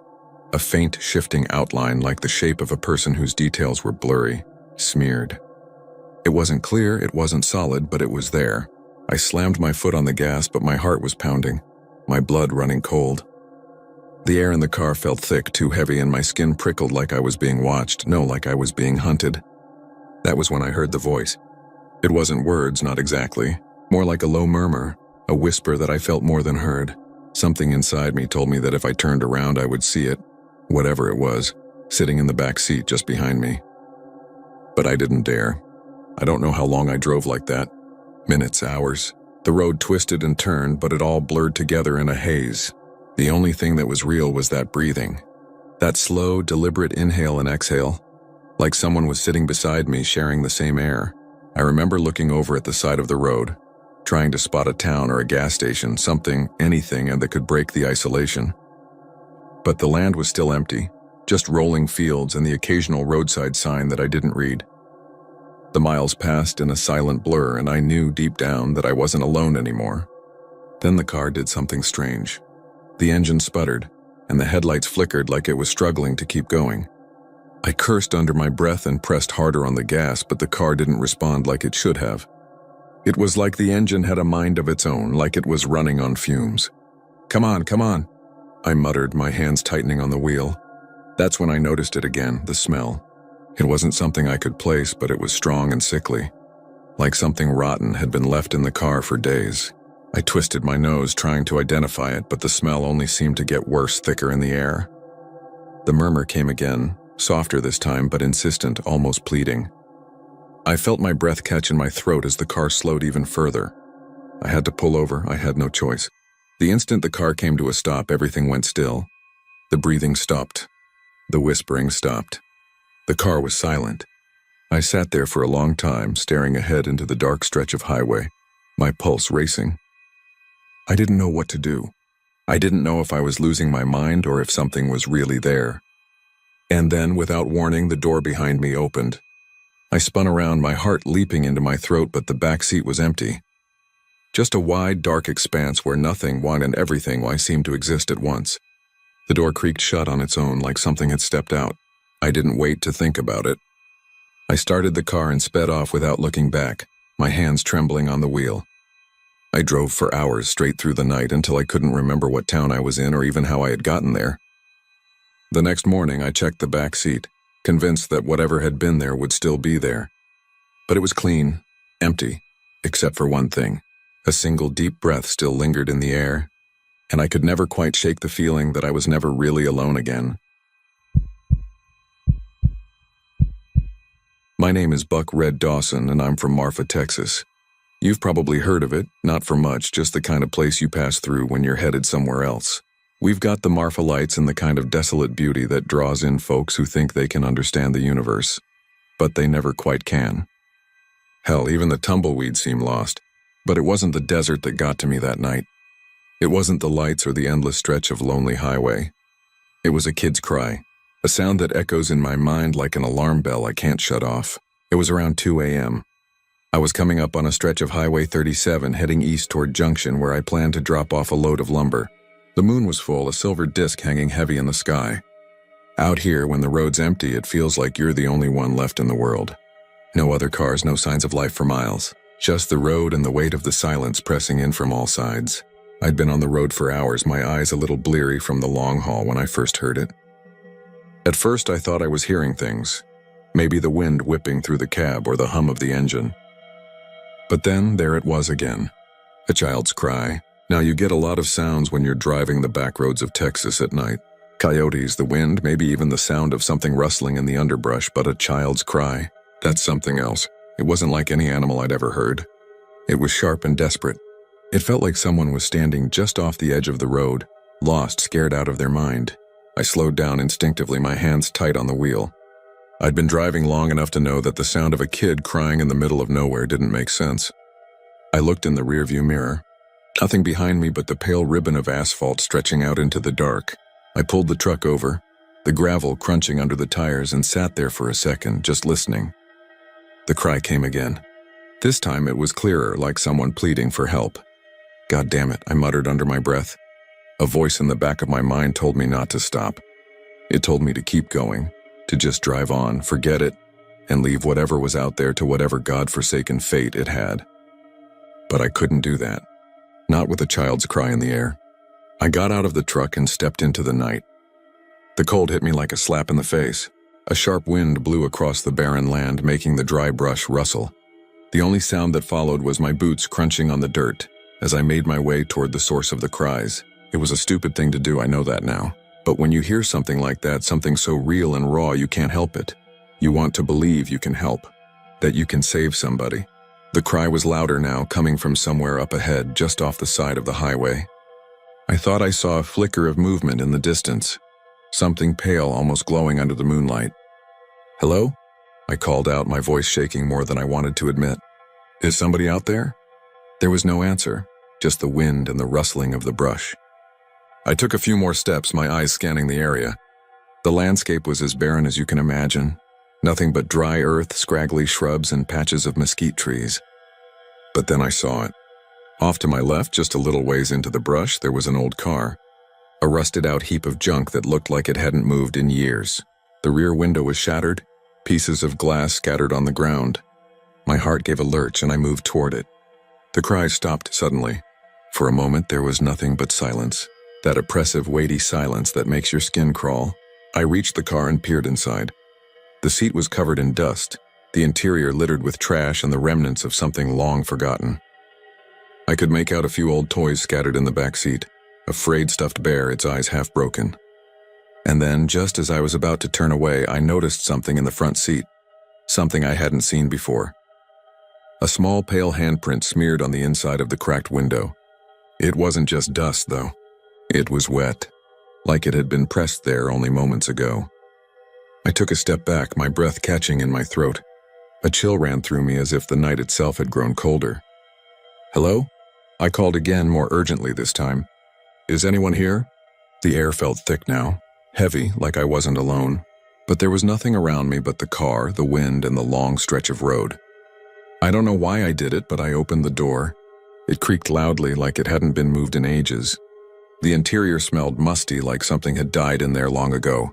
[SPEAKER 1] A faint, shifting outline like the shape of a person whose details were blurry, smeared. It wasn't clear, it wasn't solid, but it was there. I slammed my foot on the gas, but my heart was pounding, my blood running cold. The air in the car felt thick, too heavy, and my skin prickled like I was being watched, no, like I was being hunted. That was when I heard the voice. It wasn't words, not exactly. More like a low murmur, a whisper that I felt more than heard. Something inside me told me that if I turned around, I would see it, whatever it was, sitting in the back seat just behind me. But I didn't dare. I don't know how long I drove like that. Minutes, hours. The road twisted and turned, but it all blurred together in a haze. The only thing that was real was that breathing. That slow, deliberate inhale and exhale. Like someone was sitting beside me, sharing the same air. I remember looking over at the side of the road, trying to spot a town or a gas station, something, anything, and that could break the isolation. But the land was still empty, just rolling fields and the occasional roadside sign that I didn't read. The miles passed in a silent blur, and I knew deep down that I wasn't alone anymore. Then the car did something strange. The engine sputtered, and the headlights flickered like it was struggling to keep going. I cursed under my breath and pressed harder on the gas, but the car didn't respond like it should have. It was like the engine had a mind of its own, like it was running on fumes. Come on," I muttered, my hands tightening on the wheel. That's when I noticed it again, the smell. It wasn't something I could place, but it was strong and sickly. Like something rotten had been left in the car for days. I twisted my nose, trying to identify it, but the smell only seemed to get worse, thicker in the air. The murmur came again, softer this time, but insistent, almost pleading. I felt my breath catch in my throat as the car slowed even further. I had to pull over, I had no choice. The instant the car came to a stop, everything went still. The breathing stopped. The whispering stopped. The car was silent. I sat there for a long time, staring ahead into the dark stretch of highway, my pulse racing. I didn't know what to do. I didn't know if I was losing my mind or if something was really there. And then, without warning, the door behind me opened. I spun around, my heart leaping into my throat, but the back seat was empty. Just a wide, dark expanse where nothing, one and everything seemed to exist at once. The door creaked shut on its own, like something had stepped out. I didn't wait to think about it. I started the car and sped off without looking back, my hands trembling on the wheel. I drove for hours straight through the night until I couldn't remember what town I was in or even how I had gotten there. The next morning, I checked the back seat, convinced that whatever had been there would still be there. But it was clean, empty, except for one thing. A single deep breath still lingered in the air, and I could never quite shake the feeling that I was never really alone again. My name is Buck Red Dawson, and I'm from Marfa, Texas. You've probably heard of it, not for much, just the kind of place you pass through when you're headed somewhere else. We've got the Marfa lights and the kind of desolate beauty that draws in folks who think they can understand the universe, but they never quite can. Hell, even the tumbleweeds seem lost, but it wasn't the desert that got to me that night. It wasn't the lights or the endless stretch of lonely highway. It was a kid's cry, a sound that echoes in my mind like an alarm bell I can't shut off. It was around 2 a.m. I was coming up on a stretch of Highway 37 heading east toward Junction where I planned to drop off a load of lumber. The moon was full, a silver disk hanging heavy in the sky. Out here, when the road's empty, it feels like you're the only one left in the world. No other cars, no signs of life for miles. Just the road and the weight of the silence pressing in from all sides. I'd been on the road for hours, my eyes a little bleary from the long haul when I first heard it. At first I thought I was hearing things. Maybe the wind whipping through the cab or the hum of the engine. But then there it was again. A child's cry. Now you get a lot of sounds when you're driving the back roads of Texas at night. Coyotes, the wind, maybe even the sound of something rustling in the underbrush, but a child's cry. That's something else. It wasn't like any animal I'd ever heard. It was sharp and desperate. It felt like someone was standing just off the edge of the road, lost, scared out of their mind. I slowed down instinctively, my hands tight on the wheel. I'd been driving long enough to know that the sound of a kid crying in the middle of nowhere didn't make sense. I looked in the rearview mirror. Nothing behind me but the pale ribbon of asphalt stretching out into the dark. I pulled the truck over, the gravel crunching under the tires, and sat there for a second, just listening. The cry came again. This time it was clearer, like someone pleading for help. God damn it, I muttered under my breath. A voice in the back of my mind told me not to stop. It told me to keep going, to just drive on, forget it, and leave whatever was out there to whatever God-forsaken fate it had. But I couldn't do that. Not with a child's cry in the air. I got out of the truck and stepped into the night. The cold hit me like a slap in the face. A sharp wind blew across the barren land, making the dry brush rustle. The only sound that followed was my boots crunching on the dirt as I made my way toward the source of the cries. It was a stupid thing to do, I know that now. But when you hear something like that, something so real and raw, you can't help it. You want to believe you can help, that you can save somebody. The cry was louder now, coming from somewhere up ahead, just off the side of the highway. I thought I saw a flicker of movement in the distance. Something pale, almost glowing under the moonlight. Hello? I called out, my voice shaking more than I wanted to admit. Is somebody out there? There was no answer, just the wind and the rustling of the brush. I took a few more steps, my eyes scanning the area. The landscape was as barren as you can imagine. Nothing but dry earth, scraggly shrubs, and patches of mesquite trees. But then I saw it. Off to my left, just a little ways into the brush, there was an old car. A rusted-out heap of junk that looked like it hadn't moved in years. The rear window was shattered, pieces of glass scattered on the ground. My heart gave a lurch and I moved toward it. The cries stopped suddenly. For a moment there was nothing but silence. That oppressive, weighty silence that makes your skin crawl. I reached the car and peered inside. The seat was covered in dust, the interior littered with trash and the remnants of something long forgotten. I could make out a few old toys scattered in the back seat. A frayed stuffed bear, its eyes half broken. And then, just as I was about to turn away, I noticed something in the front seat. Something I hadn't seen before. A small pale handprint smeared on the inside of the cracked window. It wasn't just dust, though. It was wet, like it had been pressed there only moments ago. I took a step back, my breath catching in my throat. A chill ran through me as if the night itself had grown colder. Hello? I called again, more urgently this time. Is anyone here? The air felt thick now, heavy, like I wasn't alone. But there was nothing around me but the car, the wind, and the long stretch of road. I don't know why I did it, but I opened the door. It creaked loudly, like it hadn't been moved in ages. The interior smelled musty, like something had died in there long ago.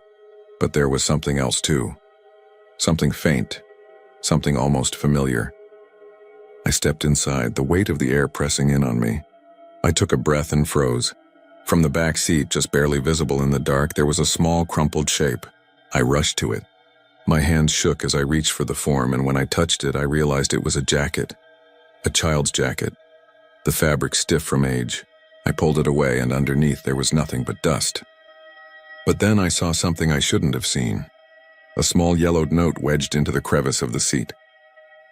[SPEAKER 1] But there was something else too. Something faint. Something almost familiar. I stepped inside, the weight of the air pressing in on me. I took a breath and froze. From the back seat, just barely visible in the dark, there was a small, crumpled shape. I rushed to it. My hands shook as I reached for the form, and when I touched it, I realized it was a jacket. A child's jacket. The fabric stiff from age. I pulled it away, and underneath there was nothing but dust. But then I saw something I shouldn't have seen. A small yellowed note wedged into the crevice of the seat.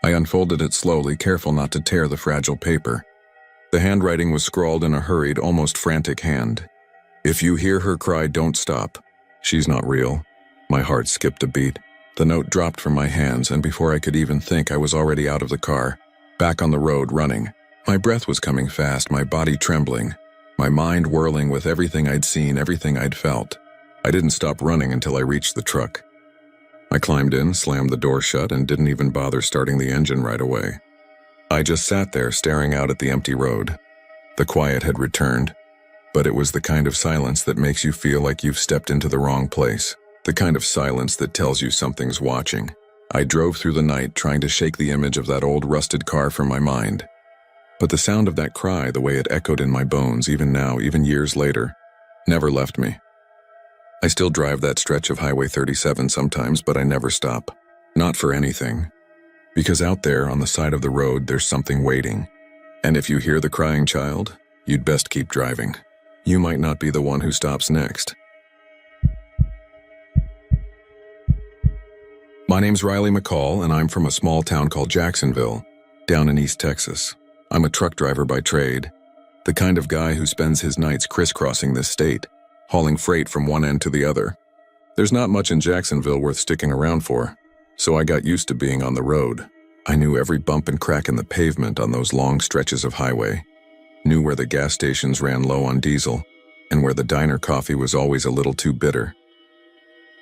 [SPEAKER 1] I unfolded it slowly, careful not to tear the fragile paper. The handwriting was scrawled in a hurried, almost frantic hand. If you hear her cry, don't stop. She's not real. My heart skipped a beat. The note dropped from my hands, and before I could even think, I was already out of the car, back on the road, running. My breath was coming fast, my body trembling, my mind whirling with everything I'd seen, everything I'd felt. I didn't stop running until I reached the truck. I climbed in, slammed the door shut, and didn't even bother starting the engine right away. I just sat there staring out at the empty road. The quiet had returned, but it was the kind of silence that makes you feel like you've stepped into the wrong place. The kind of silence that tells you something's watching. I drove through the night trying to shake the image of that old rusted car from my mind. But the sound of that cry, the way it echoed in my bones, even now, even years later, never left me. I still drive that stretch of Highway 37 sometimes, but I never stop. Not for anything. Because out there on the side of the road, there's something waiting. And if you hear the crying child, you'd best keep driving. You might not be the one who stops next. My name's Riley McCall, and I'm from a small town called Jacksonville, down in East Texas. I'm a truck driver by trade, the kind of guy who spends his nights crisscrossing this state, hauling freight from one end to the other. There's not much in Jacksonville worth sticking around for, so I got used to being on the road. I knew every bump and crack in the pavement on those long stretches of highway, knew where the gas stations ran low on diesel, and where the diner coffee was always a little too bitter.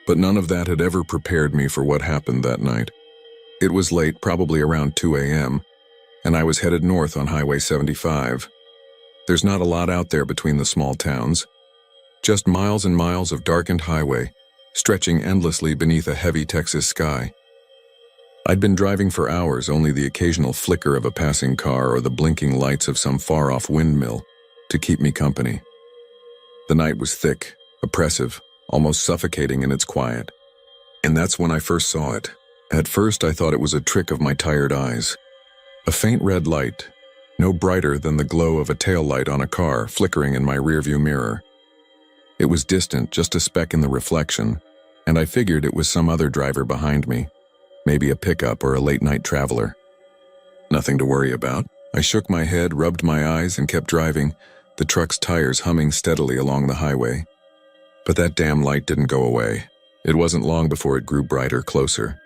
[SPEAKER 1] But none of that had ever prepared me for what happened that night. It was late, probably around 2 a.m., and I was headed north on Highway 75. There's not a lot out there between the small towns, just miles and miles of darkened highway, stretching endlessly beneath a heavy Texas sky. I'd been driving for hours, only the occasional flicker of a passing car or the blinking lights of some far-off windmill to keep me company. The night was thick, oppressive, almost suffocating in its quiet. And that's when I first saw it. At first, I thought it was a trick of my tired eyes. A faint red light, no brighter than the glow of a taillight on a car flickering in my rearview mirror. It was distant, just a speck in the reflection, and I figured it was some other driver behind me, maybe a pickup or a late-night traveler. Nothing to worry about. I shook my head, rubbed my eyes, and kept driving, the truck's tires humming steadily along the highway. But that damn light didn't go away. It wasn't long before it grew brighter, closer.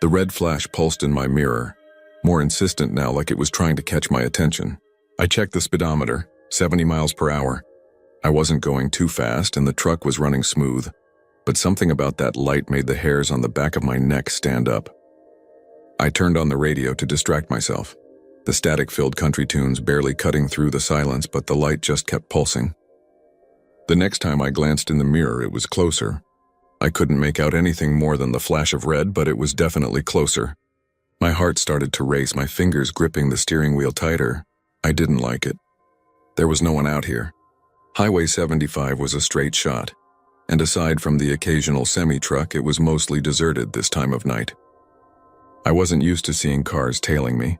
[SPEAKER 1] The red flash pulsed in my mirror, more insistent now, like it was trying to catch my attention. I checked the speedometer, 70 miles per hour. I wasn't going too fast, and the truck was running smooth, but something about that light made the hairs on the back of my neck stand up. I turned on the radio to distract myself, the static-filled country tunes barely cutting through the silence, but the light just kept pulsing. The next time I glanced in the mirror, it was closer. I couldn't make out anything more than the flash of red, but it was definitely closer. My heart started to race, my fingers gripping the steering wheel tighter. I didn't like it. There was no one out here. Highway 75 was a straight shot, and aside from the occasional semi-truck, it was mostly deserted this time of night. I wasn't used to seeing cars tailing me,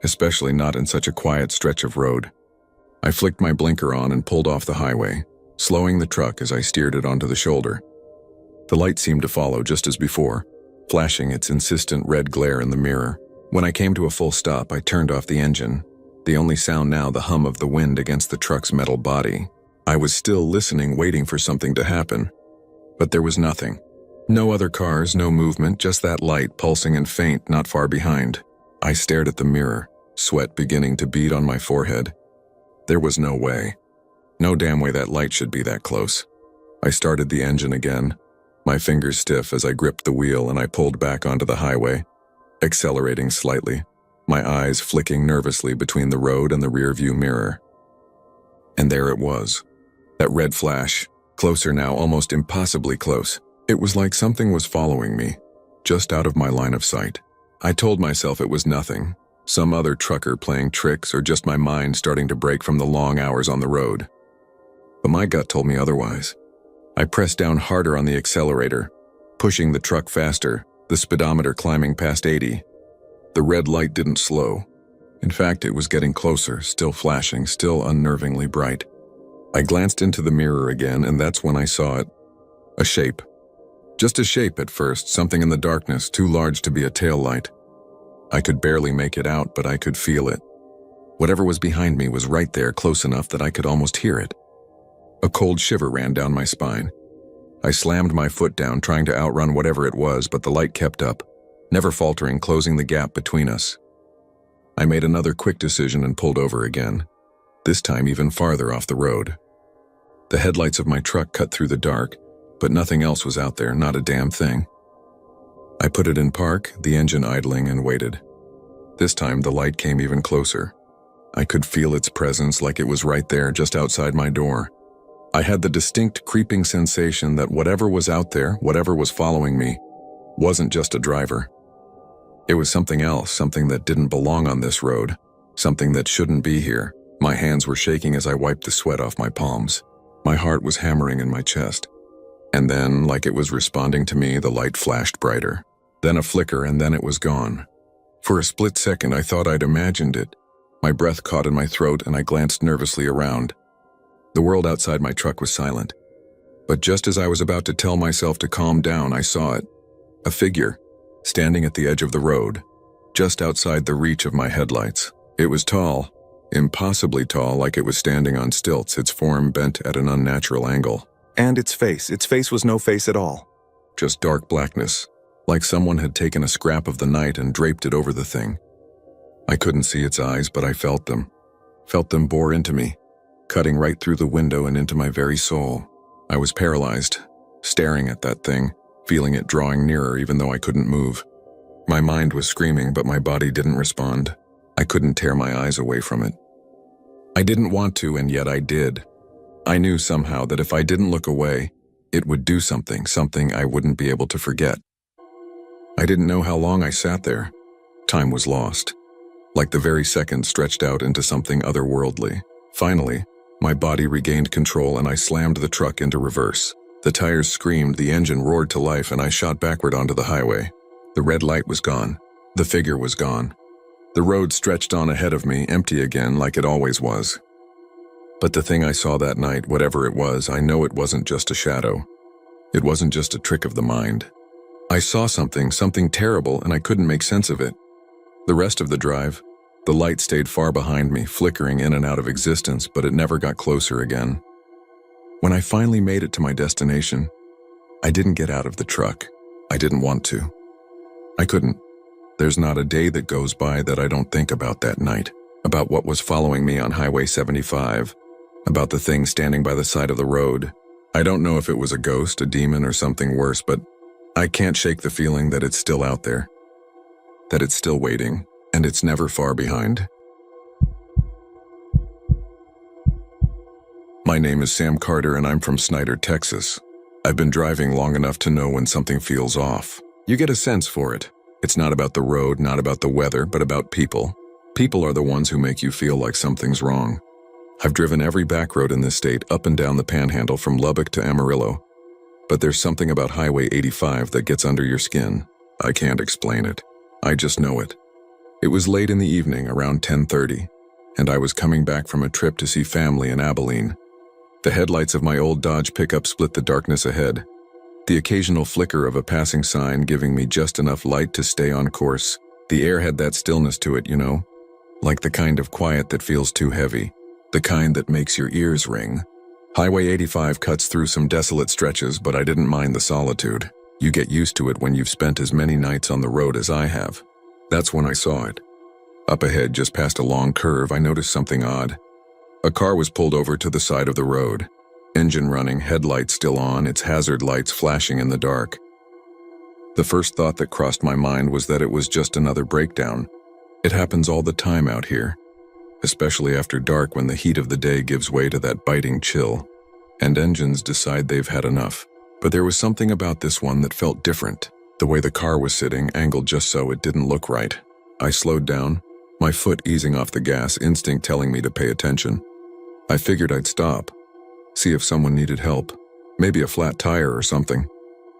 [SPEAKER 1] especially not in such a quiet stretch of road. I flicked my blinker on and pulled off the highway, slowing the truck as I steered it onto the shoulder. The light seemed to follow just as before, flashing its insistent red glare in the mirror. When I came to a full stop, I turned off the engine, the only sound now the hum of the wind against the truck's metal body. I was still listening, waiting for something to happen, but there was nothing. No other cars, no movement, just that light pulsing and faint not far behind. I stared at the mirror, sweat beginning to bead on my forehead. There was no way. No damn way that light should be that close. I started the engine again, my fingers stiff as I gripped the wheel, and I pulled back onto the highway, accelerating slightly, my eyes flicking nervously between the road and the rearview mirror. And there it was, that red flash, closer now, almost impossibly close. It was like something was following me, just out of my line of sight. I told myself it was nothing, some other trucker playing tricks, or just my mind starting to break from the long hours on the road. But my gut told me otherwise. I pressed down harder on the accelerator, pushing the truck faster, the speedometer climbing past 80. The red light didn't slow. In fact, it was getting closer, still flashing, still unnervingly bright. I glanced into the mirror again, and that's when I saw it. A shape. Just a shape at first, something in the darkness, too large to be a taillight. I could barely make it out, but I could feel it. Whatever was behind me was right there, close enough that I could almost hear it. A cold shiver ran down my spine. I slammed my foot down, trying to outrun whatever it was, but the light kept up, never faltering, closing the gap between us. I made another quick decision and pulled over again, this time even farther off the road. The headlights of my truck cut through the dark, but nothing else was out there, not a damn thing. I put it in park, the engine idling, and waited. This time the light came even closer. I could feel its presence, like it was right there, just outside my door. I had the distinct creeping sensation that whatever was out there, whatever was following me, wasn't just a driver. It was something else, something that didn't belong on this road, something that shouldn't be here. My hands were shaking as I wiped the sweat off my palms. My heart was hammering in my chest. And then, like it was responding to me, the light flashed brighter. Then a flicker, and then it was gone. For a split second, I thought I'd imagined it. My breath caught in my throat, and I glanced nervously around. The world outside my truck was silent. But just as I was about to tell myself to calm down, I saw it. A figure, standing at the edge of the road, just outside the reach of my headlights. It was tall, impossibly tall, like it was standing on stilts, its form bent at an unnatural angle.
[SPEAKER 2] And its face was no face at all.
[SPEAKER 1] Just dark blackness, like someone had taken a scrap of the night and draped it over the thing. I couldn't see its eyes, but I felt them bore into me, cutting right through the window and into my very soul. I was paralyzed, staring at that thing, feeling it drawing nearer even though I couldn't move. My mind was screaming, but my body didn't respond. I couldn't tear my eyes away from it. I didn't want to, and yet I did. I knew somehow that if I didn't look away, it would do something I wouldn't be able to forget. I didn't know how long I sat there. Time was lost, like the very second stretched out into something otherworldly. Finally, my body regained control and I slammed the truck into reverse. The tires screamed, the engine roared to life, and I shot backward onto the highway. The red light was gone. The figure was gone. The road stretched on ahead of me, empty again like it always was. But the thing I saw that night, whatever it was, I know it wasn't just a shadow. It wasn't just a trick of the mind. I saw something terrible, and I couldn't make sense of it. The rest of the drive, the light stayed far behind me, flickering in and out of existence, but it never got closer again. When I finally made it to my destination, I didn't get out of the truck. I didn't want to. I couldn't. There's not a day that goes by that I don't think about that night, about what was following me on Highway 75, about the thing standing by the side of the road. I don't know if it was a ghost, a demon, or something worse, but I can't shake the feeling that it's still out there, that it's still waiting, and it's never far behind. My name is Sam Carter, and I'm from Snyder, Texas. I've been driving long enough to know when something feels off. You get a sense for it. It's not about the road, not about the weather, but about people. People are the ones who make you feel like something's wrong. I've driven every back road in this state, up and down the Panhandle from Lubbock to Amarillo. But there's something about Highway 85 that gets under your skin. I can't explain it. I just know it. It was late in the evening, around 10:30, and I was coming back from a trip to see family in Abilene. The headlights of my old Dodge pickup split the darkness ahead, the occasional flicker of a passing sign giving me just enough light to stay on course. The air had that stillness to it, you know, like the kind of quiet that feels too heavy, the kind that makes your ears ring. Highway 85 cuts through some desolate stretches, but I didn't mind the solitude. You get used to it when you've spent as many nights on the road as I have. That's when I saw it. Up ahead, just past a long curve, I noticed something odd. A car was pulled over to the side of the road. Engine running, headlights still on, its hazard lights flashing in the dark. The first thought that crossed my mind was that it was just another breakdown. It happens all the time out here, especially after dark when the heat of the day gives way to that biting chill, and engines decide they've had enough. But there was something about this one that felt different. The way the car was sitting, angled just so it didn't look right. I slowed down, my foot easing off the gas, instinct telling me to pay attention. I figured I'd stop, see if someone needed help, maybe a flat tire or something.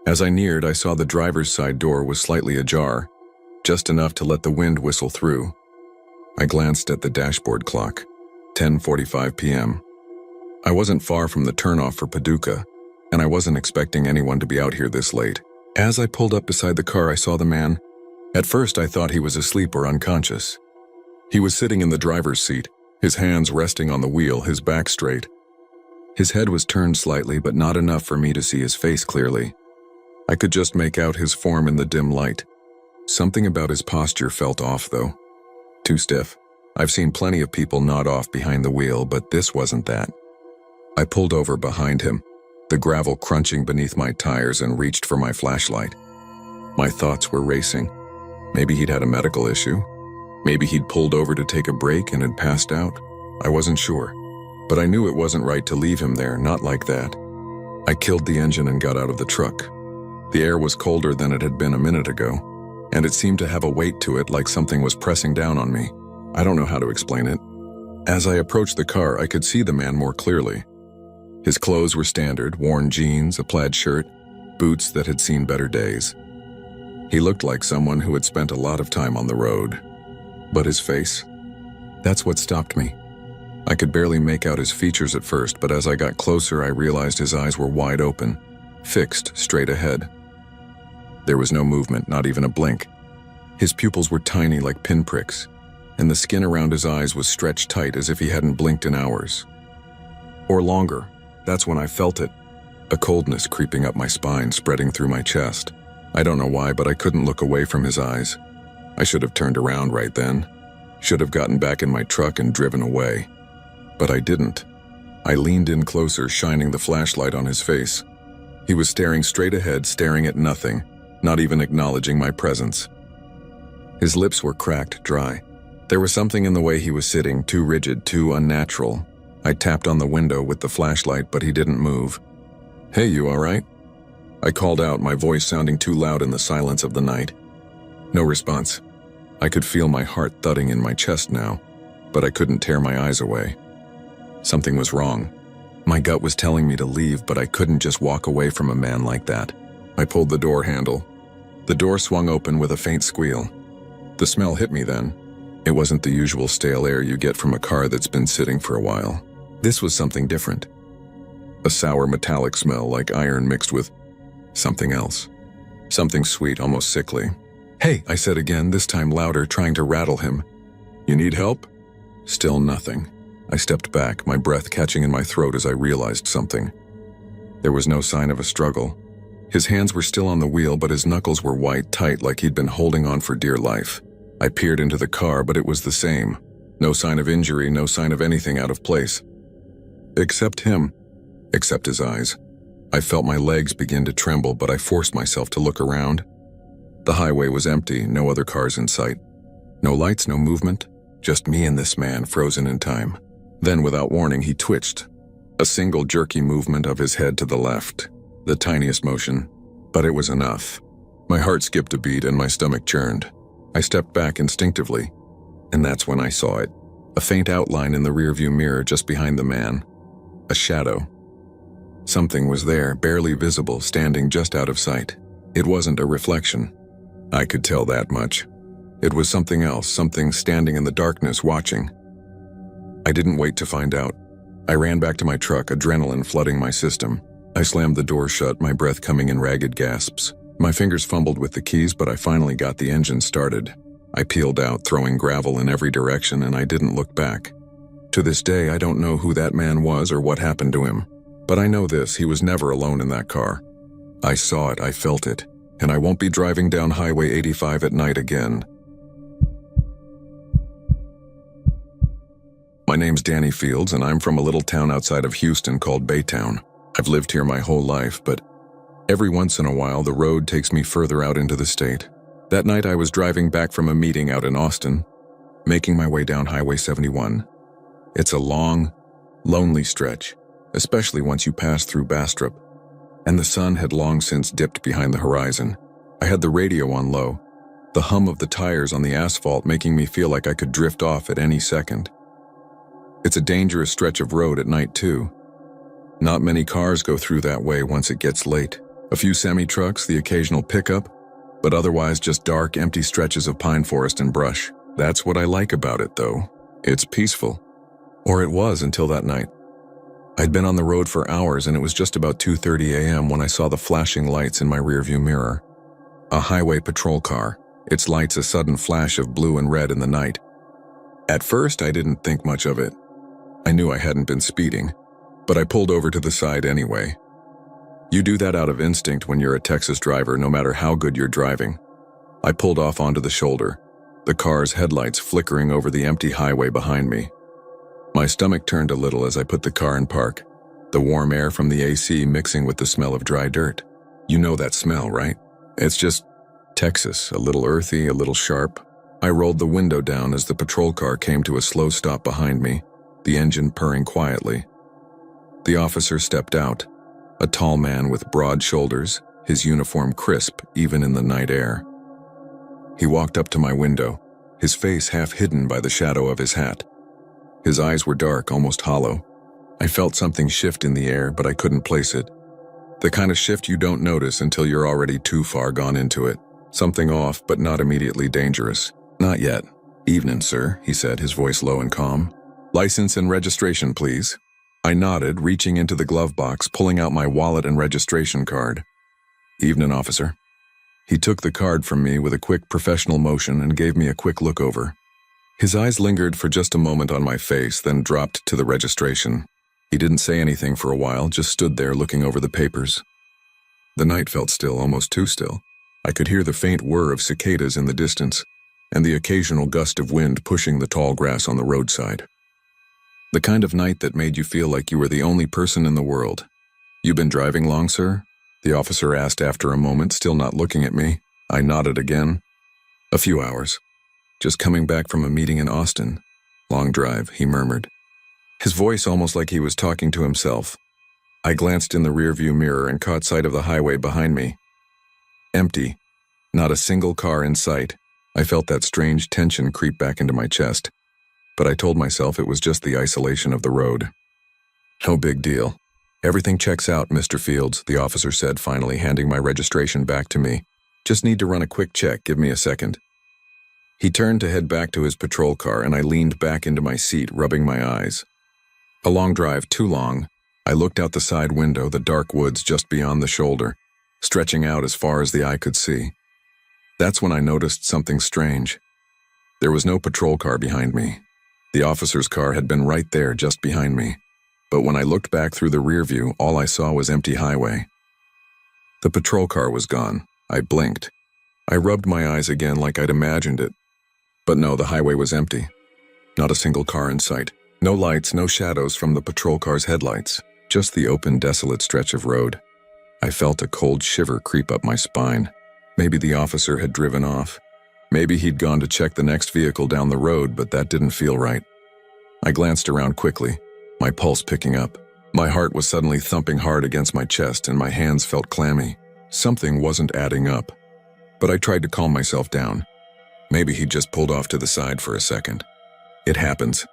[SPEAKER 1] As I neared, I saw the driver's side door was slightly ajar, just enough to let the wind whistle through. I glanced at the dashboard clock, 10:45 p.m. I wasn't far from the turnoff for Paducah, and I wasn't expecting anyone to be out here this late. As I pulled up beside the car, I saw the man. At first, I thought he was asleep or unconscious. He was sitting in the driver's seat, his hands resting on the wheel, his back straight. His head was turned slightly, but not enough for me to see his face clearly. I could just make out his form in the dim light. Something about his posture felt off, though. Too stiff. I've seen plenty of people nod off behind the wheel, but this wasn't that. I pulled over behind him, the gravel crunching beneath my tires, and reached for my flashlight. My thoughts were racing. Maybe he'd had a medical issue. Maybe he'd pulled over to take a break and had passed out. I wasn't sure, but I knew it wasn't right to leave him there, not like that. I killed the engine and got out of the truck. The air was colder than it had been a minute ago. and it seemed to have a weight to it, like something was pressing down on me. I don't know how to explain it. As I approached the car, I could see the man more clearly. His clothes were standard, worn jeans, a plaid shirt, boots that had seen better days. He looked like someone who had spent a lot of time on the road. But his face? That's what stopped me. I could barely make out his features at first, but as I got closer, I realized his eyes were wide open, fixed straight ahead. There was no movement, not even a blink. His pupils were tiny like pinpricks, and the skin around his eyes was stretched tight as if he hadn't blinked in hours. Or longer. That's when I felt it. A coldness creeping up my spine, spreading through my chest. I don't know why, but I couldn't look away from his eyes. I should have turned around right then. Should have gotten back in my truck and driven away. But I didn't. I leaned in closer, shining the flashlight on his face. He was staring straight ahead, staring at nothing, not even acknowledging my presence. His lips were cracked, dry. There was something in the way he was sitting, too rigid, too unnatural. I tapped on the window with the flashlight, but he didn't move. "Hey, you all right?" I called out, my voice sounding too loud in the silence of the night. No response. I could feel my heart thudding in my chest now, but I couldn't tear my eyes away. Something was wrong. My gut was telling me to leave, but I couldn't just walk away from a man like that. I pulled the door handle. The door swung open with a faint squeal. The smell hit me then. It wasn't the usual stale air you get from a car that's been sitting for a while. This was something different. A sour metallic smell like iron mixed with something else. Something sweet, almost sickly. "Hey," I said again, this time louder, trying to rattle him. "You need help?" Still nothing. I stepped back, my breath catching in my throat as I realized something. There was no sign of a struggle. His hands were still on the wheel, but his knuckles were white tight like he'd been holding on for dear life. I peered into the car, but it was the same. No sign of injury, no sign of anything out of place. Except him. Except his eyes. I felt my legs begin to tremble, but I forced myself to look around. The highway was empty, no other cars in sight. No lights, no movement, just me and this man frozen in time. Then, without warning, he twitched. A single jerky movement of his head to the left. The tiniest motion, but it was enough. My heart skipped a beat and my stomach churned. I stepped back instinctively, and that's when I saw it. A faint outline in the rearview mirror just behind the man. A shadow. Something was there, barely visible, standing just out of sight. It wasn't a reflection. I could tell that much. It was something else, something standing in the darkness watching. I didn't wait to find out. I ran back to my truck, adrenaline flooding my system. I slammed the door shut, my breath coming in ragged gasps. My fingers fumbled with the keys, but I finally got the engine started. I peeled out, throwing gravel in every direction, and I didn't look back. To this day, I don't know who that man was or what happened to him. But I know this, he was never alone in that car. I saw it, I felt it, and I won't be driving down Highway 85 at night again. My name's Danny Fields, and I'm from a little town outside of Houston called Baytown. I've lived here my whole life, but every once in a while the road takes me further out into the state. That night I was driving back from a meeting out in Austin, making my way down Highway 71. It's a long, lonely stretch, especially once you pass through Bastrop, and the sun had long since dipped behind the horizon. I had the radio on low, the hum of the tires on the asphalt making me feel like I could drift off at any second. It's a dangerous stretch of road at night too. Not many cars go through that way once it gets late. A few semi-trucks, the occasional pickup, but otherwise just dark, empty stretches of pine forest and brush. That's what I like about it, though. It's peaceful. Or it was until that night. I'd been on the road for hours, and it was just about 2:30 a.m. when I saw the flashing lights in my rearview mirror. A highway patrol car, its lights a sudden flash of blue and red in the night. At first, I didn't think much of it. I knew I hadn't been speeding, but I pulled over to the side anyway. You do that out of instinct when you're a Texas driver, no matter how good you're driving. I pulled off onto the shoulder, the car's headlights flickering over the empty highway behind me. My stomach turned a little as I put the car in park, the warm air from the AC mixing with the smell of dry dirt. You know that smell, right? It's just Texas, a little earthy, a little sharp. I rolled the window down as the patrol car came to a slow stop behind me, the engine purring quietly. The officer stepped out, a tall man with broad shoulders, his uniform crisp even in the night air. He walked up to my window, his face half hidden by the shadow of his hat. His eyes were dark, almost hollow. I felt something shift in the air, but I couldn't place it. The kind of shift you don't notice until you're already too far gone into it. Something off, but not immediately dangerous. Not yet. "Evening, sir," he said, his voice low and calm. "License and registration, please." I nodded, reaching into the glove box, pulling out my wallet and registration card. "Evening, officer." He took the card from me with a quick professional motion and gave me a quick look over. His eyes lingered for just a moment on my face, then dropped to the registration. He didn't say anything for a while, just stood there looking over the papers. The night felt still, almost too still. I could hear the faint whir of cicadas in the distance, and the occasional gust of wind pushing the tall grass on the roadside. The kind of night that made you feel like you were the only person in the world. "You been driving long, sir?" the officer asked after a moment, still not looking at me. I nodded again. "A few hours. Just coming back from a meeting in Austin. Long drive," he murmured. His voice almost like he was talking to himself. I glanced in the rearview mirror and caught sight of the highway behind me. Empty. Not a single car in sight. I felt that strange tension creep back into my chest, but I told myself it was just the isolation of the road. "No big deal. Everything checks out, Mr. Fields," the officer said, finally handing my registration back to me. "Just need to run a quick check. Give me a second." He turned to head back to his patrol car, and I leaned back into my seat, rubbing my eyes. A long drive, too long. I looked out the side window, the dark woods just beyond the shoulder, stretching out as far as the eye could see. That's when I noticed something strange. There was no patrol car behind me. The officer's car had been right there, just behind me. But when I looked back through the rear view, all I saw was empty highway. The patrol car was gone. I blinked. I rubbed my eyes again like I'd imagined it. But no, the highway was empty. Not a single car in sight. No lights, no shadows from the patrol car's headlights. Just the open, desolate stretch of road. I felt a cold shiver creep up my spine. Maybe the officer had driven off. Maybe he'd gone to check the next vehicle down the road, but that didn't feel right. I glanced around quickly, my pulse picking up. My heart was suddenly thumping hard against my chest and my hands felt clammy. Something wasn't adding up. But I tried to calm myself down. Maybe he'd just pulled off to the side for a second. It happens.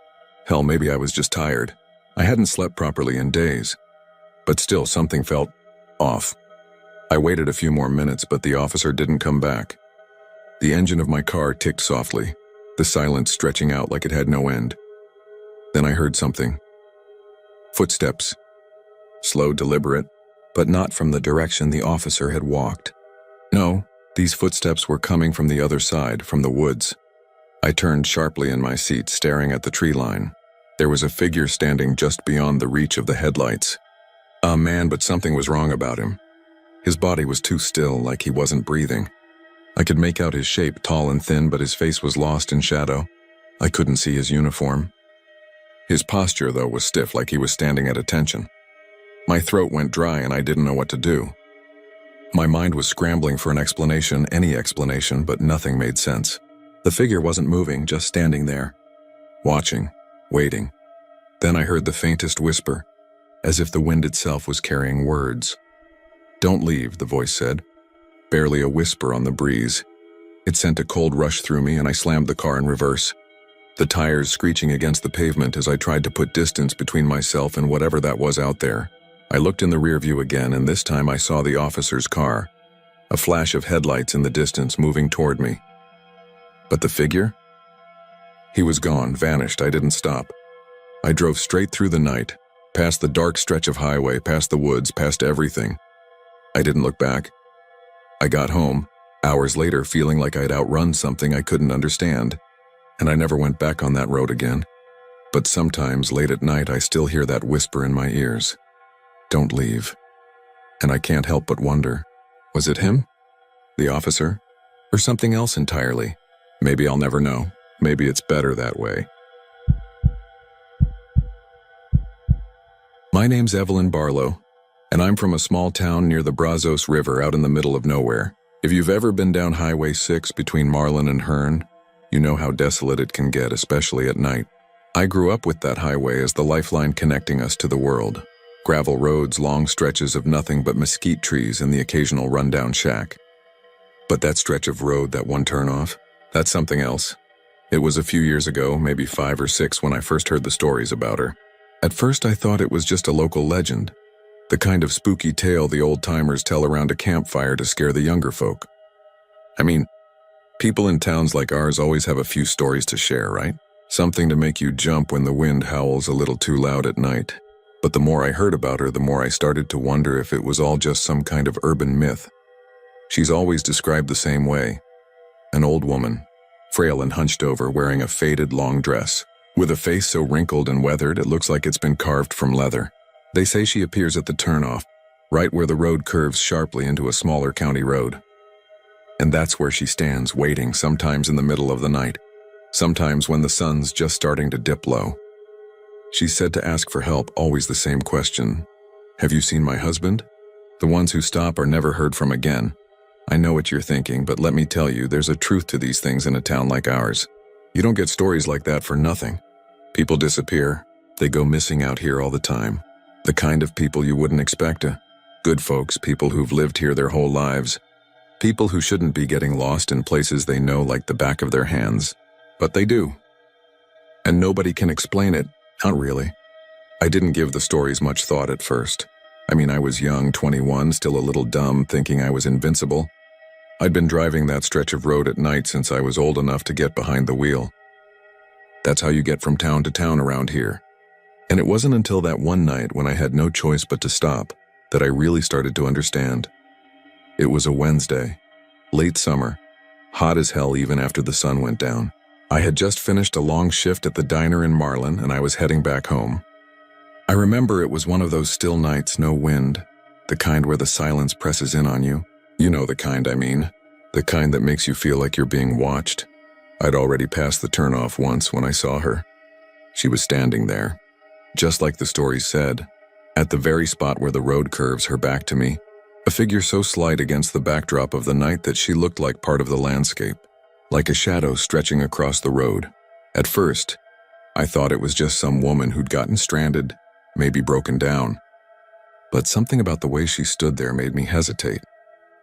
[SPEAKER 1] Hell, maybe I was just tired. I hadn't slept properly in days. But still, something felt off. I waited a few more minutes, but the officer didn't come back. The engine of my car ticked softly, the silence stretching out like it had no end. Then I heard something. Footsteps. Slow, deliberate, but not from the direction the officer had walked. No, these footsteps were coming from the other side, from the woods. I turned sharply in my seat, staring at the tree line. There was a figure standing just beyond the reach of the headlights. A man, but something was wrong about him. His body was too still, like he wasn't breathing. I could make out his shape, tall and thin, but his face was lost in shadow. I couldn't see his uniform. His posture, though, was stiff, like he was standing at attention. My throat went dry and I didn't know what to do. My mind was scrambling for an explanation, any explanation, but nothing made sense. The figure wasn't moving, just standing there, watching, waiting. Then I heard the faintest whisper, as if the wind itself was carrying words. "Don't leave," the voice said. Barely a whisper on the breeze. It sent a cold rush through me and I slammed the car in reverse. The tires screeching against the pavement as I tried to put distance between myself and whatever that was out there. I looked in the rear view again, and this time I saw the officer's car. A flash of headlights in the distance moving toward me. But the figure? He was gone, vanished. I didn't stop. I drove straight through the night, past the dark stretch of highway, past the woods, past everything. I didn't look back. I got home, hours later, feeling like I'd outrun something I couldn't understand, and I never went back on that road again. But sometimes, late at night, I still hear that whisper in my ears. Don't leave. And I can't help but wonder, was it him? The officer? Or something else entirely? Maybe I'll never know. Maybe it's better that way. My name's Evelyn Barlow, and I'm from a small town near the Brazos River out in the middle of nowhere. If you've ever been down Highway 6 between Marlin and Hearn, you know how desolate it can get, especially at night. I grew up with that highway as the lifeline connecting us to the world. Gravel roads, long stretches of nothing but mesquite trees, and the occasional rundown shack. But that stretch of road, that one turnoff, that's something else. It was a few years ago, maybe 5 or 6, when I first heard the stories about her. At first I thought it was just a local legend, the kind of spooky tale the old-timers tell around a campfire to scare the younger folk. I mean, people in towns like ours always have a few stories to share, right? Something to make you jump when the wind howls a little too loud at night. But the more I heard about her, the more I started to wonder if it was all just some kind of urban myth. She's always described the same way. An old woman, frail and hunched over, wearing a faded long dress, with a face so wrinkled and weathered it looks like it's been carved from leather. They say she appears at the turnoff, right where the road curves sharply into a smaller county road. And that's where she stands, waiting, sometimes in the middle of the night, sometimes when the sun's just starting to dip low. She's said to ask for help, always the same question. Have you seen my husband? The ones who stop are never heard from again. I know what you're thinking, but let me tell you, there's a truth to these things in a town like ours. You don't get stories like that for nothing. People disappear. They go missing out here all the time. The kind of people you wouldn't expect. Good folks, people who've lived here their whole lives. People who shouldn't be getting lost in places they know like the back of their hands. But they do. And nobody can explain it. Not really. I didn't give the stories much thought at first. I mean, I was young, 21, still a little dumb, thinking I was invincible. I'd been driving that stretch of road at night since I was old enough to get behind the wheel. That's how you get from town to town around here. And it wasn't until that one night when I had no choice but to stop that I really started to understand. It was a Wednesday, late summer, hot as hell even after the sun went down. I had just finished a long shift at the diner in Marlin and I was heading back home. I remember it was one of those still nights, no wind, the kind where the silence presses in on you. You know the kind I mean, the kind that makes you feel like you're being watched. I'd already passed the turnoff once when I saw her. She was standing there, just like the story said, at the very spot where the road curves, her back to me, a figure so slight against the backdrop of the night that she looked like part of the landscape, like a shadow stretching across the road. At first, I thought it was just some woman who'd gotten stranded, maybe broken down. But something about the way she stood there made me hesitate.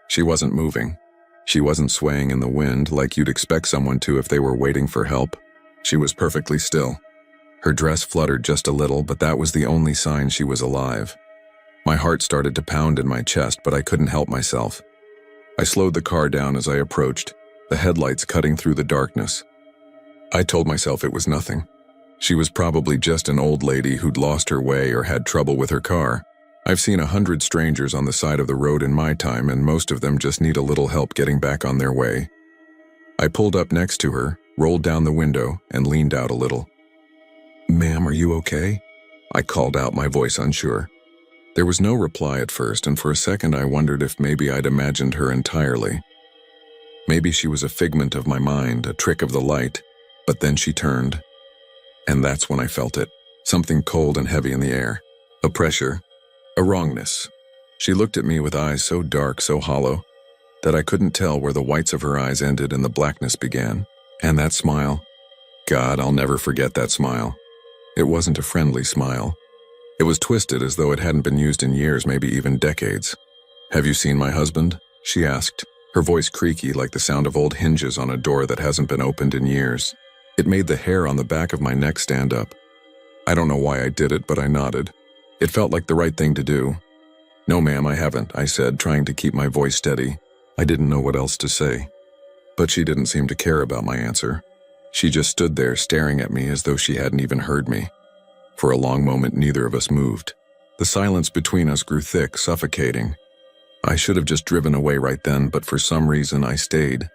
[SPEAKER 1] She wasn't moving. She wasn't swaying in the wind like you'd expect someone to if they were waiting for help. She was perfectly still. Her dress fluttered just a little, but that was the only sign she was alive. My heart started to pound in my chest, but I couldn't help myself. I slowed the car down as I approached, the headlights cutting through the darkness. I told myself it was nothing. She was probably just an old lady who'd lost her way or had trouble with her car. I've seen 100 strangers on the side of the road in my time, and most of them just need a little help getting back on their way. I pulled up next to her, rolled down the window, and leaned out a little. "Ma'am, are you okay?" I called out, my voice unsure. There was no reply at first, and for a second I wondered if maybe I'd imagined her entirely. Maybe she was a figment of my mind, a trick of the light, but then she turned. And that's when I felt it, something cold and heavy in the air, a pressure, a wrongness. She looked at me with eyes so dark, so hollow, that I couldn't tell where the whites of her eyes ended and the blackness began. And that smile, God, I'll never forget that smile. It wasn't a friendly smile. It was twisted as though it hadn't been used in years, maybe even decades. "Have you seen my husband?" she asked, her voice creaky like the sound of old hinges on a door that hasn't been opened in years. It made the hair on the back of my neck stand up. I don't know why I did it, but I nodded. It felt like the right thing to do. "No, ma'am, I haven't," I said, trying to keep my voice steady. I didn't know what else to say. But she didn't seem to care about my answer. She just stood there staring at me as though she hadn't even heard me. For a long moment, neither of us moved. The silence between us grew thick, suffocating. I should have just driven away right then, but for some reason I stayed.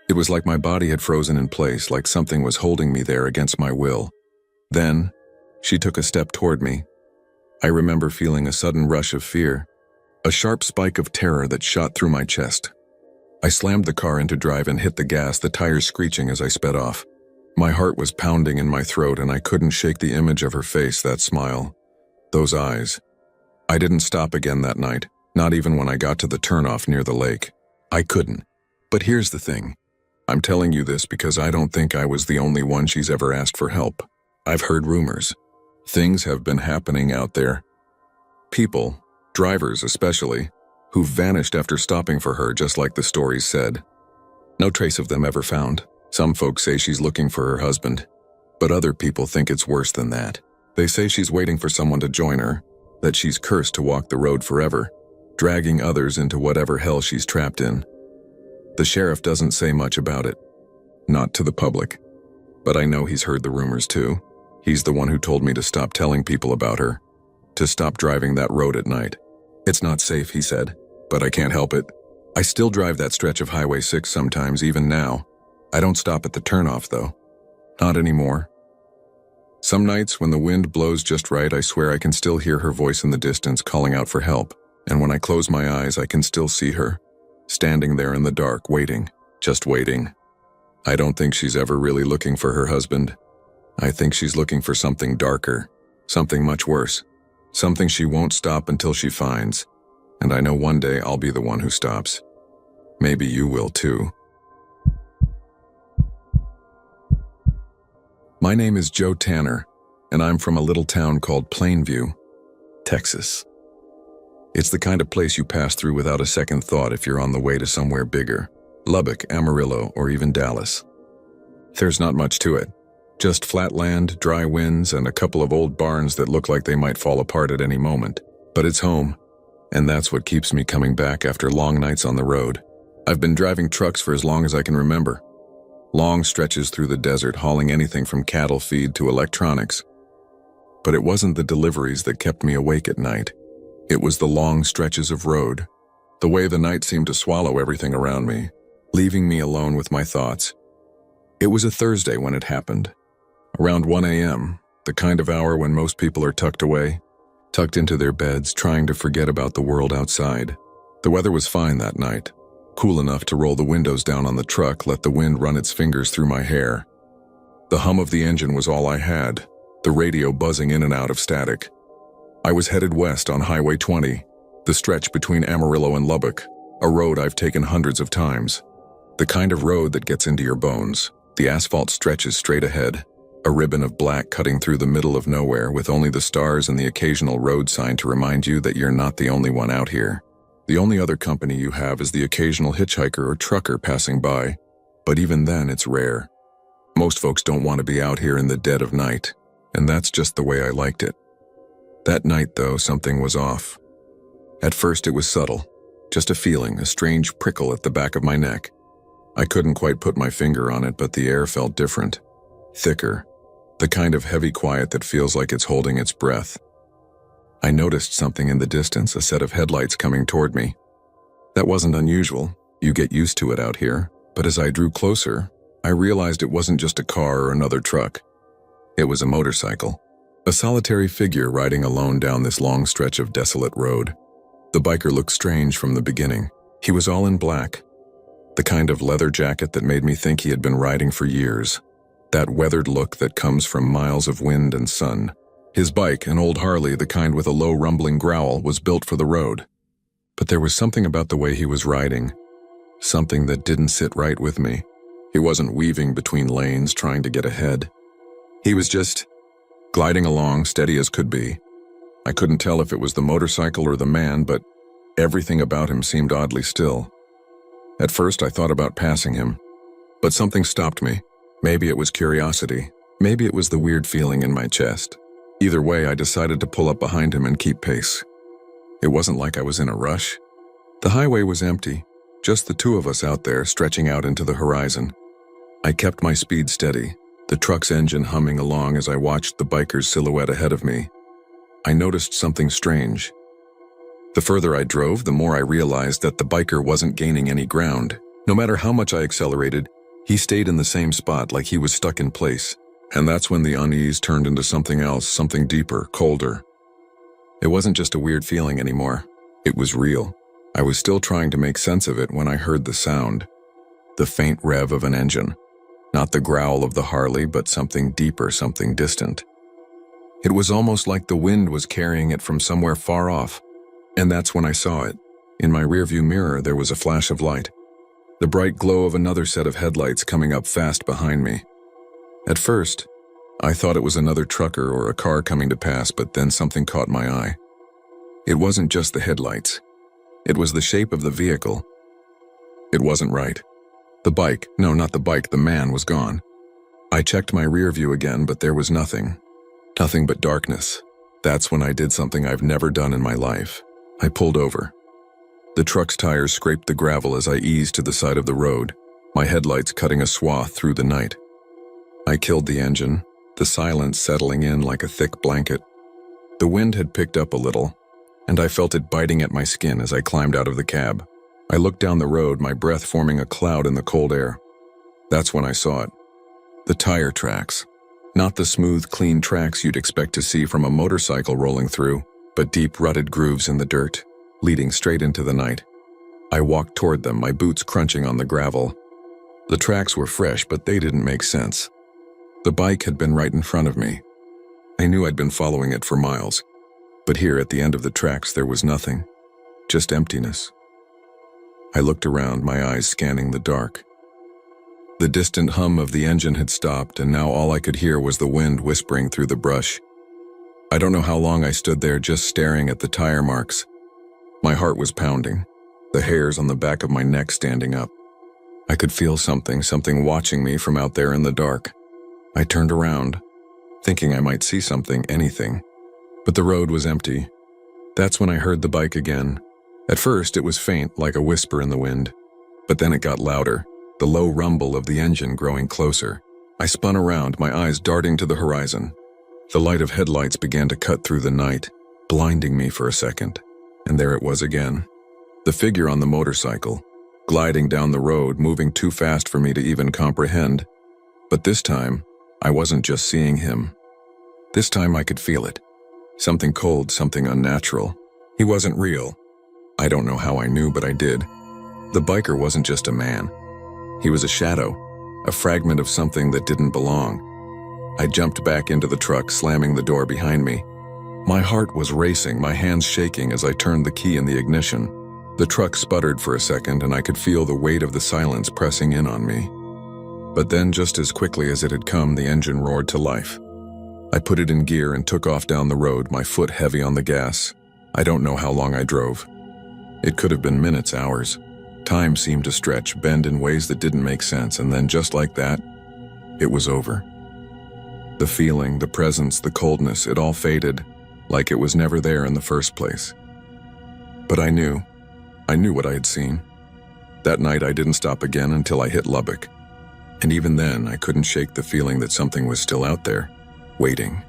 [SPEAKER 1] It was like my body had frozen in place, like something was holding me there against my will. Then, she took a step toward me. I remember feeling a sudden rush of fear, a sharp spike of terror that shot through my chest. I slammed the car into drive and hit the gas, the tires screeching as I sped off. My heart was pounding in my throat and I couldn't shake the image of her face, that smile, those eyes. I didn't stop again that night, not even when I got to the turnoff near the lake. I couldn't. But here's the thing. I'm telling you this because I don't think I was the only one she's ever asked for help. I've heard rumors. Things have been happening out there. People, drivers especially, who vanished after stopping for her just like the stories said. No trace of them ever found. Some folks say she's looking for her husband, but other people think it's worse than that. They say she's waiting for someone to join her, that she's cursed to walk the road forever, dragging others into whatever hell she's trapped in. The sheriff doesn't say much about it. Not to the public. But I know he's heard the rumors too. He's the one who told me to stop telling people about her, to stop driving that road at night. It's not safe, he said, but I can't help it. I still drive that stretch of Highway 6 sometimes, even now. I don't stop at the turnoff, though. Not anymore. Some nights, when the wind blows just right, I swear I can still hear her voice in the distance calling out for help. And when I close my eyes, I can still see her, standing there in the dark, waiting, just waiting. I don't think she's ever really looking for her husband. I think she's looking for something darker, something much worse, something she won't stop until she finds. And I know one day I'll be the one who stops. Maybe you will too. My name is Joe Tanner, and I'm from a little town called Plainview, Texas. It's the kind of place you pass through without a second thought if you're on the way to somewhere bigger. Lubbock, Amarillo, or even Dallas. There's not much to it. Just flat land, dry winds, and a couple of old barns that look like they might fall apart at any moment. But it's home, and that's what keeps me coming back after long nights on the road. I've been driving trucks for as long as I can remember. Long stretches through the desert, hauling anything from cattle feed to electronics. But it wasn't the deliveries that kept me awake at night. It was the long stretches of road, the way the night seemed to swallow everything around me, leaving me alone with my thoughts. It was a Thursday when it happened. Around 1 a.m., the kind of hour when most people are tucked away, tucked into their beds, trying to forget about the world outside. The weather was fine that night, cool enough to roll the windows down on the truck, let the wind run its fingers through my hair. The hum of the engine was all I had, the radio buzzing in and out of static. I was headed west on Highway 20, the stretch between Amarillo and Lubbock, a road I've taken hundreds of times. The kind of road that gets into your bones. The asphalt stretches straight ahead, a ribbon of black cutting through the middle of nowhere with only the stars and the occasional road sign to remind you that you're not the only one out here. The only other company you have is the occasional hitchhiker or trucker passing by, but even then it's rare. Most folks don't want to be out here in the dead of night, and that's just the way I liked it. That night, though, something was off. At first it was subtle, just a feeling, a strange prickle at the back of my neck. I couldn't quite put my finger on it, but the air felt different, thicker, the kind of heavy quiet that feels like it's holding its breath. I noticed something in the distance, a set of headlights coming toward me. That wasn't unusual, you get used to it out here, but as I drew closer, I realized it wasn't just a car or another truck. It was a motorcycle, a solitary figure riding alone down this long stretch of desolate road. The biker looked strange from the beginning. He was all in black, the kind of leather jacket that made me think he had been riding for years, that weathered look that comes from miles of wind and sun. His bike, an old Harley, the kind with a low rumbling growl, was built for the road. But there was something about the way he was riding, something that didn't sit right with me. He wasn't weaving between lanes trying to get ahead. He was just gliding along, steady as could be. I couldn't tell if it was the motorcycle or the man, but everything about him seemed oddly still. At first I thought about passing him, but something stopped me. Maybe it was curiosity. Maybe it was the weird feeling in my chest. Either way, I decided to pull up behind him and keep pace. It wasn't like I was in a rush. The highway was empty, just the two of us out there stretching out into the horizon. I kept my speed steady, the truck's engine humming along as I watched the biker's silhouette ahead of me. I noticed something strange. The further I drove, the more I realized that the biker wasn't gaining any ground. No matter how much I accelerated, he stayed in the same spot like he was stuck in place. And that's when the unease turned into something else, something deeper, colder. It wasn't just a weird feeling anymore. It was real. I was still trying to make sense of it when I heard the sound. The faint rev of an engine. Not the growl of the Harley, but something deeper, something distant. It was almost like the wind was carrying it from somewhere far off. And that's when I saw it. In my rearview mirror, there was a flash of light. The bright glow of another set of headlights coming up fast behind me. At first, I thought it was another trucker or a car coming to pass, but then something caught my eye. It wasn't just the headlights. It was the shape of the vehicle. It wasn't right. The bike, no, not the bike, the man was gone. I checked my rear view again, but there was nothing. Nothing but darkness. That's when I did something I've never done in my life. I pulled over. The truck's tires scraped the gravel as I eased to the side of the road, my headlights cutting a swath through the night. I killed the engine, the silence settling in like a thick blanket. The wind had picked up a little, and I felt it biting at my skin as I climbed out of the cab. I looked down the road, my breath forming a cloud in the cold air. That's when I saw it. The tire tracks. Not the smooth, clean tracks you'd expect to see from a motorcycle rolling through, but deep rutted grooves in the dirt, leading straight into the night. I walked toward them, my boots crunching on the gravel. The tracks were fresh, but they didn't make sense. The bike had been right in front of me. I knew I'd been following it for miles, but here at the end of the tracks there was nothing, just emptiness. I looked around, my eyes scanning the dark. The distant hum of the engine had stopped, and now all I could hear was the wind whispering through the brush. I don't know how long I stood there just staring at the tire marks. My heart was pounding, the hairs on the back of my neck standing up. I could feel something watching me from out there in the dark. I turned around, thinking I might see something, anything. But the road was empty. That's when I heard the bike again. At first it was faint, like a whisper in the wind. But then it got louder, the low rumble of the engine growing closer. I spun around, my eyes darting to the horizon. The light of headlights began to cut through the night, blinding me for a second. And there it was again. The figure on the motorcycle, gliding down the road, moving too fast for me to even comprehend. But this time, I wasn't just seeing him. This time I could feel it. Something cold, something unnatural. He wasn't real. I don't know how I knew, but I did. The biker wasn't just a man. He was a shadow, a fragment of something that didn't belong. I jumped back into the truck, slamming the door behind me. My heart was racing, my hands shaking as I turned the key in the ignition. The truck sputtered for a second, and I could feel the weight of the silence pressing in on me. But then, just as quickly as it had come, the engine roared to life. I put it in gear and took off down the road, my foot heavy on the gas. I don't know how long I drove. It could have been minutes, hours. Time seemed to stretch, bend in ways that didn't make sense, and then just like that, it was over. The feeling, the presence, the coldness, it all faded, like it was never there in the first place. But I knew what I had seen. That night I didn't stop again until I hit Lubbock. And even then, I couldn't shake the feeling that something was still out there, waiting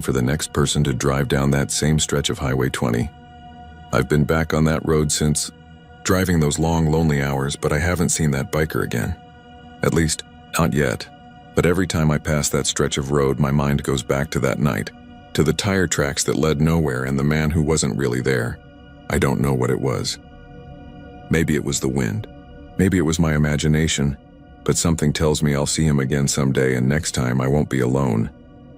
[SPEAKER 1] for the next person to drive down that same stretch of Highway 20. I've been back on that road since, driving those long, lonely hours, but I haven't seen that biker again. At least, not yet. But every time I pass that stretch of road, my mind goes back to that night, to the tire tracks that led nowhere and the man who wasn't really there. I don't know what it was. Maybe it was the wind. Maybe it was my imagination. But something tells me I'll see him again someday, and next time I won't be alone.